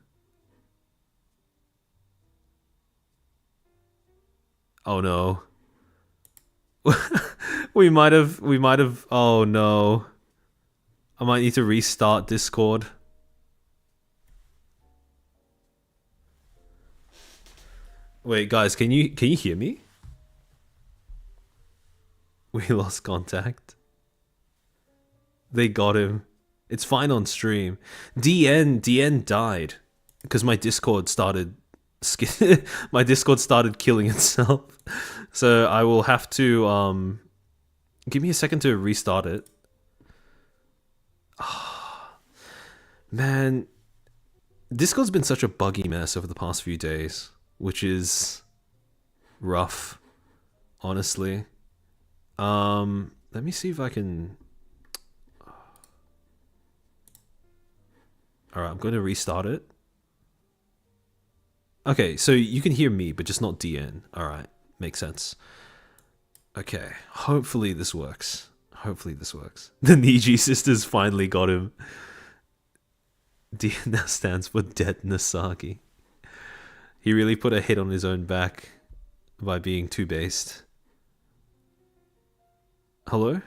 Oh no. we might have. Oh no. I might need to restart Discord. Wait, guys, can you hear me? We lost contact. They got him. It's fine on stream. DN died because my Discord started my Discord started killing itself. So I will have to give me a second to restart it. Man, Discord's been such a buggy mess over the past few days, which is rough, honestly. Let me see if I can. All right, I'm going to restart it. Okay, so you can hear me, but just not DN. All right, makes sense. Okay, hopefully this works. Hopefully this works. The Niji sisters finally got him. DN now stands for Dead Nasagi. He really put a hit on his own back by being too based. Hello?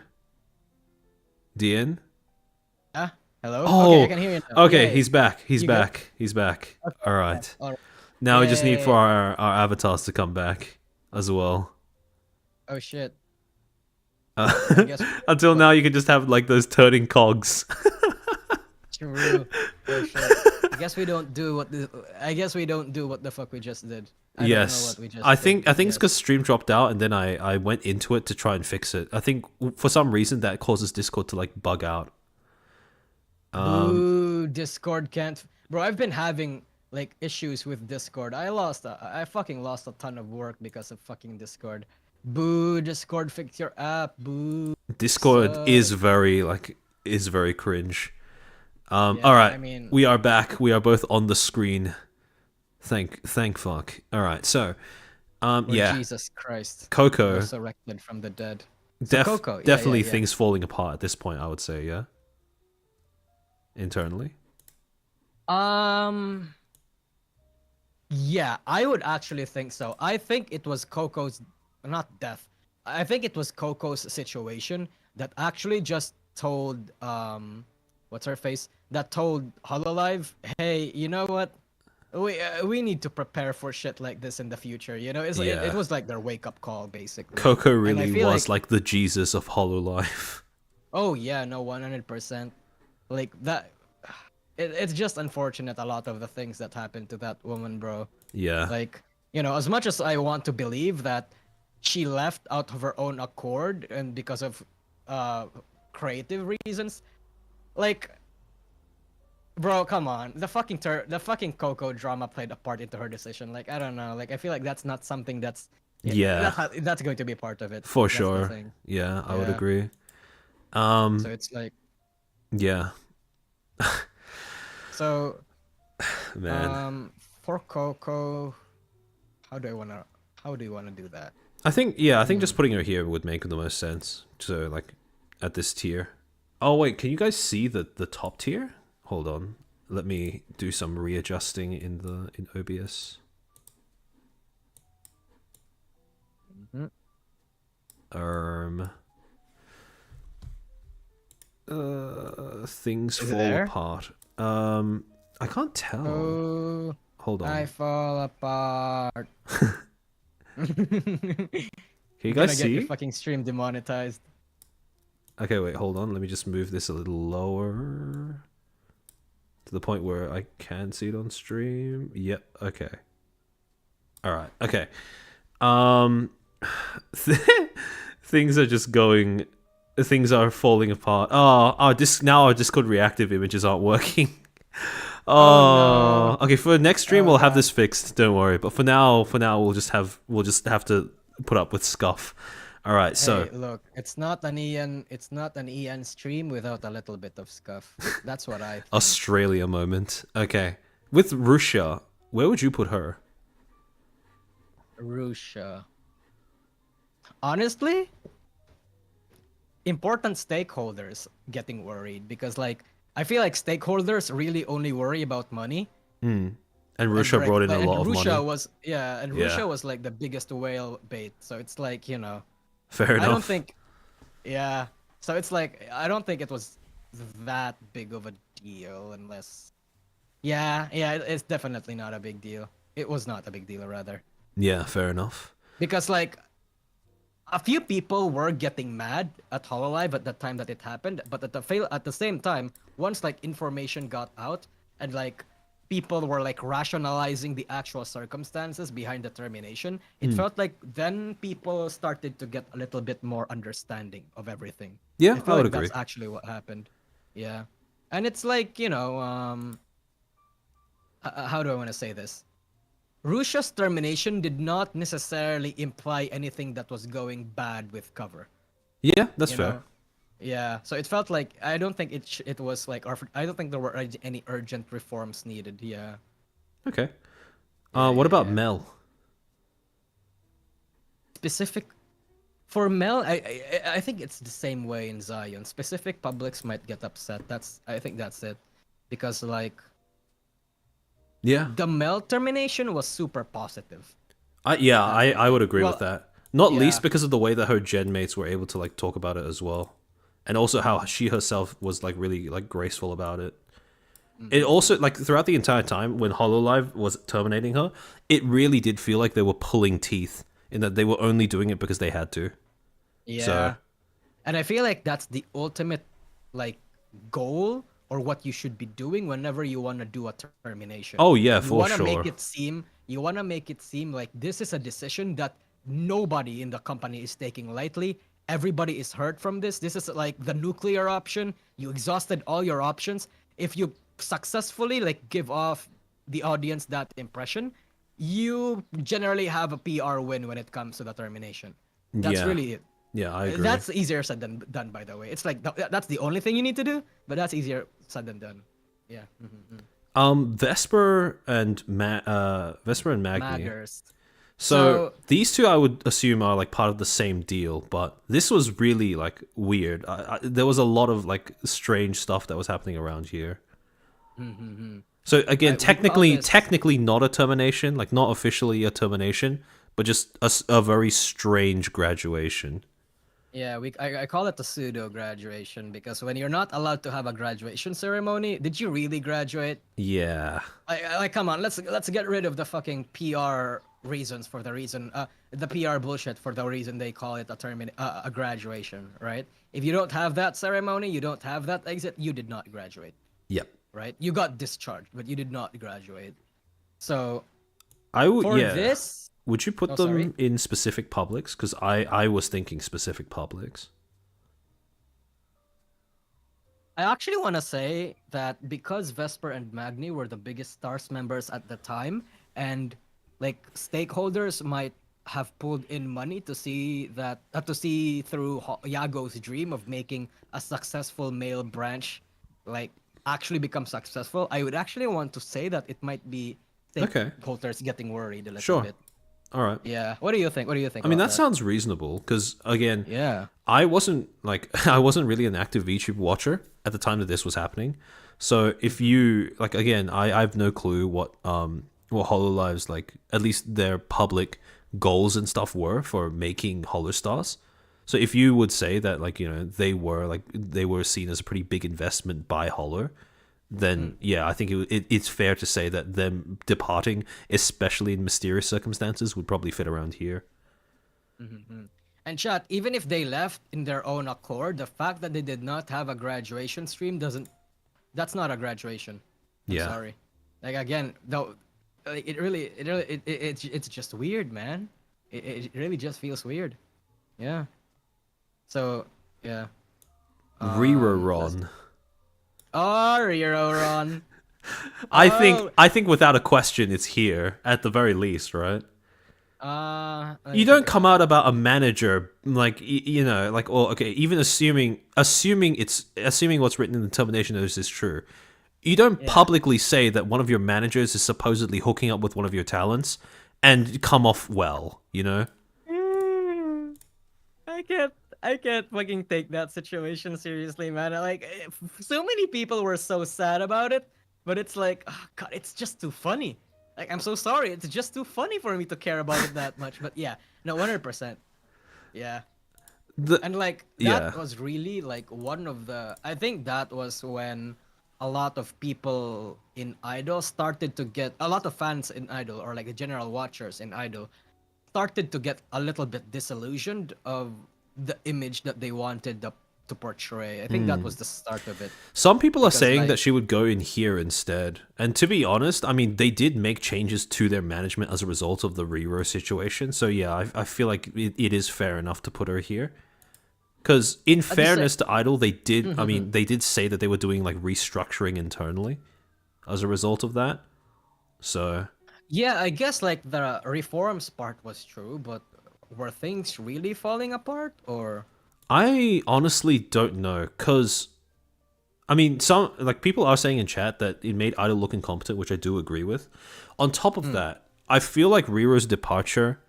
DN? Hello? Oh, okay, I can hear you now. okay, Yay. he's back. He's You back. good? He's back. Okay. All right. All right. Now we just need for Yay. our avatars to come back as well. Oh shit. I guess Until now, you can just have like those turning cogs. true. Oh shit. I guess we don't do what the fuck we just did. I don't know Yes, what we just I did, think but it's yes. because stream dropped out, and then I went into it to try and fix it. I think for some reason that causes Discord to like bug out. Boo, Discord can't. Bro, I've been having like issues with Discord. I fucking lost a ton of work because of fucking Discord. Boo, Discord, fix your app. Boo. Discord is Suck. very cringe. Yeah, All right, I mean, we are back. We are both on the screen. Thank fuck. All right, so yeah, Jesus Christ. Coco, Resurrected from the dead. So Coco, definitely yeah. things falling apart at this point. I would say, yeah, internally. Yeah, I would actually think so. I think it was Coco's, not death. I think it was Coco's situation that actually just told what's her face? That told Hololive, hey, you know what? We need to prepare for shit like this in the future. You know, it Yeah. was like their wake up call basically. Coco And I really feel was like the Jesus of Hololive. oh yeah, no, 100%. Like that. It's just unfortunate a lot of the things that happened to that woman, bro. Yeah. Like, you know, as much as I want to believe that she left out of her own accord and because of creative reasons, like, bro, come on. The fucking Coco drama played a part into her decision. Like, I don't know. Like, I feel like that's not something that's Yeah. that's going to be part of it. For That's the sure. thing. Yeah, I would Yeah. agree. So it's like Yeah. so Man. for Coco, how do you wanna do that? I think just putting her here would make the most sense. So like at this tier. Oh wait, can you guys see the top tier? Hold on. Let me do some readjusting in OBS. Things Is it fall there? apart. I can't tell. Oh, Hold on. I fall apart. Can you Gonna guys get your see? fucking stream demonetized. Okay, wait, hold on. Let me just move this a little lower to the point where I can see it on stream. Yep. Okay. All right. Okay. Things are just going. Things are falling apart. Oh, now our Discord reactive images aren't working. Oh, no. Okay. For next stream, Oh, we'll have God. this fixed. Don't worry. But for now, we'll just have to put up with scuff. All right. So Hey, look, it's not an EN stream without a little bit of scuff. That's what I think. Australia moment. Okay. With Russia, where would you put her? Russia. Honestly, important stakeholders getting worried because like I feel like stakeholders really only worry about money. And Russia brought in a lot of Russia money. was Yeah. Russia was like the biggest whale bait. So it's like, you know, Fair enough. I don't think yeah. So it's like I don't think it was that big of a deal unless it's definitely not a big deal. It was not a big deal rather. Yeah, fair enough. Because like a few people were getting mad at Hololive at the time that it happened, but at the same time, once like information got out and like people were like rationalizing the actual circumstances behind the termination, it Mm. felt like then people started to get a little bit more understanding of everything. Yeah, I I feel would like agree. that's actually what happened. Yeah. And it's like, how do I want to say this? Russia's termination did not necessarily imply anything that was going bad with cover, Yeah, that's you fair. know? Yeah, so it felt like I don't think it was like I don't think there were any urgent reforms needed. Yeah. Okay. Yeah, What yeah, about yeah. Mel? Specific for Mel, I think it's the same way in Zion. Specific publics might get upset. I think that's it. Because like Yeah. the Mel termination was super positive. Yeah, I Definitely. would agree with Well, that. Not least yeah. because of the way that her gen mates were able to like talk about it as well. And also how Mm, she herself was like really like graceful about it. mm, It mm, mm. also like throughout the entire time when Hololive was terminating her, it really did feel like they were pulling teeth in that they were only doing it because they had to. So Yeah. And I feel like that's the ultimate like goal or what you should be doing whenever you want to do a termination. oh yeah, You for want to make sure. it seem like this is a decision that nobody in the company is taking lightly. Everybody is hurt from this. This is like the nuclear option. You exhausted all your options. If you successfully like give off the audience that impression, you generally have a PR win when it comes to the termination. That's Yeah. really it. Yeah, I agree. That's easier said than done, by the way. It's like that's the only thing you need to do, but that's easier said than done. Yeah. Vesper and Magni. Matters. So So these two, I would assume, are like part of the same deal, but this was really like weird. There was a lot of like strange stuff that was happening around here. So again, we call this technically not a termination, like not officially a termination, but just a very strange graduation. yeah, I call it the pseudo graduation because when you're not allowed to have a graduation ceremony, did you really graduate? Yeah, Like come on, let's get rid of the fucking PR reasons for the PR bullshit for the reason they call it a graduation, right? If you don't have that ceremony, you don't have that exit, you did not graduate, yep. right? You got discharged, but you did not graduate. So I would, for yeah. this, Would you put oh sorry, them in specific publics? Because I was thinking specific publics. I actually want to say that because Vesper and Magni were the biggest stars members at the time, and like stakeholders might have pulled in money to see through Yago's dream of making a successful male branch, like actually become successful. I would actually want to say that it might be Okay, stakeholders getting worried a little sure. bit. All right. Yeah. What do you think? What do you think I mean, about that that? sounds reasonable because again, Yeah. I wasn't like I wasn't really an active VTube watcher at the time that this was happening. So if you like again, I have no clue what Hololive's like at least their public goals and stuff were for making Holostars. So if you would say that like, you know, they were seen as a pretty big investment by Holo, then yeah, I think it's fair to say that them departing, especially in mysterious circumstances, would probably fit around here. And chat, even if they left in their own accord, the fact that they did not have a graduation stream doesn't that's not a graduation. I'm Yeah. sorry. Like again, though like, it's just weird, man. It really just feels weird. Yeah. So, yeah. Let's Reroron. Oh, Ron. I Oh, think without a question it's here at the very least, right? let You me don't think come about out it. about a manager like you know, like or okay, even assuming what's written in the termination notice is true. You don't Yeah. publicly say that one of your managers is supposedly hooking up with one of your talents and come off well, you know? Mm, I can't I can't fucking take that situation seriously, man. So many people were so sad about it, but it's like, oh, God, it's just too funny. Like, I'm so sorry, it's just too funny for me to care about it that much. But yeah, no, 100%. Yeah. The And like that yeah. was really like one of the I think that was when a lot of people in Idol started to get a lot of fans in Idol or like the general watchers in Idol started to get a little bit disillusioned of the image that they wanted to portray. I think that was the start of it. Some people are Because, saying like- that she would go in here instead. And to be honest, I mean, they did make changes to their management as a result of the Riro situation. So yeah, I feel like it is fair enough to put her here. Because in fairness to Idol, they did, I mean, they did say that they were doing like restructuring internally as a result of that. So Yeah, I guess like the reforms part was true, but were things really falling apart or? I honestly don't know. Because, I mean, some, like, people are saying in chat that it made Idol look incompetent, which I do agree with. On top of that, I feel like Riro's departure,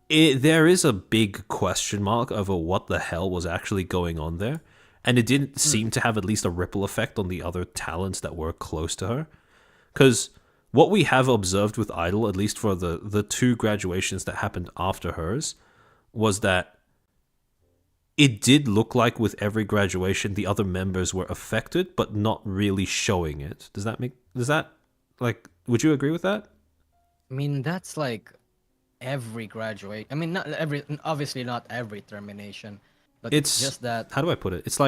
there is a big question mark over what the hell was actually going on there. And it didn't seem to have at least a ripple effect on the other talents that were close to her. Because what we have observed with Idol, at least for the two graduations that happened after hers, was that it did look like with every graduation the other members were affected, but not really showing it. Does that like, would you agree with that? I mean, that's like every graduate. I mean, not every, obviously not every termination, but it's just that. How do I put it? It's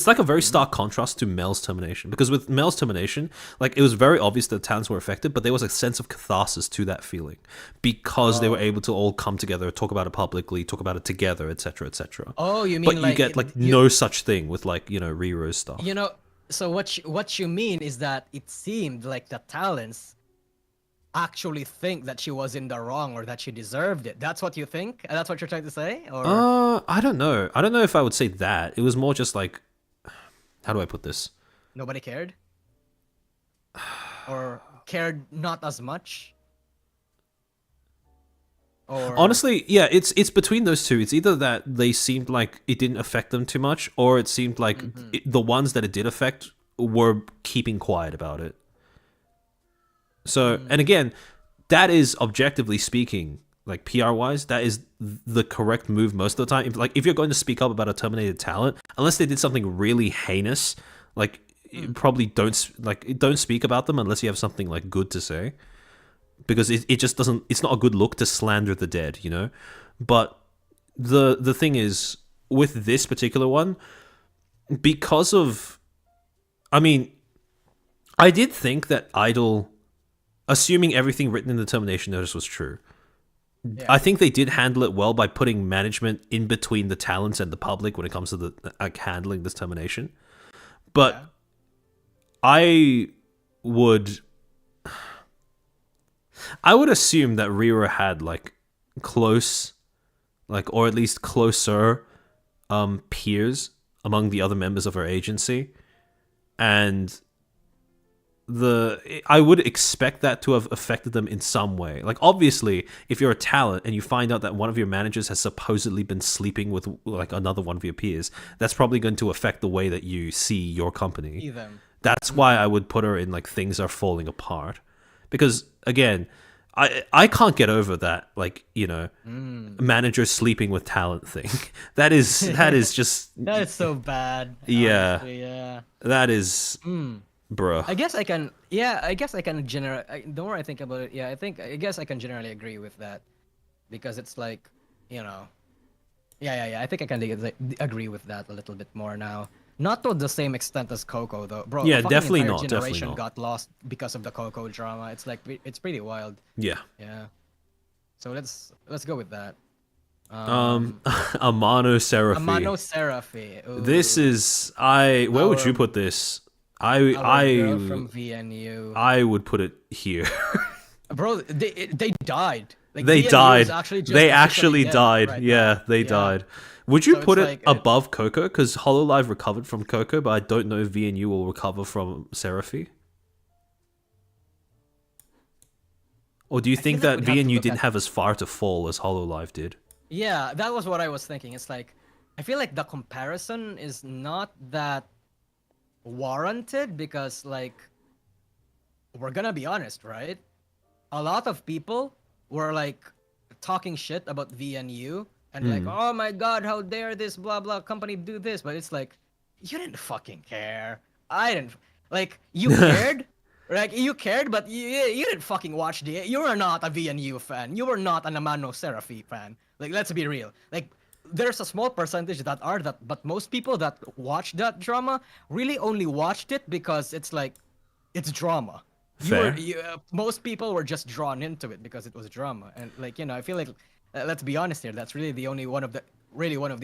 like a very stark contrast to Mel's termination. Because with Mel's termination, like, it was very obvious that talents were affected, but there was a sense of catharsis to that feeling. Because they were able to all come together, talk about it publicly, talk about it together, etc., etc. Oh, you mean But like you get, like, no such thing with, like, you know, Riro's stuff. You know, so what you mean is that it seemed like the talents actually think that she was in the wrong or that she deserved it. That's what you think? That's what you're trying to say? Or I don't know. I don't know if I would say that. It was more just like, how do I put this? nobody cared? Or cared not as much? Or Honestly, yeah, it's between those two. It's either that they seemed like it didn't affect them too much, or it seemed like the ones that it did affect were keeping quiet about it. So, and again, that is objectively speaking, like PR wise, that is the correct move most of the time. If you're going to speak up about a terminated talent, unless they did something really heinous, like you probably don't speak about them unless you have something like good to say, because it just doesn't. It's not a good look to slander the dead, you know. But the thing is, with this particular one, because of, I mean, I did think that Idol, assuming everything written in the termination notice was true, I think they did handle it well by putting management in between the talents and the public when it comes to the handling this termination. But I would assume that Rira had like close, like, or at least closer peers among the other members of her agency, and I would expect that to have affected them in some way. Like, obviously, if you're a talent and you find out that one of your managers has supposedly been sleeping with like another one of your peers, that's probably going to affect the way that you see your company. see them. That's why I would put her in like things are falling apart. Because again, I can't get over that, like, you know, managers sleeping with talent thing. That is just That is so bad. Yeah. Honestly, yeah. that is bruh. I guess I can. Yeah, I guess I can the more I think about it, yeah, I guess I can generally agree with that, because it's like, you know, yeah. I think I can agree with that a little bit more now. Not to the same extent as Coco though, bro. Yeah, a fucking definitely entire not, definitely Generation not. got lost because of the Coco drama. It's like it's pretty wild. Yeah. Yeah. So let's go with that. Amano Seraphi. Amano Seraphi. Ooh, This is where would you put this? our girl from VNU. I would put it here. Bro, they died. Like, They VNU died. is actually just They officially actually dead died. right Yeah, now. they Yeah. died. Would you So put it's it like, above Coco? Because Hololive recovered from Coco, but I don't know if VNU will recover from Seraphi. Or do you think feel like that we'd have to VNU look didn't at- have as far to fall as Hololive did? Yeah, that was what I was thinking. It's like, I feel like the comparison is not that warranted because, like, we're gonna be honest, right? A lot of people were like talking shit about VNU and like, oh my god, how dare this blah blah company do this? But it's like, you didn't fucking care. I didn't. Like, you cared Like you cared, but you didn't fucking watch the. You were not a VNU fan. You were not an Amano Serafi fan. Like let's be real. Like there's a small percentage that are that, but most people that watch that drama really only watched it because it's like, it's drama. Fair. Most people were just drawn into it because it was drama, and like I feel like let's be honest here. That's really the only one of the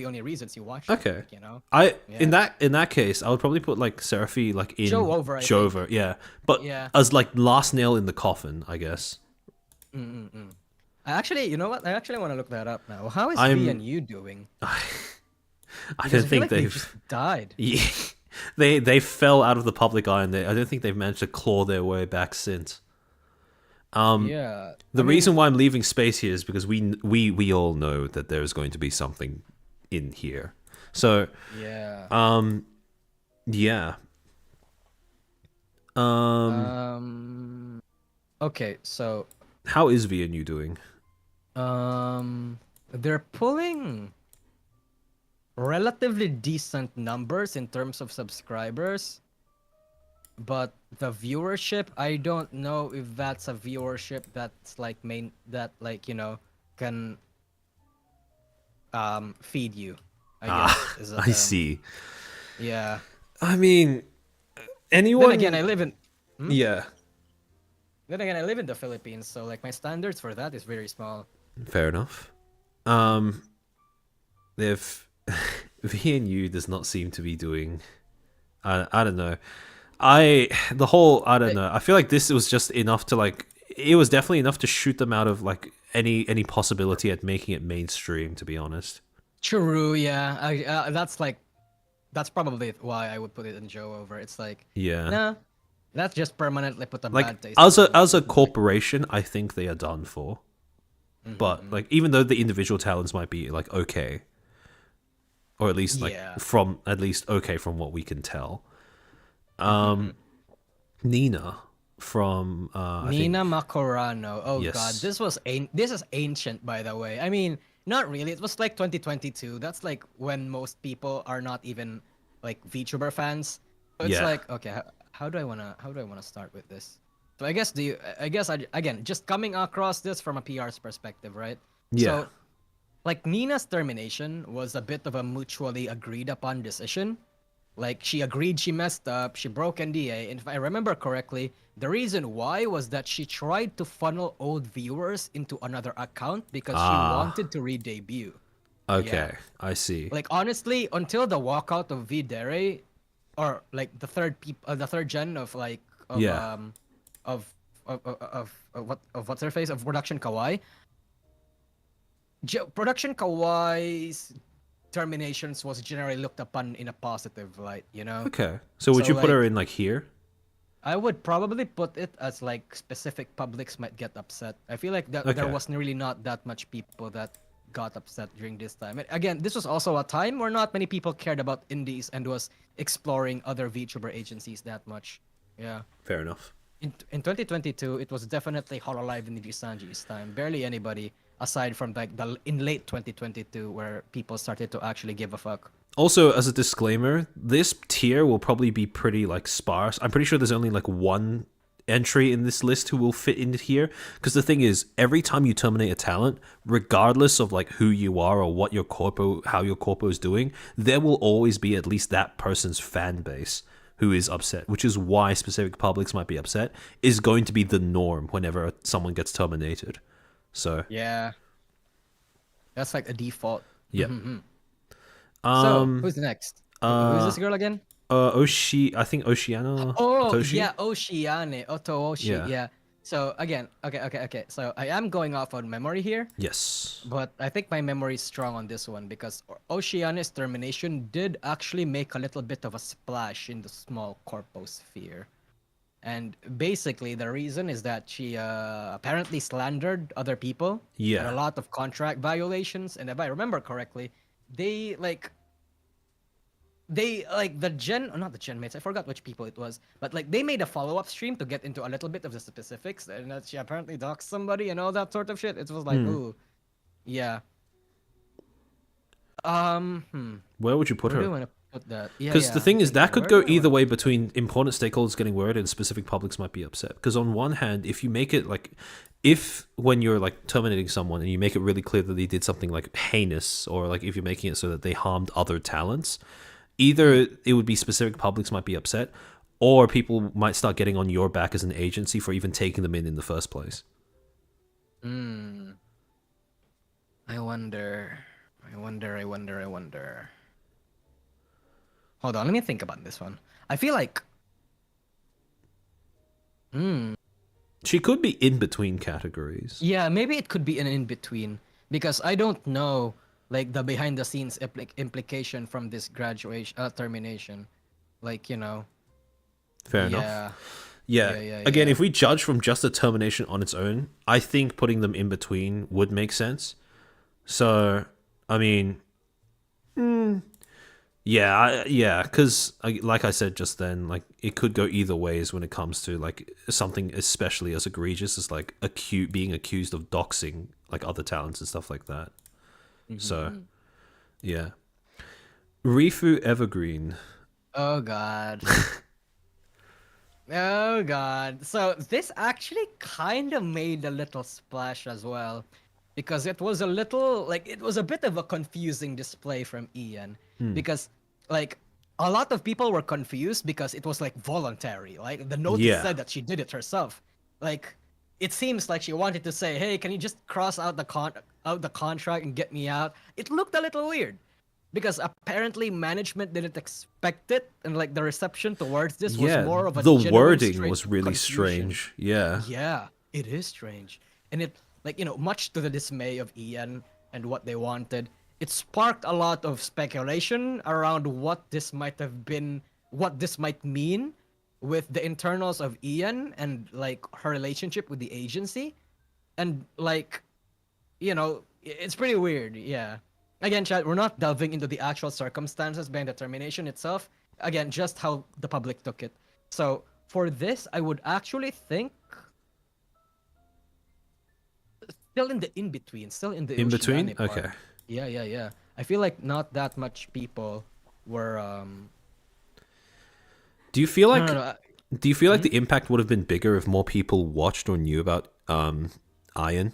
only reasons you watched it. Okay. Like, In Yeah. that case, I would probably put like Seraphy like in Show over, I show think. over, yeah. But Yeah. as like last nail in the coffin, I guess. I actually, you know what? I actually want to look that up now. How is I'm- V and U doing? I Because don't I feel think like they they've just died. yeah, they fell out of the public eye, and I don't think they've managed to claw their way back since. Yeah. The reason why I'm leaving space here is because we all know that there's going to be something in here. So Yeah. yeah. Okay, so How is VNU doing? they're pulling relatively decent numbers in terms of subscribers, but the viewership, I don't know if that's a viewership that's like can feed you, I guess. Is a I term. see. Yeah. I mean, anyone. Then again, I live in Yeah, the Philippines, so like my standards for that is very small. fair enough. They've VNU does not seem to be doing. I don't know. I don't know. I feel like this was just enough to like. It was definitely enough to shoot them out of like any possibility at making it mainstream. To be honest. True, yeah. That's probably why I would put it in Joe over. It's like, Yeah. nah, that's just permanently put a Like bad taste. as in a people's mouth. corporation, I think they are done for. But like even though the individual talents might be like okay, or at least like Yeah. from what we can tell. Nina from I think Nina Macorano. Oh Yes. god, this is ancient, by the way. I mean, not really. It was like 2022. That's like when most people are not even like VTuber fans. So it's Yeah. like, okay, how do I wanna start with this? So again, just coming across this from a PR's perspective, right? Yeah. So like Nina's termination was a bit of a mutually agreed upon decision. Like she agreed she messed up, she broke NDA, and if I remember correctly, the reason why was that she tried to funnel old viewers into another account because she wanted to re-debut. Okay, I see. Like honestly, until the walkout of V Dere, or like the third gen of like of Yeah. what's her face of Production Kawaii. Production Kawaii's terminations was generally looked upon in a positive light, you know? Okay. So would So, you put her like- in like here? I would probably put it as like specific publics might get upset. I feel like that there Okay. was really not that much people that got upset during this time. And again, this was also a time where not many people cared about indies and was exploring other VTuber agencies that much. Yeah. Fair enough. In 2022, it was definitely Hololive and Nijisanji's time. Barely anybody aside from like in late 2022 where people started to actually give a fuck. Also, as a disclaimer, this tier will probably be pretty like sparse. I'm pretty sure there's only like one entry in this list who will fit in here. Because the thing is, every time you terminate a talent, regardless of like who you are or what your corpo, how your corpo is doing, there will always be at least that person's fan base who is upset. Which is why specific publics might be upset. Is going to be the norm whenever someone gets terminated. So Yeah. That's like a default. yeah. So, who's next? Who's this girl again? I think Oceana. Oh, Otoshi? yeah, Oceane. Otooshi. Yeah. Yeah. So, again, okay. So, I am going off on memory here, Yes. but I think my memory is strong on this one because Oceane's termination did actually make a little bit of a splash in the small corposphere. And basically, the reason is that she apparently slandered other people. Yeah. And a lot of contract violations. And if I remember correctly, they like the not the gen mates, I forgot which people it was, but like they made a follow-up stream to get into a little bit of the specifics, and that she apparently doxed somebody and all that sort of shit. It was like, ooh, yeah. Where would you put Where do her? I wanna- Put that. Yeah, Because the yeah. thing is, that could Where go do I either want to way put that? between important stakeholders getting worried and specific publics might be upset. Because on one hand, if you make it like, if when you're like terminating someone and you make it really clear that they did something like heinous, or like if you're making it so that they harmed other talents, either it would be specific publics might be upset, or people might start getting on your back as an agency for even taking them in the first place. Hmm. I wonder. I wonder. Hold on, let me think about this one. I feel like. Hmm. She could be in between categories. Yeah, maybe it could be an in between because I don't know like the behind the scenes implication from this graduation termination. Like, Fair enough. yeah. Yeah. Yeah, yeah, Again, yeah. if we judge from just the termination on its own, I think putting them in between would make sense. So, I mean, yeah, because like I said just then, like it could go either ways when it comes to like something especially as egregious as like being accused of doxing like other talents and stuff like that. So, Mhm. yeah. Rifu Evergreen. Oh God. Oh God. So this actually kind of made a little splash as well because it was a little like it was a bit of a confusing display from Ian because like a lot of people were confused because it was like voluntary. Like the notice Yeah. said that she did it herself. Like it seems like she wanted to say, "Hey, can you just cross out the contract and get me out?" It looked a little weird because apparently management didn't expect it and like the reception towards this was Yeah. more of a The genuine wording straight was really confusion. strange. Yeah. Yeah, it is strange. And it like much to the dismay of Ian and what they wanted, it sparked a lot of speculation around what this might have been, what this might mean with the internals of Ian and like her relationship with the agency. And like it's pretty weird. Yeah. Again, Chad, we're not delving into the actual circumstances behind the termination itself. Again, just how the public took it. So for this, I would actually think still in the in between, still in the In between? Ushigane Okay. part. Yeah, yeah, yeah. I feel like not that much people were. Do you feel No, no, like no. do you feel like Hmm? the impact would have been bigger if more people watched or knew about Iron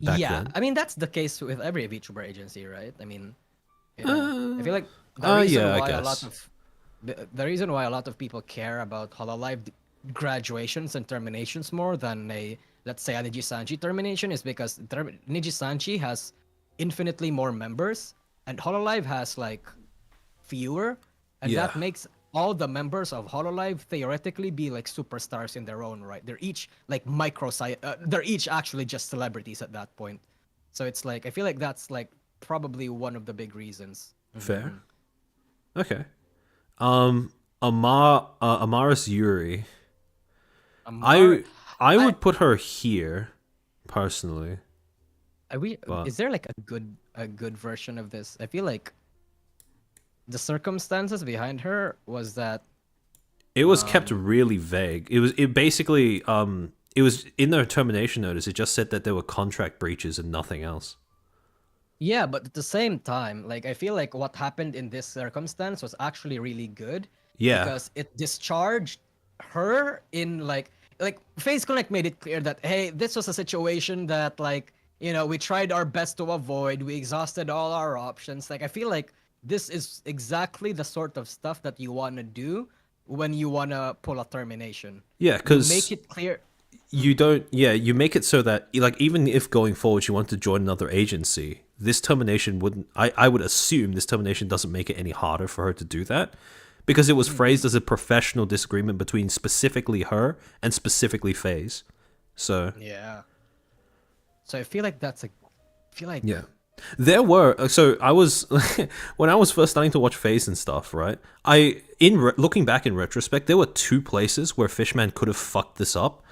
back Yeah, then? I mean that's the case with every VTuber agency, right? I mean, yeah. I feel like Yeah, I guess. the reason why a lot of people care about Hololive graduations and terminations more than a let's say a Nijisanji termination is because Nijisanji has infinitely more members and Hololive has like fewer, and Yeah. that makes all the members of Hololive theoretically be like superstars in their own right. They're each like they're each actually just celebrities at that point. So it's like I feel like that's like probably one of the big reasons. Fair. Mhm. Okay. Amaris Yuri. Amar, I I, would put her here personally, I we but is there like a good version of this? I feel like the circumstances behind her was that it was kept um really vague. It basically it was in their termination notice. It just said that there were contract breaches and nothing else. yeah, but at the same time, like I feel like what happened in this circumstance was actually really good Yeah. because it discharged her in like Face Connect made it clear that hey, this was a situation that like we tried our best to avoid. We exhausted all our options. Like I feel like this is exactly the sort of stuff that you want to do when you want to pull a termination. Yeah, You make because it clear. you don't. Yeah, you make it so that like even if going forward you want to join another agency, this termination wouldn't. I would assume this termination doesn't make it any harder for her to do that because it was phrased as a professional disagreement between specifically her and specifically FaZe. So Yeah. So I feel like I feel like yeah. There were so I was when I was first starting to watch FaZe and stuff, right? Looking back in retrospect, there were two places where Fishman could have fucked this up.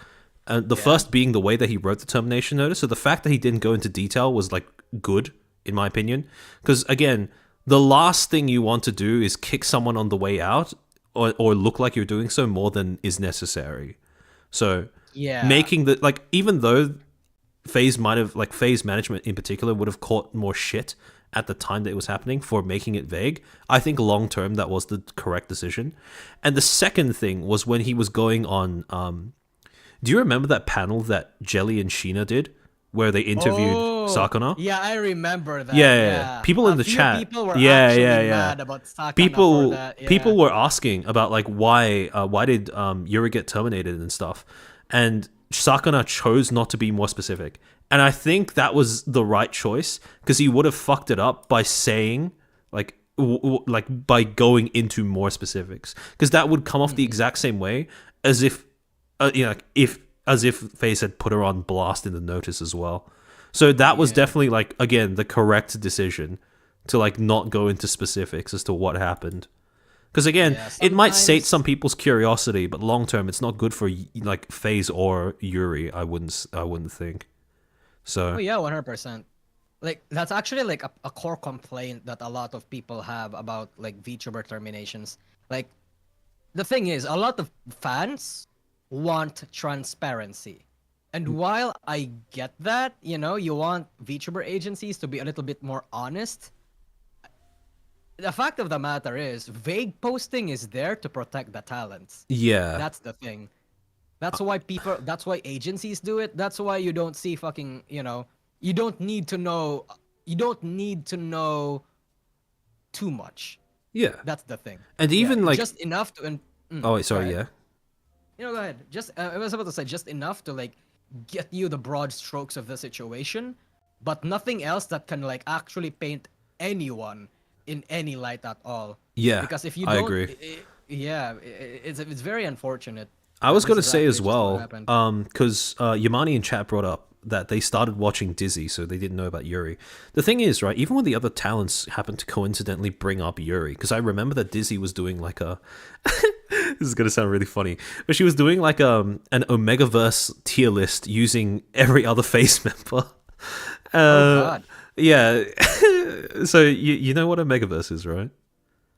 The yeah. first being the way that he wrote the termination notice. So the fact that he didn't go into detail was like good in my opinion, because again, the last thing you want to do is kick someone on the way out or look like you're doing so more than is necessary. So Yeah. making the like even though FaZe might have like FaZe management in particular would have caught more shit at the time that it was happening for making it vague. I think long term that was the correct decision. And the second thing was when he was going on. Do you remember that panel that Jelly and Sheena did, where they interviewed Sakana? Yeah, I remember that. Yeah. People in the few chat. people were actually mad about Sakana People, for that. Yeah. people were asking about like why did Yuri get terminated and stuff, and Sakana chose not to be more specific. And I think that was the right choice because he would have fucked it up by saying like by going into more specifics, because that would come off the exact same way as if if FaZe had put her on blast in the notice as well. So that was definitely like, again, the correct decision to like not go into specifics as to what happened. Because again, it might sate some people's curiosity, but long term, it's not good for like FaZe or Yuri. I wouldn't think. So. Oh yeah, 100%. Like that's actually like a core complaint that a lot of people have about like VTuber terminations. Like the thing is, a lot of fans want transparency. And while I get that, you want VTuber agencies to be a little bit more honest, the fact of the matter is, vague posting is there to protect the talents. Yeah. That's the thing. That's why agencies do it. That's why you don't see fucking, you don't need to know too much. Yeah. That's the thing. And even like just enough to oh wait, sorry, yeah. Go ahead. Just I was about to say just enough to like get you the broad strokes of the situation, but nothing else that can like actually paint anyone in any light at all. Yeah. Because if you I don't, agree. It's very unfortunate. I was going to This is say actually as just what well, happened. because Yamani in chat brought up that they started watching Dizzy, so they didn't know about Yuri. The thing is, right, even when the other talents happened to coincidentally bring up Yuri, because I remember that Dizzy was doing like a... this is going to sound really funny, but she was doing like an Omegaverse tier list using every other FaZe member. Oh god. Yeah. So you know what Omegaverse is, right?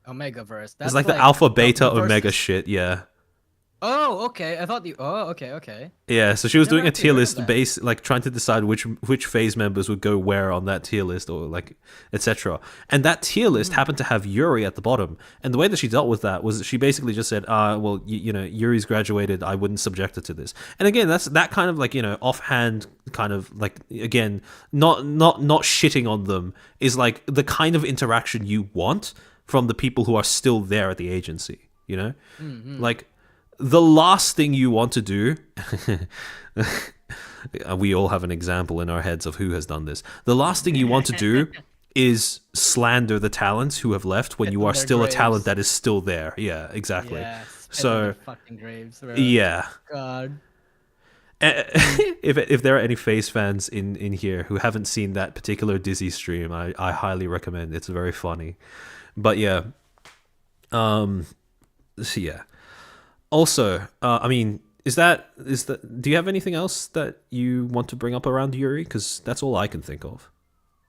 Omegaverse. It's like the alpha, beta, the omega versus- shit, yeah. Oh, okay. I thought you. Oh, okay. Yeah, so she was Never doing a actually tier heard of list that. based, like trying to decide which phase members would go where on that tier list, or like etc. And that tier list happened to have Yuri at the bottom. And the way that she dealt with that was she basically just said, well, Yuri's graduated, I wouldn't subject her to this. And again, that's that kind of like offhand kind of like, again, not shitting on them is like the kind of interaction you want from the people who are still there at the agency. Like. The last thing you want to do, we all have an example in our heads of who has done this. The last thing you want to do is slander the talents who have left when Spit you on are their still a graves. talent that is still there. Yeah, exactly. Yeah. spit on So, their fucking graves. Bro. yeah. God. If there are any FaZe fans in here who haven't seen that particular Dizzy stream, I highly recommend. It's very funny. But yeah. So yeah. Also, I mean, do you have anything else that you want to bring up around Yuri? Because that's all I can think of.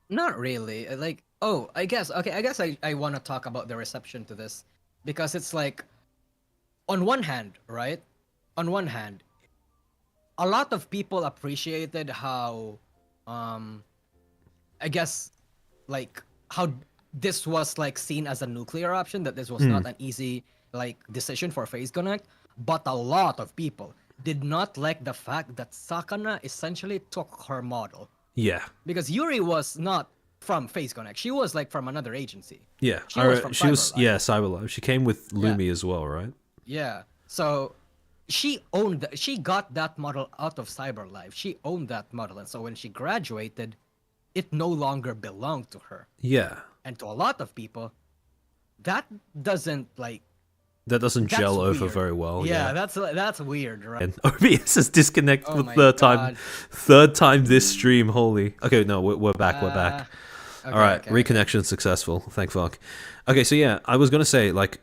Not really. Like, I guess I want to talk about the reception to this because it's like, on one hand, right? On one hand, a lot of people appreciated how, I guess, like how this was like seen as a nuclear option. That this was not an easy like decision for FaZe Connect, but a lot of people did not like the fact that Sakana essentially took her model. Yeah. Because Yuri was not from FaZe Connect. She was like from another agency. Yeah. She was from Cyberlife. Cyberlife. She came with Lumi as well, right? Yeah. So she got that model out of Cyberlife. She owned that model. And so when she graduated, it no longer belonged to her. Yeah. And to a lot of people, that doesn't like That doesn't That's gel over weird. very well. Yeah, that's weird, right? And OBS is disconnected Oh for my third God. time this stream. Holy. Okay, no, we're back. We're back. Okay, All right, okay, reconnection successful. Thank fuck. Okay, so yeah, I was gonna say like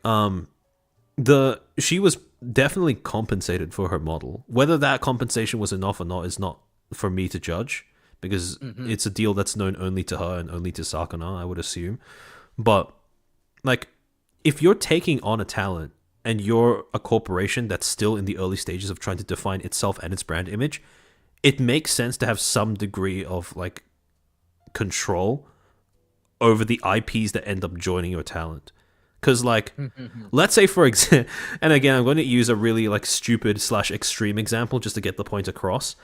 she was definitely compensated for her model. Whether that compensation was enough or not is not for me to judge because it's a deal that's known only to her and only to Sakana, I would assume. But like, if you're taking on a talent and you're a corporation that's still in the early stages of trying to define itself and its brand image, it makes sense to have some degree of like control over the IPs that end up joining your talent. Because, like, let's say, for example, and again, I'm going to use a really, like, stupid / extreme example just to get the point across.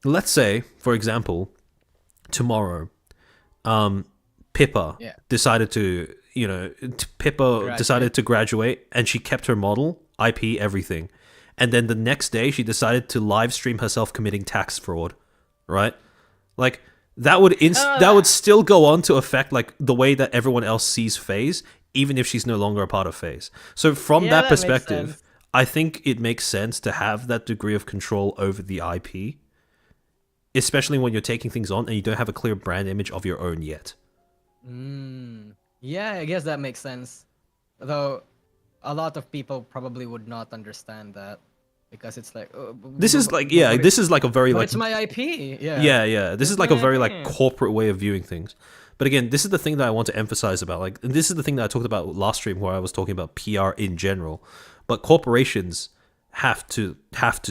Let's say, for example, tomorrow, Pippa decided to, decided to graduate, and she kept her model, IP, everything. And then the next day, she decided to live stream herself committing tax fraud, right? Like, that would still go on to affect, like, the way that everyone else sees FaZe, even if she's no longer a part of FaZe. So from that perspective, I think it makes sense to have that degree of control over the IP, especially when you're taking things on and you don't have a clear brand image of your own yet. Yeah, I guess that makes sense. Though a lot of people probably would not understand that because it's like this is like a very but like it's my IP. This is like a very like corporate way of viewing things. But again, this is the thing that I want to emphasize about, like, and this is the thing that I talked about last stream where I was talking about PR in general. But corporations have to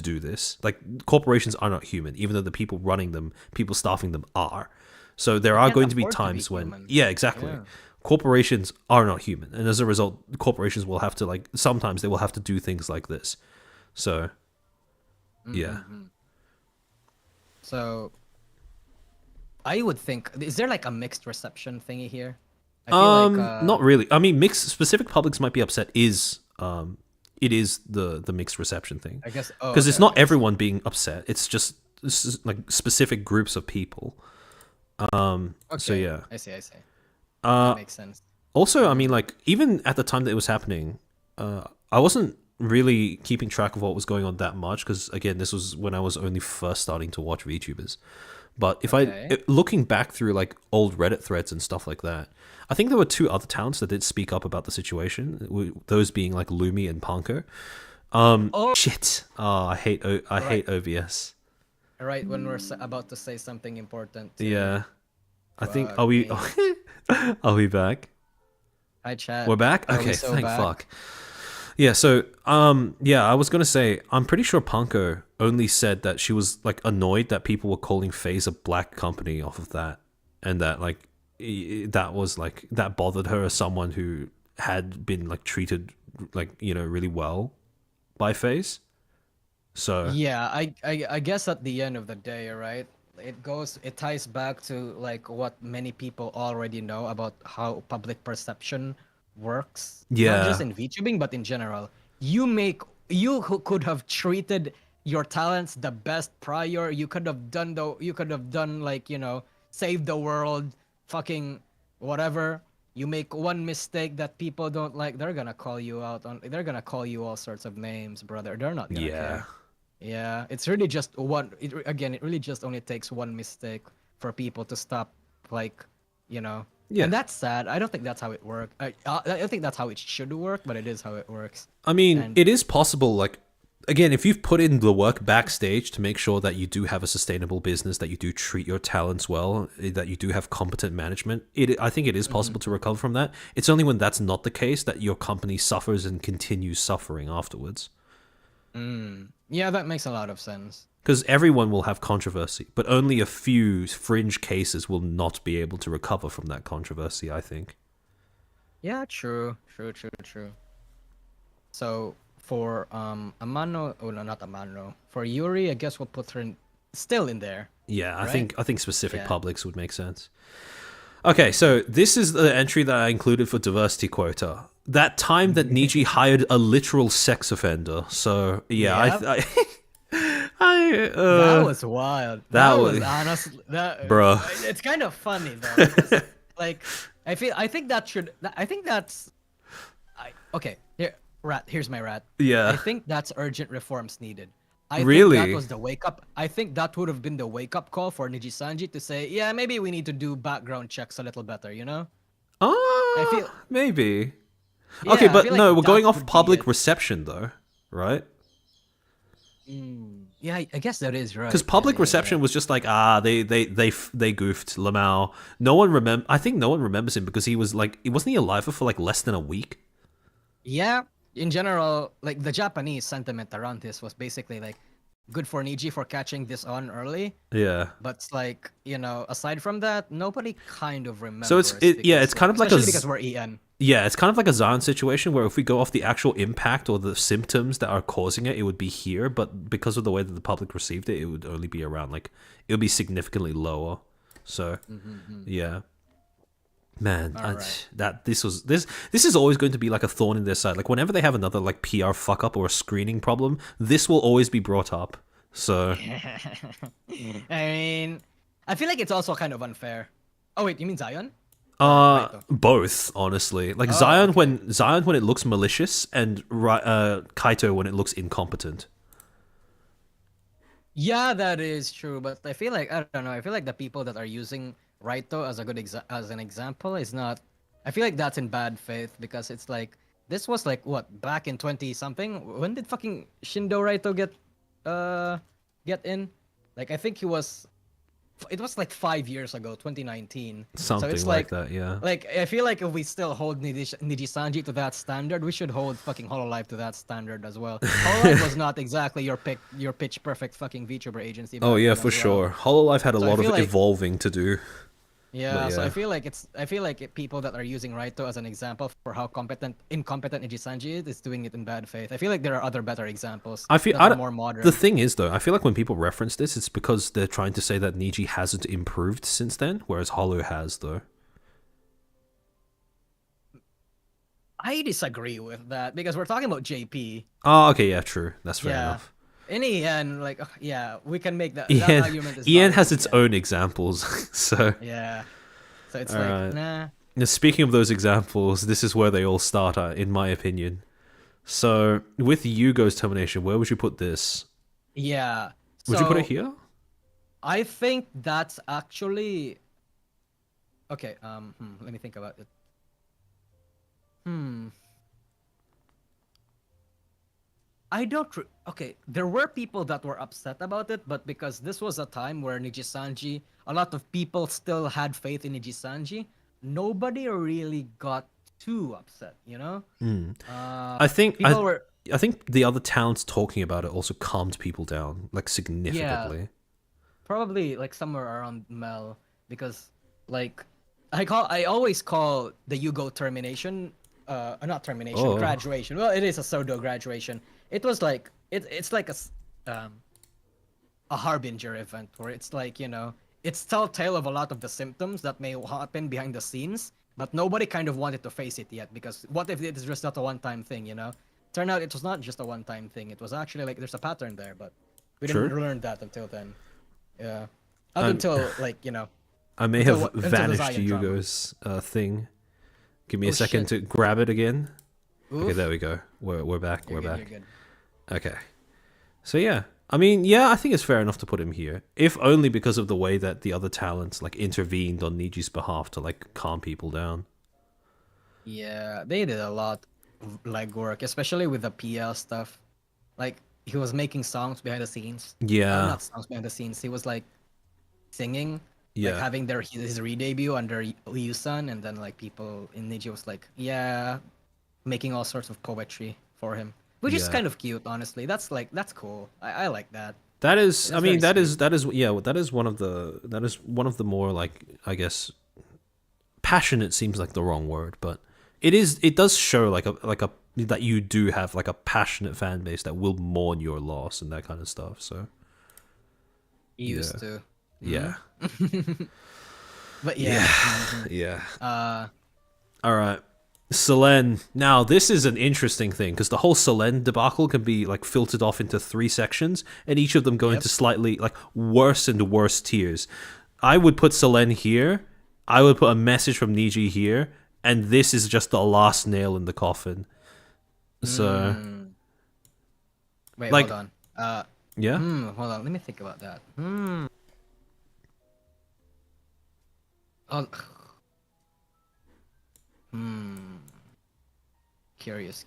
do this. Like, corporations are not human, even though the people running them, people staffing them are. So there are going to be times when exactly. Yeah. Corporations are not human, and as a result, corporations will have to, like, sometimes they will have to do things like this. So yeah. So I would think, is there like a mixed reception thingy here? I feel like, not really. I mean, mixed specific publics might be upset. It is the mixed reception thing. I guess because it's not everyone being upset. It's just like specific groups of people. So yeah. I see. That makes sense. Also, I mean, like, even at the time that it was happening, I wasn't really keeping track of what was going on that much because, again, this was when I was only first starting to watch VTubers. But looking back through, like, old Reddit threads and stuff like that, I think there were 2 other talents that did speak up about the situation. Those being, like, Lumi and Panko. Shit. Oh, I hate OBS. Right when we're about to say something important. Yeah. I think are we back? Hi, chat. We're back? Okay, thank fuck. Yeah, so I was gonna say, I'm pretty sure Panko only said that she was, like, annoyed that people were calling FaZe a black company off of that, and that, like, that was, like, that bothered her as someone who had been, like, treated, like, really well by FaZe. So yeah, I guess at the end of the day, right, it ties back to, like, what many people already know about how public perception works. Yeah. Not just in VTubing, but in general. You could have treated your talents the best prior. You could have done like, save the world, fucking whatever. You make one mistake that people don't like, they're gonna call you out they're gonna call you all sorts of names, brother. They're not gonna care. Yeah, it's really just it really just only takes one mistake for people to stop, like, Yeah. And that's sad. I don't think that's how it works. I think that's how it should work, but it is how it works. I mean, it is possible, like, again, if you've put in the work backstage to make sure that you do have a sustainable business, that you do treat your talents well, that you do have competent management, I think it is possible to recover from that. It's only when that's not the case that your company suffers and continues suffering afterwards. Yeah, that makes a lot of sense. Because everyone will have controversy, but only a few fringe cases will not be able to recover from that controversy, I think. Yeah, true. So for Amano, oh no, not Amano. For Yuri, I guess we'll put her still in there. Yeah, right? I think specific publics would make sense. Okay, so this is the entry that I included for diversity quota. That time that Niji hired a literal sex offender. So yeah, that was wild. That was honestly bro. It's kind of funny though, because, like, okay. Here's my rat. Yeah. I think that's urgent reforms needed. I really? think that was the wake up. I think that would have been the wake up call for Nijisanji to say, yeah, maybe we need to do background checks a little better, I feel maybe. Yeah, okay, but no, like we're going off public reception though, right? Yeah, I guess that is right. Because public reception was just like, they goofed Lamau. I think no one remembers him because he was like, wasn't he alive for like less than a week? Yeah, in general, like, the Japanese sentiment around this was basically like, good for Niji for catching this on early. Yeah. But it's like, aside from that, nobody kind of So remembers it's kind of like especially because we're EN. yeah, it's kind of like a Zion situation where if we go off the actual impact or the symptoms that are causing it, it would be here, but because of the way that the public received it, it would only be around like it would be significantly lower. So, yeah. Man, Alright. this is always going to be like a thorn in their side. Like whenever they have another like PR fuck up or a screening problem, this will always be brought up. So, I mean, I feel like it's also kind of unfair. Oh wait, you mean Zion? Right though. both honestly. Like Oh, Zion okay. when it looks malicious and Kaito when it looks incompetent. Yeah, that is true, but I feel like I don't know. I feel like the people that are using Raito as a good as an example is not. I feel like that's in bad faith because it's like this was like what back in 20 something. When did fucking Shindo Raito get in? Like I think he was. It was like 5 years ago, 2019. So Something it's like like that, yeah. like I feel like if we still hold Nijisanji to that standard, we should hold fucking Hololive to that standard as well. Hololive was not exactly your pitch perfect fucking VTuber agency Oh back yeah, then for as well. sure. Hololive had a So I lot of feel like evolving to do. yeah, But so yeah. I feel like people that are using Raito as an example for how incompetent Nijisanji is doing it in bad faith. I feel like there are other better examples I feel that I are don't- more modern. The thing is though, I feel like when people reference this, it's because they're trying to say that Niji hasn't improved since then, whereas Hollow has though. I disagree with that because we're talking about JP. Oh, okay, yeah, true. That's fair Yeah. enough. In the end, like yeah, we can make that Ian, argument is Ian valid has in its the end. own examples, so Yeah. So it's Alright. like, nah. now, speaking of those examples, this is where they all start, in my opinion. So with Yugo's termination, where would you put this? Yeah. Would you put it So here? I think that's actually okay. Let me think about it. Hmm. Okay, there were people that were upset about it, but because this was a time where Nijisanji, a lot of people still had faith in Nijisanji, nobody really got too upset, you know? I think People were, I think the other talents talking about it also calmed people down like yeah, significantly. probably like somewhere around Mel, because like I always call the Yugo termination, not termination, Oh, graduation. Well, it is a pseudo graduation. It was like it's like a harbinger event where it's like it's telltale of a lot of the symptoms that may happen behind the scenes, but nobody kind of wanted to face it yet because what if it is just not a one-time thing, Turned out it was not just a one-time thing. It was actually like there's a pattern there, but we didn't true. learn that until then. Yeah, up Um, until like I may until have until the vanished Zion drama. Yugo's thing. Give me a Oh second shit! to grab it again. Okay, Oof. there we go. We're back. You're We're good. back. You're good. Okay. So yeah, I mean, yeah, I think it's fair enough to put him here, if only because of the way that the other talents like intervened on Niji's behalf to like calm people down. Yeah, they did a lot of legwork, especially with the PL stuff. Like he was making songs behind the scenes. Yeah, Not songs behind the scenes. He was like singing, like yeah, having his re-debut under Liu-san, and then like people in Niji was like, yeah, making all sorts of poetry for him, which is yeah. kind of cute, honestly. That's cool. I like that. That is, I That's mean, very sweet. yeah, that is one of the more like I guess passionate seems like the wrong word, but it does show like a that you do have like a passionate fan base that will mourn your loss and that kind of stuff. So He yeah, used to. yeah, But yeah, yeah. Mhm. yeah. Uh, All right. Selene. Now, this is an interesting thing because the whole Selene debacle can be like filtered off into 3 sections, and each of them go Yep. into slightly like worse and worse tiers. I would put Selene here. I would put a message from Niji here, and this is just the last nail in the coffin. So, Wait, like, hold on. yeah, Hold on. Let me think about that. Oh, curious.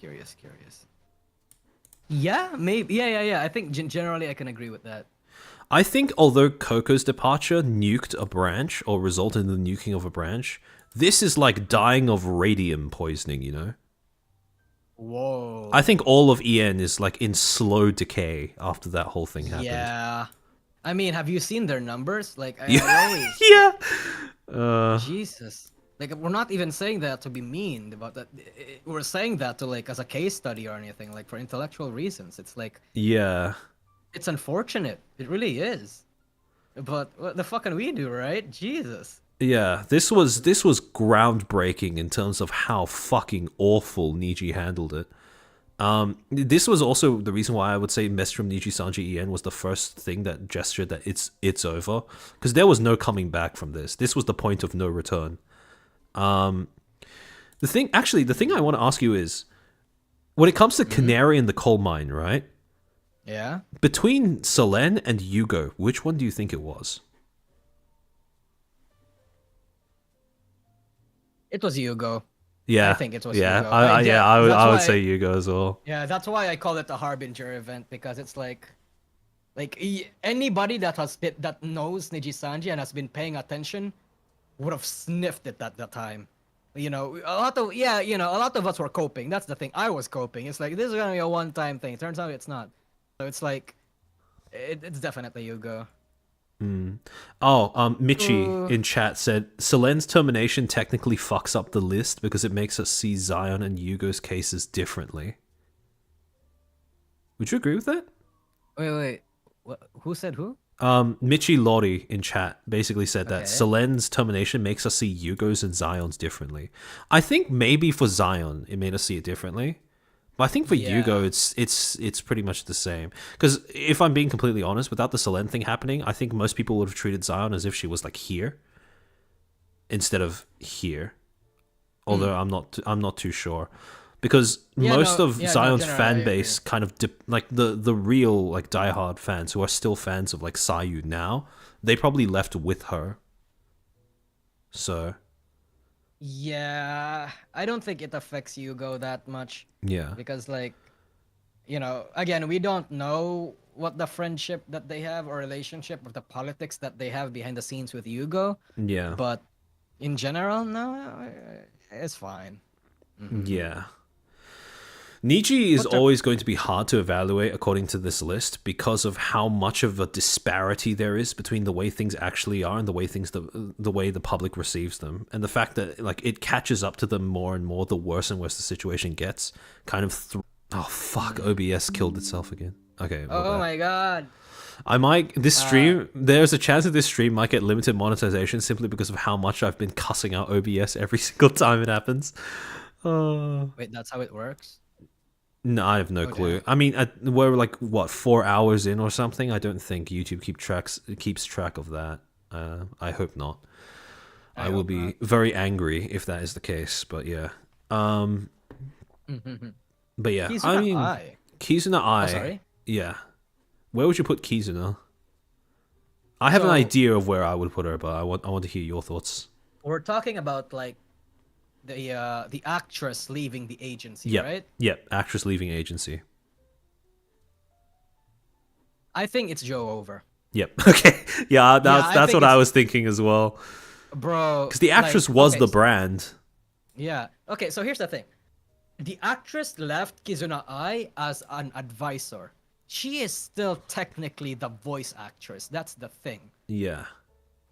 Yeah, maybe. Yeah. I think generally I can agree with that. I think although Coco's departure nuked a branch or resulted in the nuking of a branch, this is like dying of radium poisoning. Whoa. I think all of EN is like in slow decay after that whole thing happened. Yeah. I mean, have you seen their numbers? Like, I Yeah, always yeah. Uh, Jesus. Like, we're not even saying that to be mean about that. We're saying that to like as a case study or anything, like for intellectual reasons. It's like yeah, it's unfortunate. It really is. But what the fuck can we do, right? Jesus. yeah. This was groundbreaking in terms of how fucking awful Niji handled it. This was also the reason why I would say Mess from Nijisanji EN was the first thing that gestured that it's over, because there was no coming back from this. This was the point of no return. The thing I want to ask you is, when it comes to Canary in the Coal Mine, right? Yeah. Between Selene and Yugo, which one do you think it was? It was Yugo. Yeah, I think it was yeah, Yugo. I would That's why. say Yugo as well. Yeah, that's why I call it the Harbinger event, because it's like anybody that knows Nijisanji and has been paying attention would have sniffed it at the time. You know, a lot of us were coping. That's the thing. I was coping. It's like this is gonna be a one-time thing. Turns out it's not. So it's like it's definitely Yugo. Oh, Michi Uh, in chat said Selene's termination technically fucks up the list because it makes us see Zion and Yugo's cases differently. Would you agree with that? wait. What? Who said who? Michi Lori in chat basically said that Okay. Selene's termination makes us see Yugo's and Zion's differently. I think maybe for Zion it made us see it differently, but I think for Yeah. Yugo it's pretty much the same. Because if I'm being completely honest, without the Selene thing happening, I think most people would have treated Zion as if she was like here instead of here. Although I'm not too sure. Because Yeah, most no, of yeah, no, Zion's generally, I fan agree. base kind of like the real like diehard fans who are still fans of like Sayu now, they probably left with her. So Yeah, I don't think it affects Yugo that much yeah, because, like, again, we don't know what the friendship that they have or relationship or the politics that they have behind the scenes with Yugo, yeah, but in general, no, it's fine. yeah. Niji is But the, always going to be hard to evaluate according to this list because of how much of a disparity there is between the way things actually are and the way the way the public receives them, and the fact that like it catches up to them more and more the worse and worse the situation gets. Kind of. Oh fuck! OBS killed itself again. Okay. oh my god. I might this stream. There's a chance that this stream might get limited monetization simply because of how much I've been cussing out OBS every single time it happens. Wait, that's how it works? No, I have no Oh, clue. damn. I mean, we're like what 4 hours in or something. I don't think YouTube keeps track of that. I hope not. I will hope be not. very angry if that is the case. But yeah. But yeah. He's I not mean, I. Kizuna Oh, I. sorry. Yeah. Where would you put Kizuna? I have an So idea of where I would put her, but I want to hear your thoughts. we're talking about like the actress leaving the agency, Yep. right? Yep. Actress leaving agency. I think it's Joe over. Yep. Okay. Yeah, I that's think what I it's was thinking as well. bro. Because the actress like, was okay, the brand. Yeah. Okay, so here's the thing. The actress left Kizuna Ai as an advisor. She is still technically the voice actress. That's the thing. Yeah.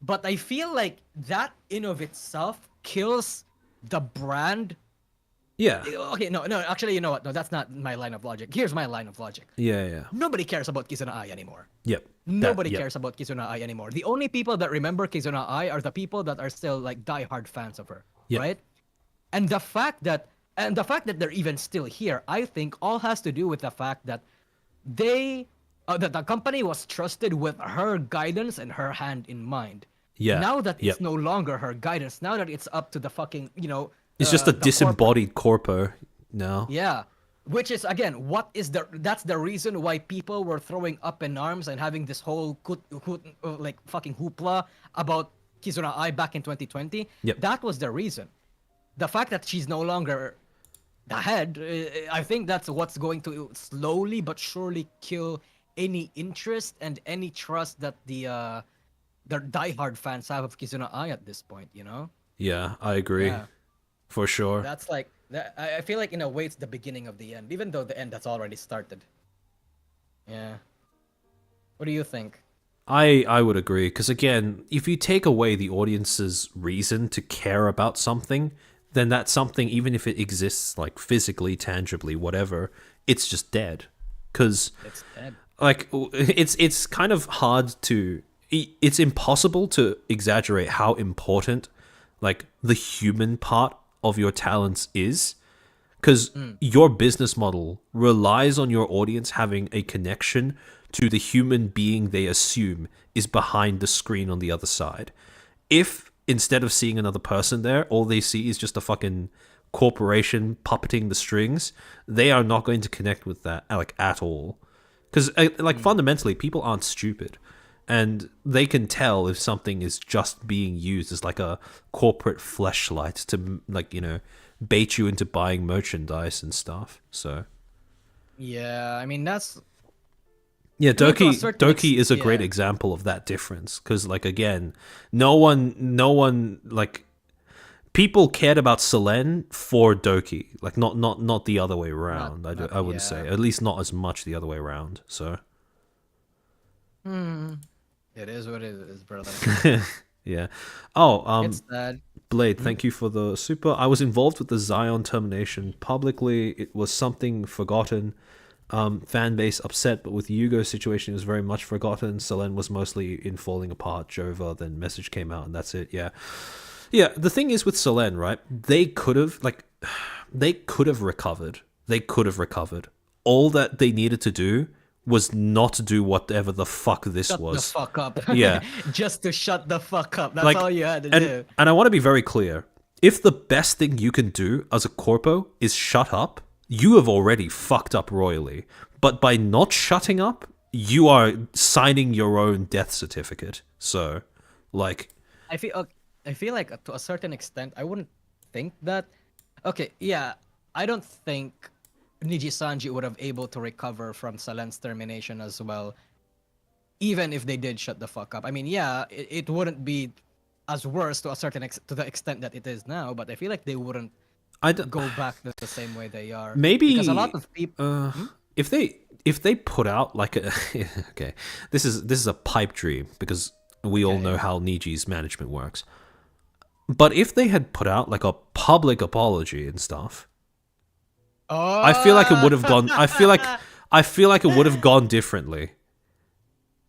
But I feel like that in of itself kills the brand. Yeah. Okay, no, actually, you know what? No, that's not my line of logic. Here's my line of logic. Yeah. Nobody cares about Kizuna Ai anymore. Yep. Nobody Yep. cares about Kizuna Ai anymore. The only people that remember Kizuna Ai are the people that are still like diehard fans of her, Yep. right? And the fact that they're even still here, I think all has to do with the fact that that the company was trusted with her guidance and her hand in mind. Yeah. Now that Yep. it's no longer her guidance, now that it's up to the fucking, It's just a the corporate. disembodied corpo now. Yeah. Which is again, that's the reason why people were throwing up in arms and having this whole like fucking hoopla about Kizuna Ai back in 2020. Yep. That was the reason. The fact that she's no longer the head, I think that's what's going to slowly but surely kill any interest and any trust that the diehard fans have of Kizuna Ai at this point, Yeah, I agree. Yeah. For sure. That's like I feel like in a way it's the beginning of the end, even though the end has already started. Yeah. What do you think? I would agree, because again, if you take away the audience's reason to care about something, then that something, even if it exists like physically, tangibly, whatever, it's just dead. Because It's dead. like it's kind of hard to, it's impossible to exaggerate how important like the human part of your talents is, because your business model relies on your audience having a connection to the human being they assume is behind the screen on the other side. If instead of seeing another person there, all they see is just a fucking corporation puppeting the strings, they are not going to connect with that like at all. Because like fundamentally, people aren't stupid, and they can tell if something is just being used as like a corporate fleshlight to like bait you into buying merchandise and stuff. So Yeah, I mean that's. yeah, I mean, to a Doki certain Doki is a great yeah. example of that difference, because like again, no one like people cared about Selen for Doki, like not the other way Not, around. not, I wouldn't yeah. say, at least not as much the other way around. So Hmm. It is what it is, brother. yeah. Oh, It's sad. Blade, Hmm? thank you for the super. I was involved with the Zion termination publicly. It was something forgotten. Fan base upset, but with Yugo's situation, it was very much forgotten. Selen was mostly in falling apart. Jova, then message came out, and that's it. Yeah, yeah. The thing is with Selen, right? They could have recovered. They could have recovered. All that they needed to do was not do whatever the fuck this Shut the was. fuck up. Yeah, Just to shut the fuck up. That's like all you had to and do. and I want to be very clear. If the best thing you can do as a corpo is shut up, you have already fucked up royally. But by not shutting up, you are signing your own death certificate. So, like, I feel I feel like to a certain extent I wouldn't think that. Okay, yeah, I don't think Nijisanji would have able to recover from Salen's termination as well, even if they did shut the fuck up. I mean, yeah, it wouldn't be as worse to a certain to the extent that it is now, but I feel like they wouldn't I don't, go back to the same way they are because a lot maybe of people. if they put out like a okay, this is a pipe dream, because we all know how Niji's management works. But if they had put out like a public apology and stuff, I feel like it Oh, would have gone. I feel like it would have gone differently.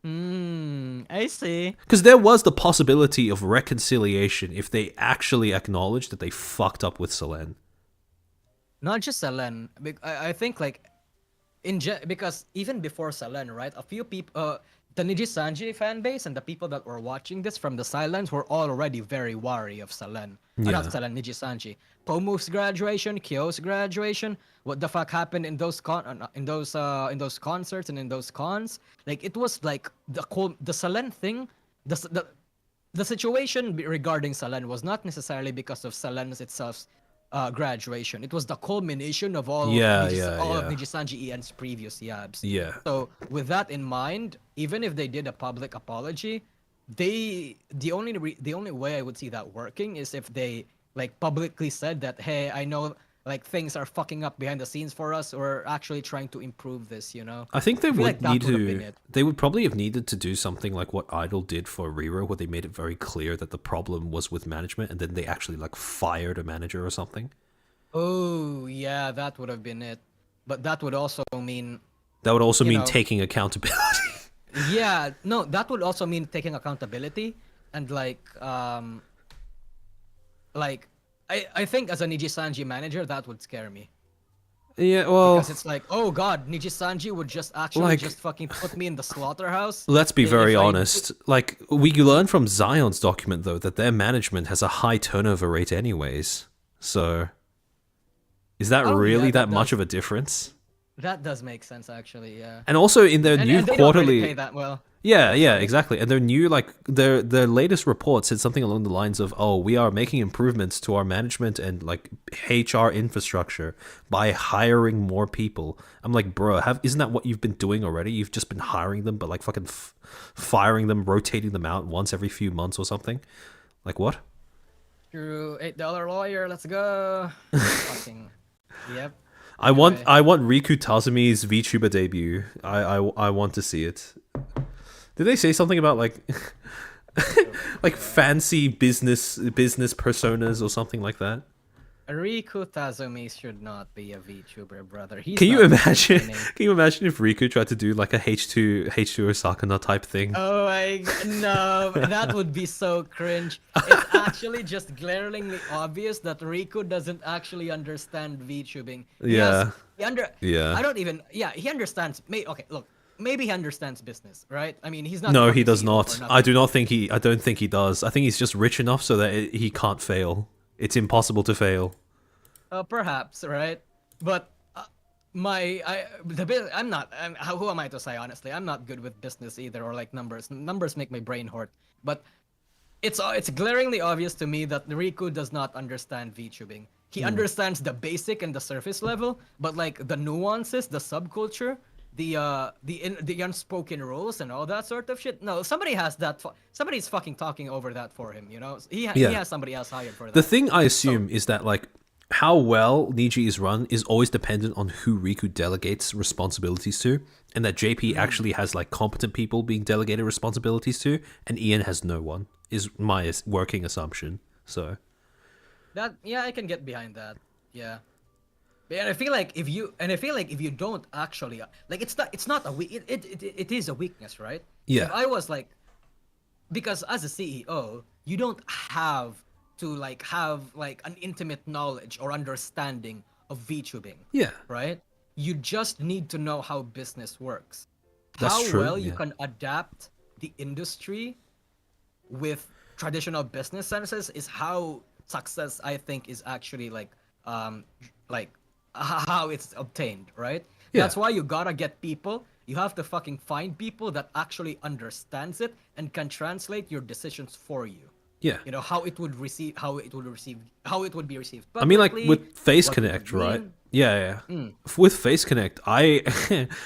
I see. Because there was the possibility of reconciliation if they actually acknowledged that they fucked up with Selen. Not just Selen. I think like because even before Selen, right? A few people, the Nijisanji fan base and the people that were watching this from the sidelines were already very wary of Selen. Not Yeah. Selen, Nijisanji. Pomu's graduation, Kyo's graduation. What the fuck happened in those in those concerts and in those cons? Like it was like the Selen thing. The situation regarding Salen was not necessarily because of Salen's itself graduation. It was the culmination of Yeah, yeah, all of yeah. Nijisanji Ian's previous yabs. Yeah. So with that in mind, even if they did a public apology, the only way I would see that working is if they like publicly said that, hey, I know like things are fucking up behind the scenes for us. We're actually trying to improve this. I think they I feel would like that need would have been to. it. They would probably have needed to do something like what Idol did for Riro, where they made it very clear that the problem was with management, and then they actually like fired a manager or something. Oh yeah, that would have been it. But that would also mean, That would also you mean know, taking accountability. yeah, no, that would also mean taking accountability and like I think as a Nijisanji manager that would scare me Yeah, well, because it's like, oh god, Nijisanji would just actually like, just fucking put me in the slaughterhouse let's be very if I honest. Like, we learn from Zion's document, though, that their management has a high turnover rate anyways. So, is that Oh yeah, really that much of a difference? that does make sense actually, yeah. And also in their new And they don't really quarterly... pay that well. Yeah, Oh, yeah, sorry. exactly. And their new, like, their latest report said something along the lines of, oh, we are making improvements to our management and, like, HR infrastructure by hiring more people. I'm like, bro, isn't that what you've been doing already? You've just been hiring them, but, like, fucking firing them, rotating them out once every few months or something? Like, what? True. $8 lawyer. Let's go. Fucking. Yep. I want Anyway. I want Riku Tazumi's VTuber debut. I want to see it. Did they say something about like like fancy business personas or something like that? Riku Tazumi should not be a VTuber, brother. He's Can you not imagine? entertaining. Can you imagine if Riku tried to do like a H2 Osakana type thing? Oh my no, that would be so cringe. It's actually just glaringly obvious that Riku doesn't actually understand VTubing. Yeah. Yeah. I don't even. Yeah, he understands. Okay, look. Maybe he understands business, right? I mean, he's not. No, the he fucking does CEO for not. nothing. I do not think he. I don't think he does. I think he's just rich enough so that he can't fail. It's impossible to fail. Perhaps, right? But I'm not. Who am I to say? Honestly, I'm not good with business either, or like numbers. Numbers make my brain hurt. But it's glaringly obvious to me that Riku does not understand VTubing. He understands the basic and the surface level, but like the nuances, the subculture, the unspoken rules and all that sort of shit. No, somebody has that. Somebody's fucking talking over that for him. You know, he Yeah. has somebody else hired for that. The thing I assume is that like how well Niji is run is always dependent on who Riku delegates responsibilities to, and that JP actually has like competent people being delegated responsibilities to, and Ian has no one. Is my working assumption. So That yeah, I can get behind that. Yeah. And I feel like if you don't actually like it's not a weak it is a weakness, right? Yeah. If I was like because as a CEO, you don't have to like have like an intimate knowledge or understanding of VTubing, yeah, right? You just need to know how business works. That's How true, well you yeah. can adapt the industry with traditional business senses is how success I think is actually like how it's obtained, right? Yeah. That's why you gotta get people. You have to fucking find people that actually understands it and can translate your decisions for you. yeah. You know how it would be received I mean, like publicly, with Face what it would Connect, right? mean. Yeah, yeah. With Face Connect,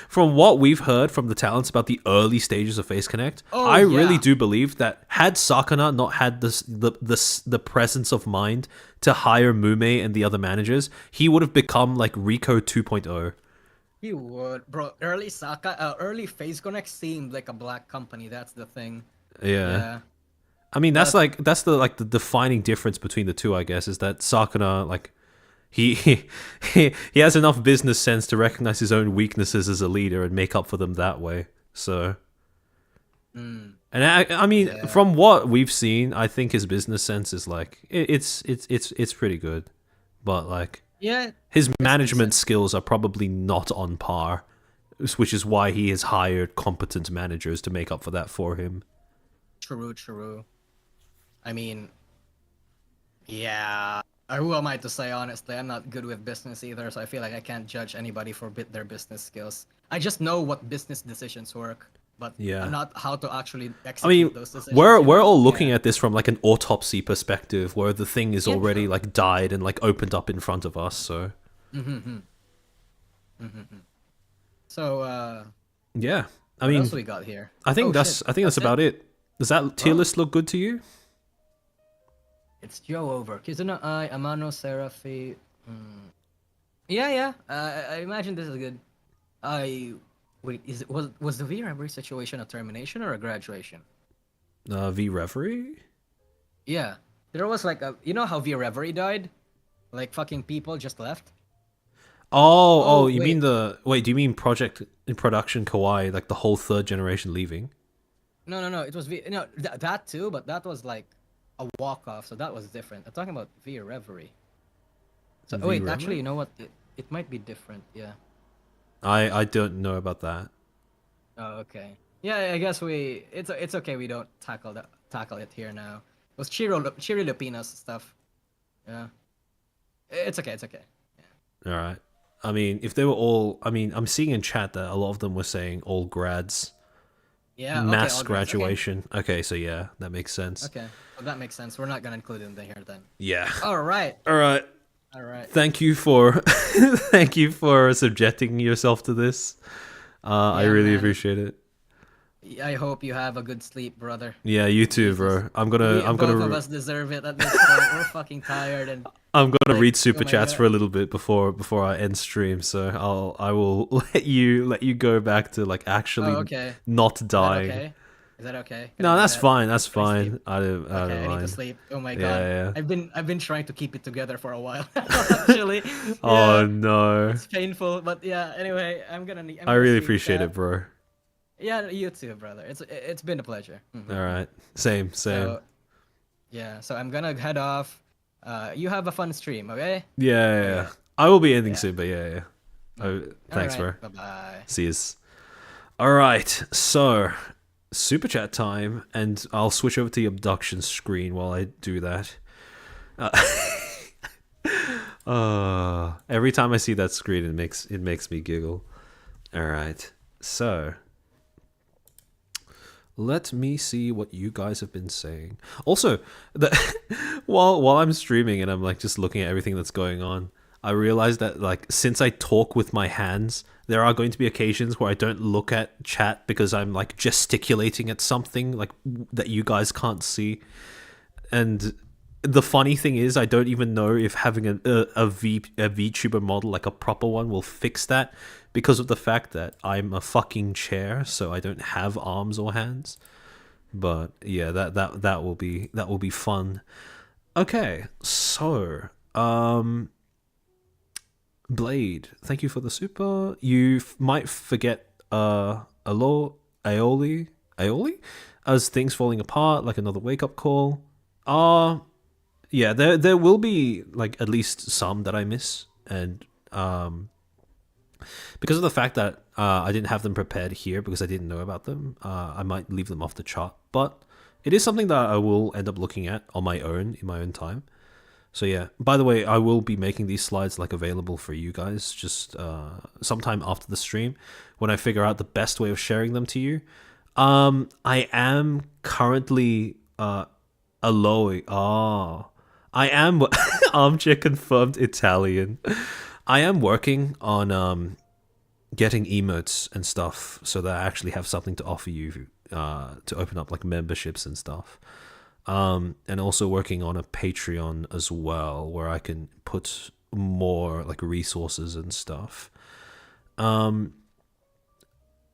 from what we've heard from the talents about the early stages of Face Connect, Oh, I really yeah. do believe that had Sakana not had the presence of mind to hire Mume and the other managers, he would have become like Rico 2.0. You would, bro. Early Phase Connect seemed like a black company. That's the thing. Yeah. Yeah. I mean, that's But- the defining difference between the two, I guess, is that Sakana like he has enough business sense to recognize his own weaknesses as a leader and make up for them that way. So, and I mean, Yeah. from what we've seen, I think his business sense is like it's pretty good, but like Yeah. his management skills are probably not on par, which is why he has hired competent managers to make up for that for him. True. I mean, yeah. Who am I to say, honestly? I'm not good with business either, so I feel like I can't judge anybody for their business skills. I just know what business decisions work, but Yeah. not how to actually I execute mean, those decisions. we're you know? all looking Yeah. at this from like an autopsy perspective, where the thing is Yeah, already true. like died and like opened up in front of us. So So, yeah, I what mean, else we got here? I think Oh, that's shit, I think that's about it. Does that tier Oh. list look good to you? It's Joe over. Kizuna I, Amano, Seraphi. Yeah. I imagine this is good. Wait, was the V Reverie situation a termination or a graduation? V Reverie. Yeah, there was like you know how V Reverie died, like fucking people just left. Oh, Oh, you mean wait. do you mean project in production Kawaii, like the whole third generation leaving? No. It was that too, but that was like a walk off, so that was different. I'm talking about V Reverie. So V wait, Reverie? actually, you know what? It might be different. Yeah. I don't know about that. Oh, okay. Yeah, I guess it's okay. We don't tackle it here now. It was Chiri Lupina's stuff. Yeah. It's okay. All right. I mean, if they were all, I mean, I'm seeing in chat that a lot of them were saying all grads, Yeah. mass all grades. graduation. Okay, so yeah, that makes sense. Okay. Well, that makes sense. We're not gonna include them here then. Yeah. All right. All right. Thank you for thank you for subjecting yourself to this. I Yeah, really man. appreciate it. I hope you have a good sleep, brother. Yeah, you too, Jesus. bro. I'm Both of gonna us deserve it at this point. We're fucking tired and I'm gonna like, read oh super my chats for god. a little bit before I end stream. So I will let you go back to like Oh, actually okay. not Is that dying. okay? Is that okay? Can I No, do that's that? fine. That's Can I sleep? fine. I Okay, don't I need to mind. sleep. Oh my Yeah, god. yeah. I've been trying to keep it together for a while actually. Oh Yeah. no. It's painful, but yeah, anyway, I'm I gonna really sleep, appreciate it, chat. bro. Yeah, you too, brother. It's been a pleasure. All right. Same, same. So, yeah, so I'm gonna head off. You have a fun stream, okay? Yeah, yeah, Oh yeah. yeah. I will be ending Yeah. soon, but yeah, yeah. Oh, All thanks, right. bro. Bye-bye. See yous. All right. So, super chat time, and I'll switch over to the abduction screen while I do that. Uh, every time I see that screen, it makes me giggle. All right. So, let me see what you guys have been saying. Also, the, while I'm streaming and I'm like just looking at everything that's going on, I realize that like since I talk with my hands, there are going to be occasions where I don't look at chat because I'm like gesticulating at something like that you guys can't see. And the funny thing is, I don't even know if having a VTuber model, like a proper one, will fix that because of the fact that I'm a fucking chair, so I don't have arms or hands. But yeah, that will be fun. Okay, so Blade, thank you for the super. You might forget Aoli as things falling apart, like another wake up call. Uh yeah, there will be like at least some that I miss, and because of the fact that I didn't have them prepared here because I didn't know about them, I might leave them off the chart. But it is something that I will end up looking at on my own in my own time. So yeah. By the way, I will be making these slides like available for you guys just sometime after the stream when I figure out the best way of sharing them to you. I am currently Aloe. Ah, I am armchair confirmed Italian. I am working on getting emotes and stuff so that I actually have something to offer you to open up like memberships and stuff. And also working on a Patreon as well where I can put more like resources and stuff.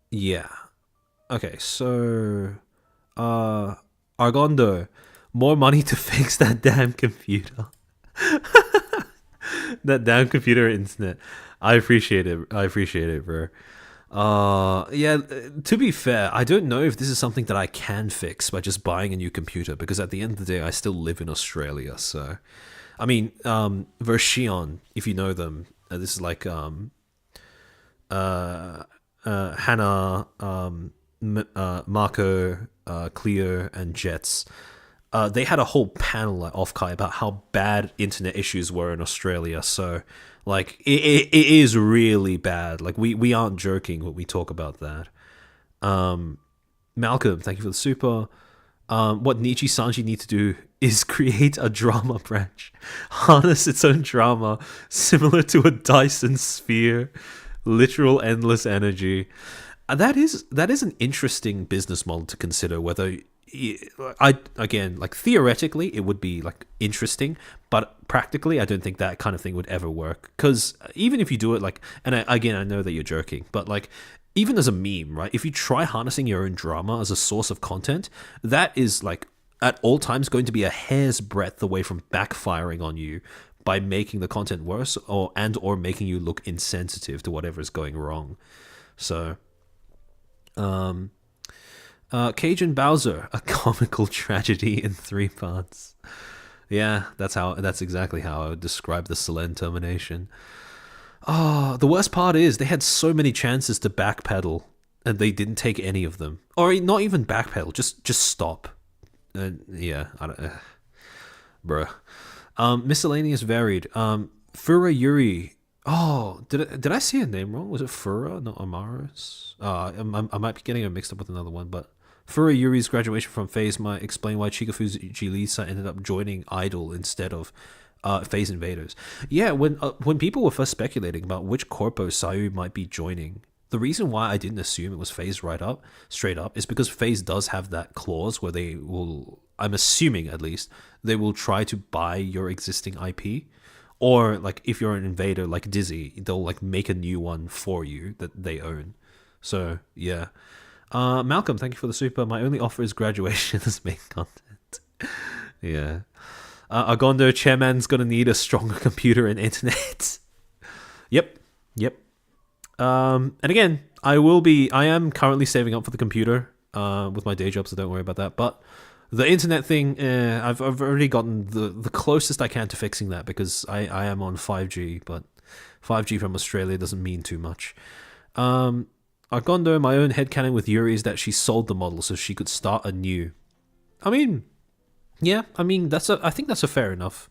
Yeah. Okay, so Argondo, more money to fix that damn computer. That damn computer internet. I appreciate it. I appreciate it, bro. Yeah, to be fair, I don't know if this is something that I can fix by just buying a new computer because at the end of the day, I still live in Australia. So, I mean, Vershion, if you know them, this is like Hannah, Marco, Cleo, and Jets. They had a whole panel at Offkai about how bad internet issues were in Australia. So, like, it is really bad. Like, we aren't joking when we talk about that. Malcolm, thank you for the super. What Nijisanji need to do is create a drama branch, harness its own drama, similar to a Dyson sphere, literal endless energy. That is an interesting business model to consider. Whether I again like theoretically it would be like interesting, but practically I don't think that kind of thing would ever work. Because even if you do it like, and again I know that you're joking, but like even as a meme, right? If you try harnessing your own drama as a source of content, that is like at all times going to be a hair's breadth away from backfiring on you by making the content worse or making you look insensitive to whatever is going wrong. So Cajun Bowser, a comical tragedy in 3 parts. Yeah, that's exactly how I would describe the Selen termination. Oh, the worst part is they had so many chances to backpedal and they didn't take any of them. Or not even backpedal, just stop. And yeah, I don't bruh. Miscellaneous varied. Fura Yuri. Oh, did I see a name wrong? Was it Fura, not Amaris? I might be getting it mixed up with another one, but Fura Yuri's graduation from FaZe might explain why Chikafu's Jilisa ended up joining Idol instead of FaZe Invaders. Yeah, when people were first speculating about which corpo Sayu might be joining, the reason why I didn't assume it was FaZe straight up, is because FaZe does have that clause where they will, I'm assuming at least, they will try to buy your existing IP. Or like if you're an invader like Dizzy, they'll like make a new one for you that they own. So yeah. Malcolm, thank you for the super. My only offer is graduation as main content. Yeah. Agondo, chairman's gonna need a stronger computer and internet. Yep. And again, I am currently saving up for the computer with my day job, so don't worry about that. But the internet thing, I've already gotten the closest I can to fixing that, because I am on 5G, but 5G from Australia doesn't mean too much. Argondo, my own headcanon with Yuri is that she sold the model so she could start anew. I mean, yeah, I think that's a fair enough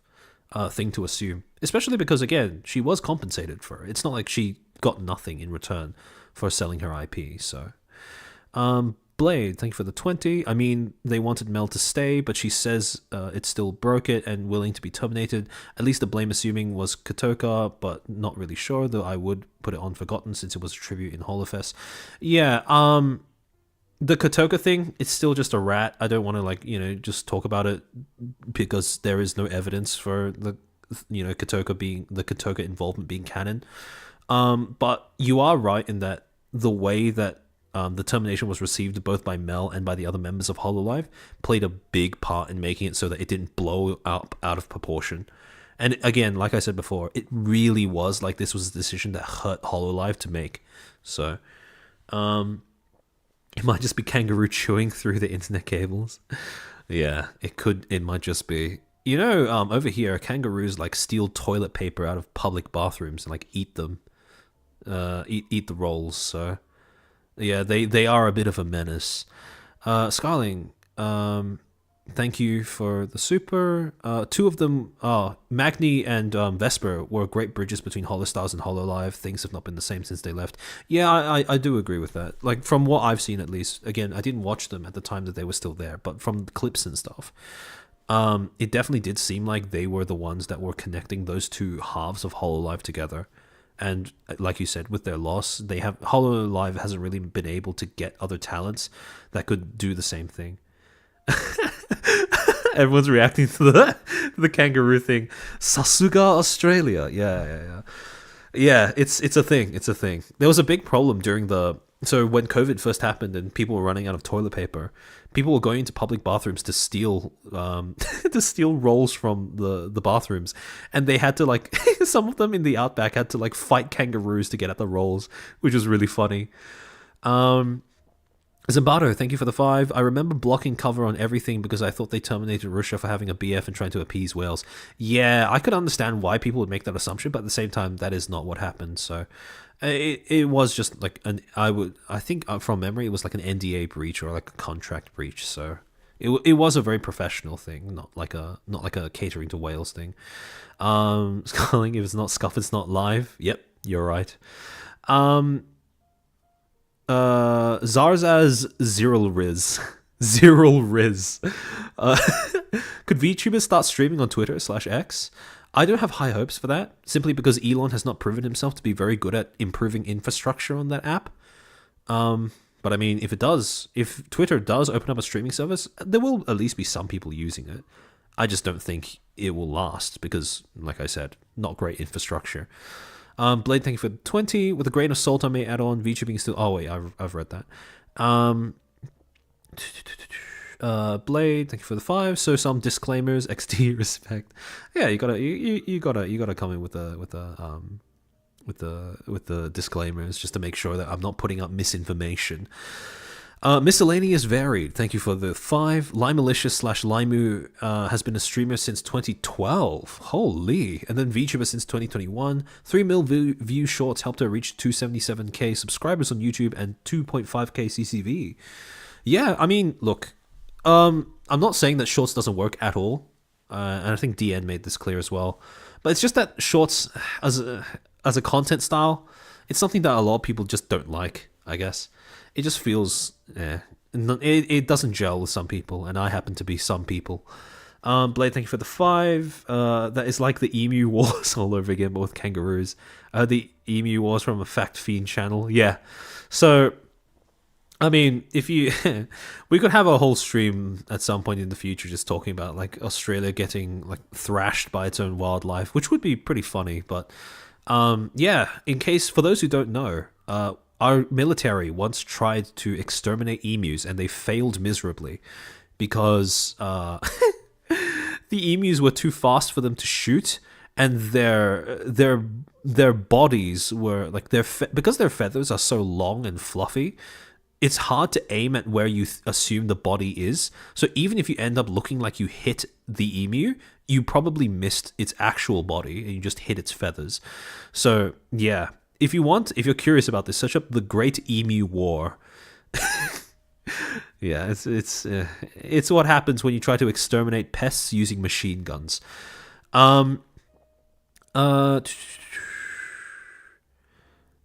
thing to assume, especially because, again, she was compensated for it. It's not like she got nothing in return for selling her IP. So Blade, thank you for the 20. I mean, they wanted Mel to stay, but she says it still broke it and willing to be terminated. At least the blame assuming was Kotoka, but not really sure, though I would put it on Forgotten since it was a tribute in Holofest. Yeah, the Kotoka thing, it's still just a rat. I don't want to just talk about it because there is no evidence for the Kotoka involvement being canon. But you are right in that the way that the termination was received both by Mel and by the other members of Hololive played a big part in making it so that it didn't blow up out of proportion. And again, like I said before, it really was like this was a decision that hurt Hololive to make. So, it might just be Kangaroo chewing through the internet cables. Yeah, it might just be. Over here, kangaroos like steal toilet paper out of public bathrooms and like eat them. Eat the rolls, so... Yeah, they are a bit of a menace. Scarling, thank you for the super. Two of them, Magni and Vesper, were great bridges between Holostars and Hololive. Things have not been the same since they left. Yeah, I do agree with that. Like, from what I've seen, at least. Again, I didn't watch them at the time that they were still there, but from the clips and stuff, it definitely did seem like they were the ones that were connecting those two halves of Hololive together. And like you said, with their loss, Hololive hasn't really been able to get other talents that could do the same thing. Everyone's reacting to the kangaroo thing. Sasuga Australia. Yeah. It's a thing. There was a big problem so when COVID first happened and people were running out of toilet paper, people were going into public bathrooms to steal rolls from the bathrooms, and they had to some of them in the outback had to fight kangaroos to get at the rolls, which was really funny. Zimbardo, thank you for the 5. I remember blocking cover on everything because I thought they terminated Russia for having a BF and trying to appease Wales. Yeah, I could understand why people would make that assumption, but at the same time, that is not what happened. So it was just I think from memory, it was like an NDA breach or like a contract breach. So it was a very professional thing, not like a catering to Wales thing. Scarling, if it's not scuff, it's not live. Yep, you're right. Zarzaz Ziril Riz. Could VTubers start streaming on Twitter/X? I don't have high hopes for that, simply because Elon has not proven himself to be very good at improving infrastructure on that app. But I mean, if Twitter does open up a streaming service, there will at least be some people using it. I just don't think it will last because, like I said, not great infrastructure. Blade, thank you for 20. With a grain of salt, I may add on VTubing still. Oh wait, I've read that. Blade, thank you for the 5. So some disclaimers, XD respect. Yeah, you gotta come in with the disclaimers just to make sure that I'm not putting up misinformation. Miscellaneous Varied, thank you for the 5. Limalicious/Limu has been a streamer since 2012. Holy. And then VTuber since 2021. 3 mil view shorts helped her reach 277k subscribers on YouTube and 2.5k CCV. Yeah, I mean, look, I'm not saying that shorts doesn't work at all. And I think DN made this clear as well. But it's just that shorts as a content style, it's something that a lot of people just don't like, I guess. It just feels, it doesn't gel with some people, and I happen to be some people. Blade, thank you for the 5. That is like the Emu Wars all over again, but with kangaroos. The Emu Wars from a Fact Fiend channel. Yeah. So, I mean, if you... we could have a whole stream at some point in the future just talking about, like, Australia getting, like, thrashed by its own wildlife, which would be pretty funny, but... yeah, in case... For those who don't know, our military once tried to exterminate emus, and they failed miserably because... the emus were too fast for them to shoot, and their bodies were like because their feathers are so long and fluffy. It's hard to aim at where you assume the body is. So even if you end up looking like you hit the emu, you probably missed its actual body and you just hit its feathers. So yeah, if you're curious about this, search up the Great Emu War. Yeah, it's what happens when you try to exterminate pests using machine guns. The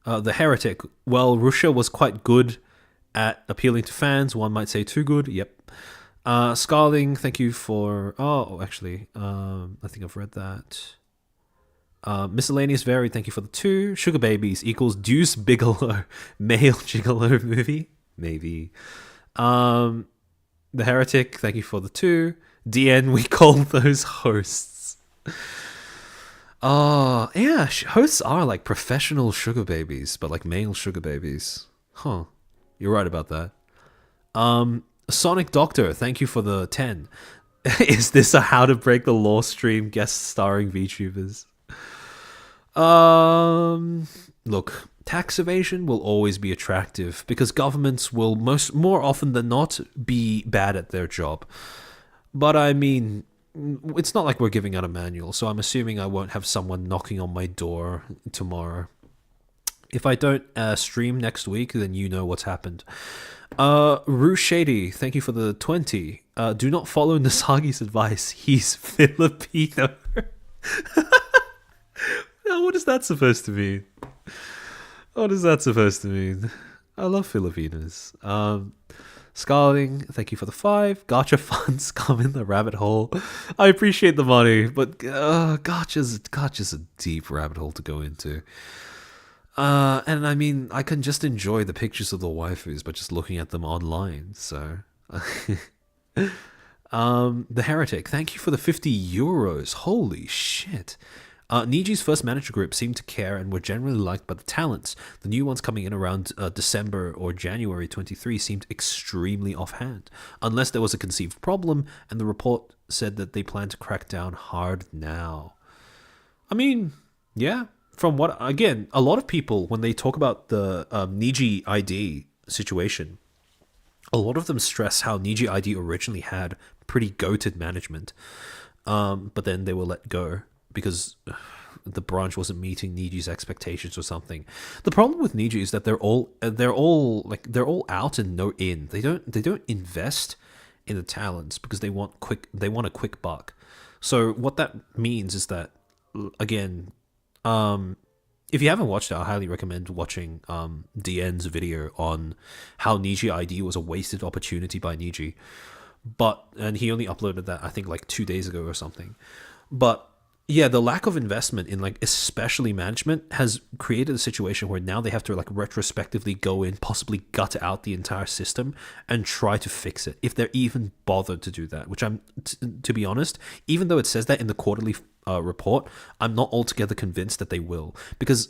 Heretic. Well, Russia was quite good at appealing to fans. One might say too good. Yep. Scarling, thank you for... Oh, actually, I think I've read that. Miscellaneous Varied, thank you for the 2. Sugar Babies equals Deuce Bigelow male gigolo movie. Maybe. The Heretic, thank you for the 2. DN, we call those hosts. Oh, yeah, hosts are like professional sugar babies, but like male sugar babies. Huh. You're right about that. Sonic Doctor, thank you for the 10. Is this a How to Break the Law stream guest starring VTubers? Look, tax evasion will always be attractive because governments will more often than not be bad at their job. But I mean, it's not like we're giving out a manual, so I'm assuming I won't have someone knocking on my door tomorrow. If I don't stream next week, then you know what's happened. Rue Shady, thank you for the 20. Do not follow Nasagi's advice. He's Filipino. What is that supposed to mean? What is that supposed to mean? I love Filipinos. Scarling, thank you for the 5. Gacha funds come in the rabbit hole. I appreciate the money, but gacha's a deep rabbit hole to go into. And I mean, I can just enjoy the pictures of the waifus by just looking at them online, so... The Heretic, thank you for the 50 euros. Holy shit. Niji's first manager group seemed to care and were generally liked by the talents. The new ones coming in around December or January 23 seemed extremely offhand, unless there was a conceived problem, and the report said that they plan to crack down hard now. I mean, yeah, from what, again, a lot of people, when they talk about the Niji ID situation, a lot of them stress how Niji ID originally had pretty goated management, but then they were let go because the branch wasn't meeting Niji's expectations or something. The problem with Niji is that they're all out and no in. They don't invest in the talents because they want a quick buck. So what that means is that, again, if you haven't watched it, I highly recommend watching DN's video on how Niji ID was a wasted opportunity by Niji. And he only uploaded that I think like 2 days ago or something. But yeah, the lack of investment in like especially management has created a situation where now they have to like retrospectively go in, possibly gut out the entire system and try to fix it, if they're even bothered to do that, which I'm, to be honest, even though it says that in the quarterly report, I'm not altogether convinced that they will, because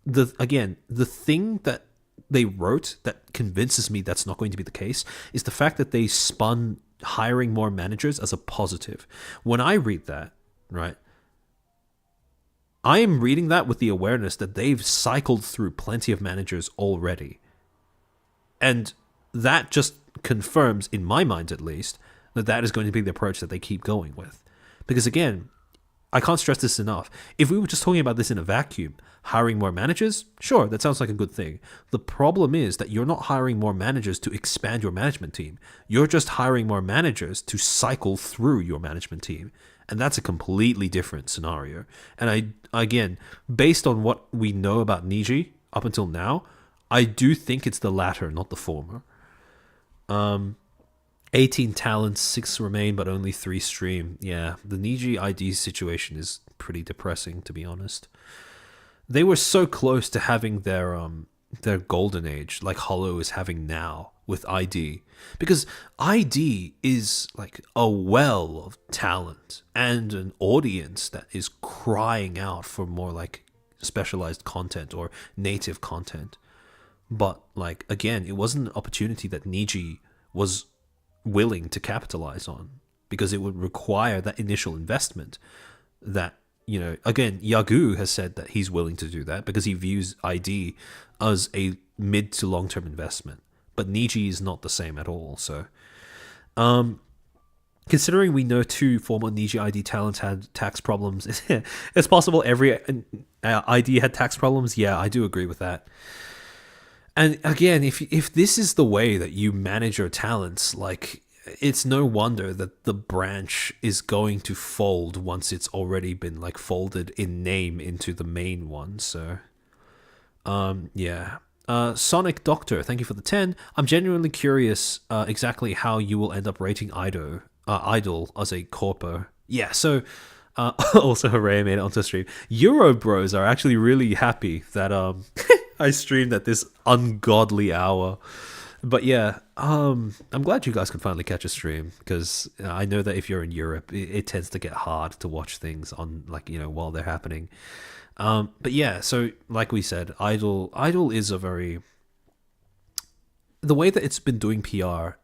the thing that they wrote that convinces me that's not going to be the case is the fact that they spun hiring more managers as a positive. When I read that, right, I am reading that with the awareness that they've cycled through plenty of managers already. And that just confirms, in my mind at least, that that is going to be the approach that they keep going with. Because again, I can't stress this enough. If we were just talking about this in a vacuum, hiring more managers, sure, that sounds like a good thing. The problem is that you're not hiring more managers to expand your management team. You're just hiring more managers to cycle through your management team. And that's a completely different scenario. And again, based on what we know about Niji up until now, I do think it's the latter, not the former. 18 talents, 6 remain, but only 3 stream. Yeah, the Niji ID situation is pretty depressing, to be honest. They were so close to having their golden age, like Hollow is having now with ID, because ID is like a well of talent and an audience that is crying out for more like specialized content or native content. But like again, it wasn't an opportunity that Niji was willing to capitalize on because it would require that initial investment that, you know, again, Yagu has said that he's willing to do that because he views ID as a mid to long term investment. But Niji is not the same at all. So, considering we know 2 former Niji ID talents had tax problems, it's possible every ID had tax problems. Yeah, I do agree with that. And again, if this is the way that you manage your talents, like, it's no wonder that the branch is going to fold once it's already been like folded in name into the main one. So, yeah. Sonic Doctor, thank you for the 10. I'm genuinely curious exactly how you will end up rating Idol as a corpo. Yeah, so also hooray, made it onto the stream. Euro Bros are actually really happy that I streamed at this ungodly hour. But yeah, I'm glad you guys can finally catch a stream because I know that if you're in Europe, it tends to get hard to watch things on, like, you know, while they're happening. But yeah, so like we said, Idol is a very, the way that it's been doing PR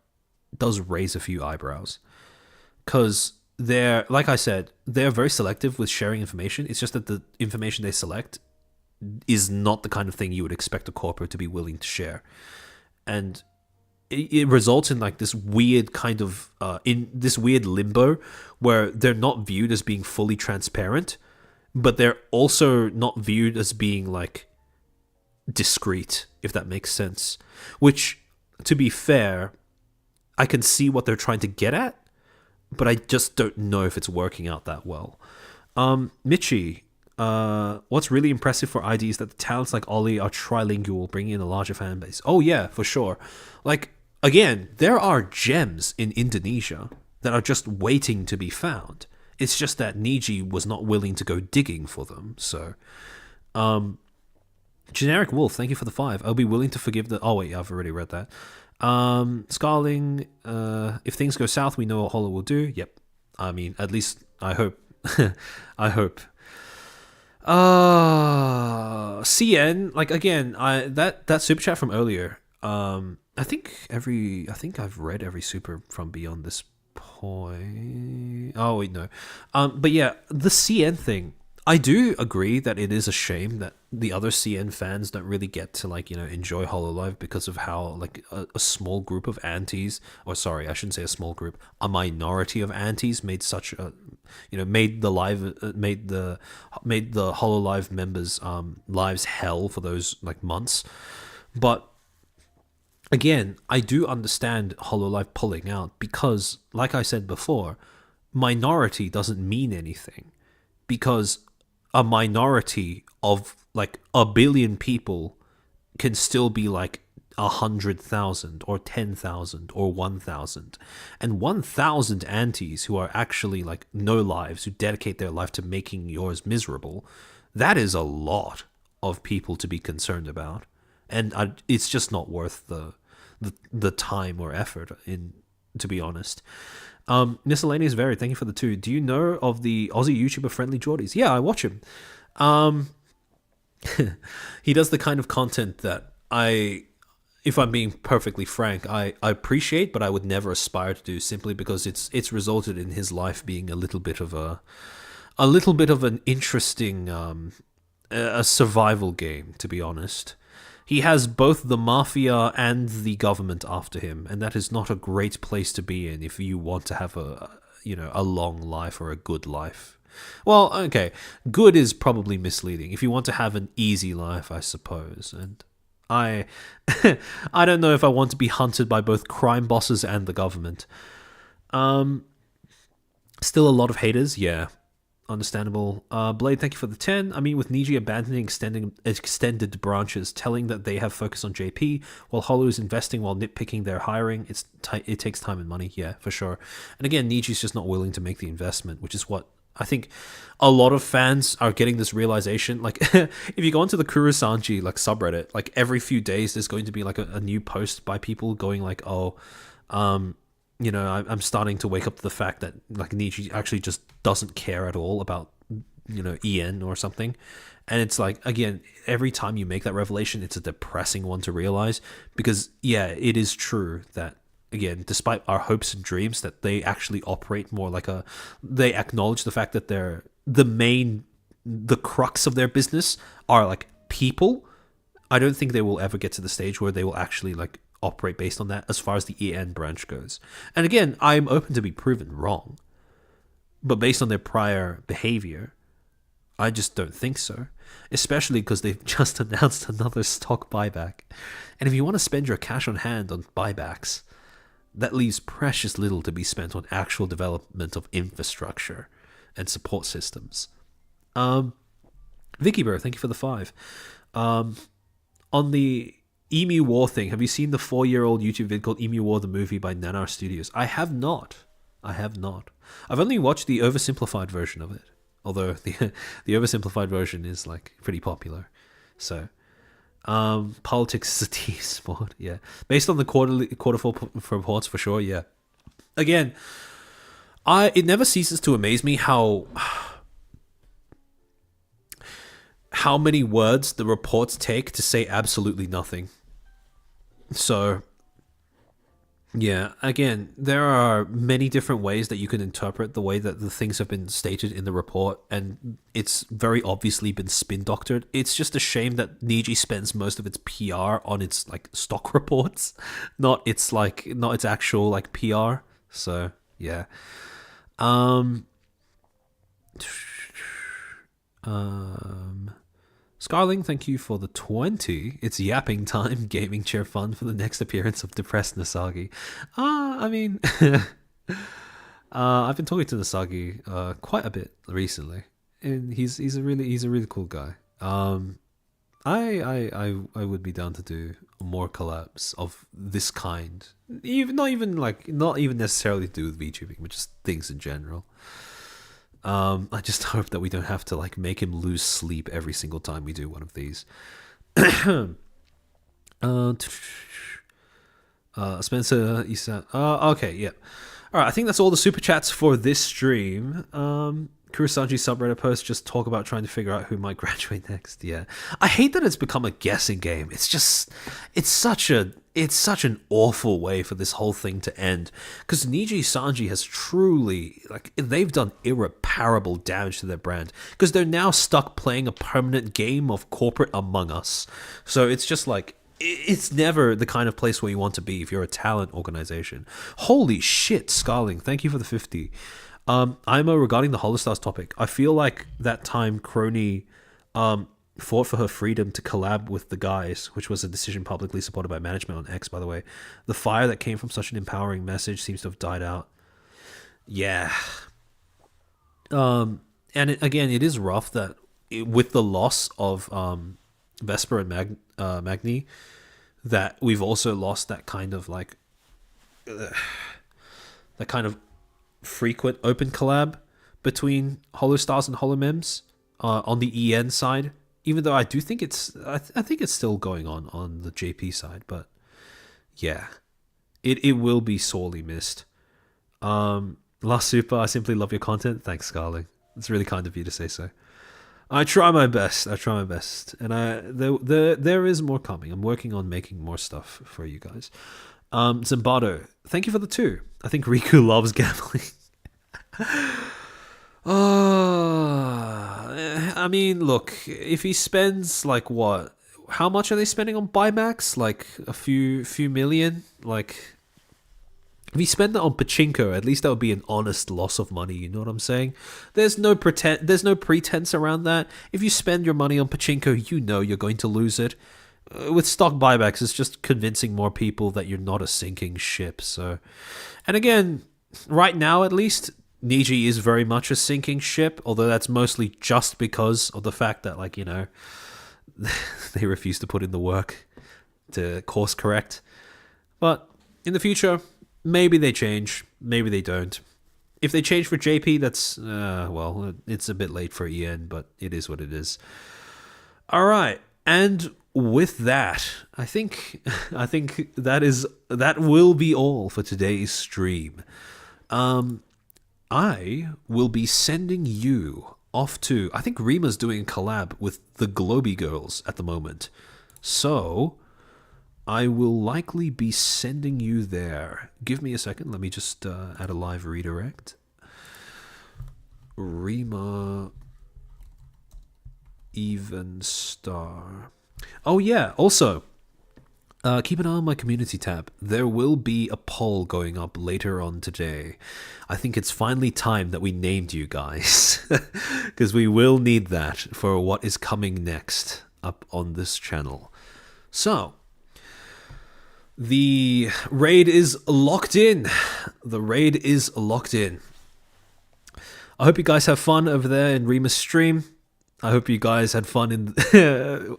does raise a few eyebrows because they're, like I said, they're very selective with sharing information. It's just that the information they select is not the kind of thing you would expect a corporate to be willing to share. And it results in like this weird kind of in this weird limbo where they're not viewed as being fully transparent, but they're also not viewed as being like discreet, if that makes sense. Which, to be fair, I can see what they're trying to get at, but I just don't know if it's working out that well. Michi, what's really impressive for ID is that the talents like Ollie are trilingual, bringing in a larger fan base. Oh yeah, for sure. Like, again, there are gems in Indonesia that are just waiting to be found. It's just that Niji was not willing to go digging for them. So, Generic Wolf, thank you for the 5. I'll be willing to forgive the... Oh wait, I've already read that. Scarling, if things go south, we know what Hollow will do. Yep. I mean, at least I hope. I hope. CN, like, again, that super chat from earlier. I think I've read every super from beyond this point. Oh wait, no. But yeah, the CN thing. I do agree that it is a shame that the other CN fans don't really get to, like, you know, enjoy Hololive because of how, like, a small group of antis, or sorry, I shouldn't say a small group, a minority of antis made such a, you know, made the Hololive members' lives hell for those like months. But again, I do understand Hololive pulling out because, like I said before, minority doesn't mean anything because a minority of like 1 billion people can still be like 100,000 or 10,000 or 1,000, and 1,000 antis who are actually like no lives, who dedicate their life to making yours miserable. That is a lot of people to be concerned about, and it's just not worth the time or effort, in, to be honest. Miscellaneous Varied, thank you for the 2. Do you know of the Aussie YouTuber Friendly Geordies? Yeah, I watch him. He does the kind of content that if I'm being perfectly frank, I appreciate, but I would never aspire to do, simply because it's resulted in his life being a little bit of an interesting a survival game, to be honest. He has both the mafia and the government after him, and that is not a great place to be in if you want to have a long life or a good life. Well, okay, good is probably misleading. If you want to have an easy life, I suppose. And I I don't know if I want to be hunted by both crime bosses and the government. Still a lot of haters, yeah. understandable. Blade, thank you for the 10. I mean, with Niji abandoning extended branches, telling that they have focus on JP, while Holo is investing while nitpicking their hiring, it takes time and money, yeah, for sure. And again, Niji's just not willing to make the investment, which is what I think a lot of fans are getting this realization. Like, if you go onto the Kurosanji like subreddit, like every few days there's going to be like a new post by people going like, oh, you know, I'm starting to wake up to the fact that like Niji actually just doesn't care at all about, you know, EN or something. And it's like, again, every time you make that revelation, it's a depressing one to realize, because yeah, it is true that, again, despite our hopes and dreams, that they actually operate more like they acknowledge the fact that they're the crux of their business are like people. I don't think they will ever get to the stage where they will actually like operate based on that as far as the EN branch goes. And again, I'm open to be proven wrong, but based on their prior behavior, I just don't think so, especially because they've just announced another stock buyback. And if you want to spend your cash on hand on buybacks, that leaves precious little to be spent on actual development of infrastructure and support systems. Vicky Bro, thank you for the 5. On the Emu War thing, have you seen the 4-year-old YouTube vid called Emu War the Movie by Nanar Studios? I have not. I've only watched the oversimplified version of it, although the oversimplified version is like pretty popular. So, politics is a team sport, yeah. Based on the quarter four reports, for sure, yeah. Again, it never ceases to amaze me how many words the reports take to say absolutely nothing. So, yeah, again, there are many different ways that you can interpret the way that the things have been stated in the report, and it's very obviously been spin doctored. It's just a shame that Niji spends most of its PR on its like stock reports, not its actual like PR. So, yeah. Scarling, thank you for the 20. It's yapping time, gaming chair fun for the next appearance of depressed Nasagi. I mean, I've been talking to Nasagi quite a bit recently, and he's a really cool guy. I would be down to do more collabs of this kind. Not even necessarily to do with VTubing, but just things in general. I just hope that we don't have to like make him lose sleep every single time we do one of these. Spencer, you said, okay, yeah. All right, I think that's all the super chats for this stream. Kurosanji subreddit post just talk about trying to figure out who might graduate next. Yeah, I hate that it's become a guessing game. It's such an awful way for this whole thing to end, because Nijisanji has truly, like, they've done irreparable damage to their brand, because they're now stuck playing a permanent game of corporate Among Us. So it's just like, it's never the kind of place where you want to be if you're a talent organization. Holy shit, Scarling, thank you for the 50. IMO, regarding the Holostars topic, I feel like that time Crony fought for her freedom to collab with the guys, which was a decision publicly supported by management on X, by the way. The fire that came from such an empowering message seems to have died out. Yeah. And it is rough that with the loss of Vesper and Magni, that we've also lost that kind of like that kind of frequent open collab between Holostars and Holomems on the EN side. Even though I do think I think it's still going on the JP side, but yeah, it will be sorely missed. Last Super, I simply love your content. Thanks, Scarling. It's really kind of you to say so. I try my best, and there is more coming. I'm working on making more stuff for you guys. Zimbardo, thank you for the 2. I think Riku loves gambling. I mean, look, if he spends like what? How much are they spending on buybacks? Like a few million? Like, if he spent that on pachinko, at least that would be an honest loss of money. You know what I'm saying? There's no pretense around that. If you spend your money on pachinko, you know you're going to lose it. With stock buybacks, it's just convincing more people that you're not a sinking ship. So, and again, right now at least, Niji is very much a sinking ship, although that's mostly just because of the fact that, like, you know, they refuse to put in the work to course correct. But in the future, maybe they change, maybe they don't. If they change for JP, that's, well, it's a bit late for EN, but it is what it is. All right, and with that, I think that will be all for today's stream. I will be sending you off to, I think Rima's doing a collab with the Globy Girls at the moment. So I will likely be sending you there. Give me a second. Let me just add a live redirect. Rima Even Star. Oh yeah, also, keep an eye on my community tab. There will be a poll going up later on today. I think it's finally time that we named you guys, because we will need that for what is coming next up on this channel. So, the raid is locked in. The raid is locked in. I hope you guys have fun over there in Rima's stream. I hope you guys had fun in...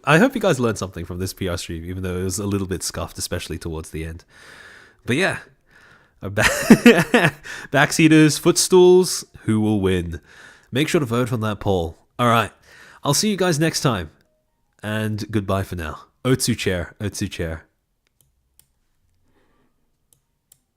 I hope you guys learned something from this PR stream, even though it was a little bit scuffed, especially towards the end. But yeah, backseaters, footstools, who will win? Make sure to vote on that poll. All right, I'll see you guys next time, and goodbye for now. Otsu chair, Otsu chair.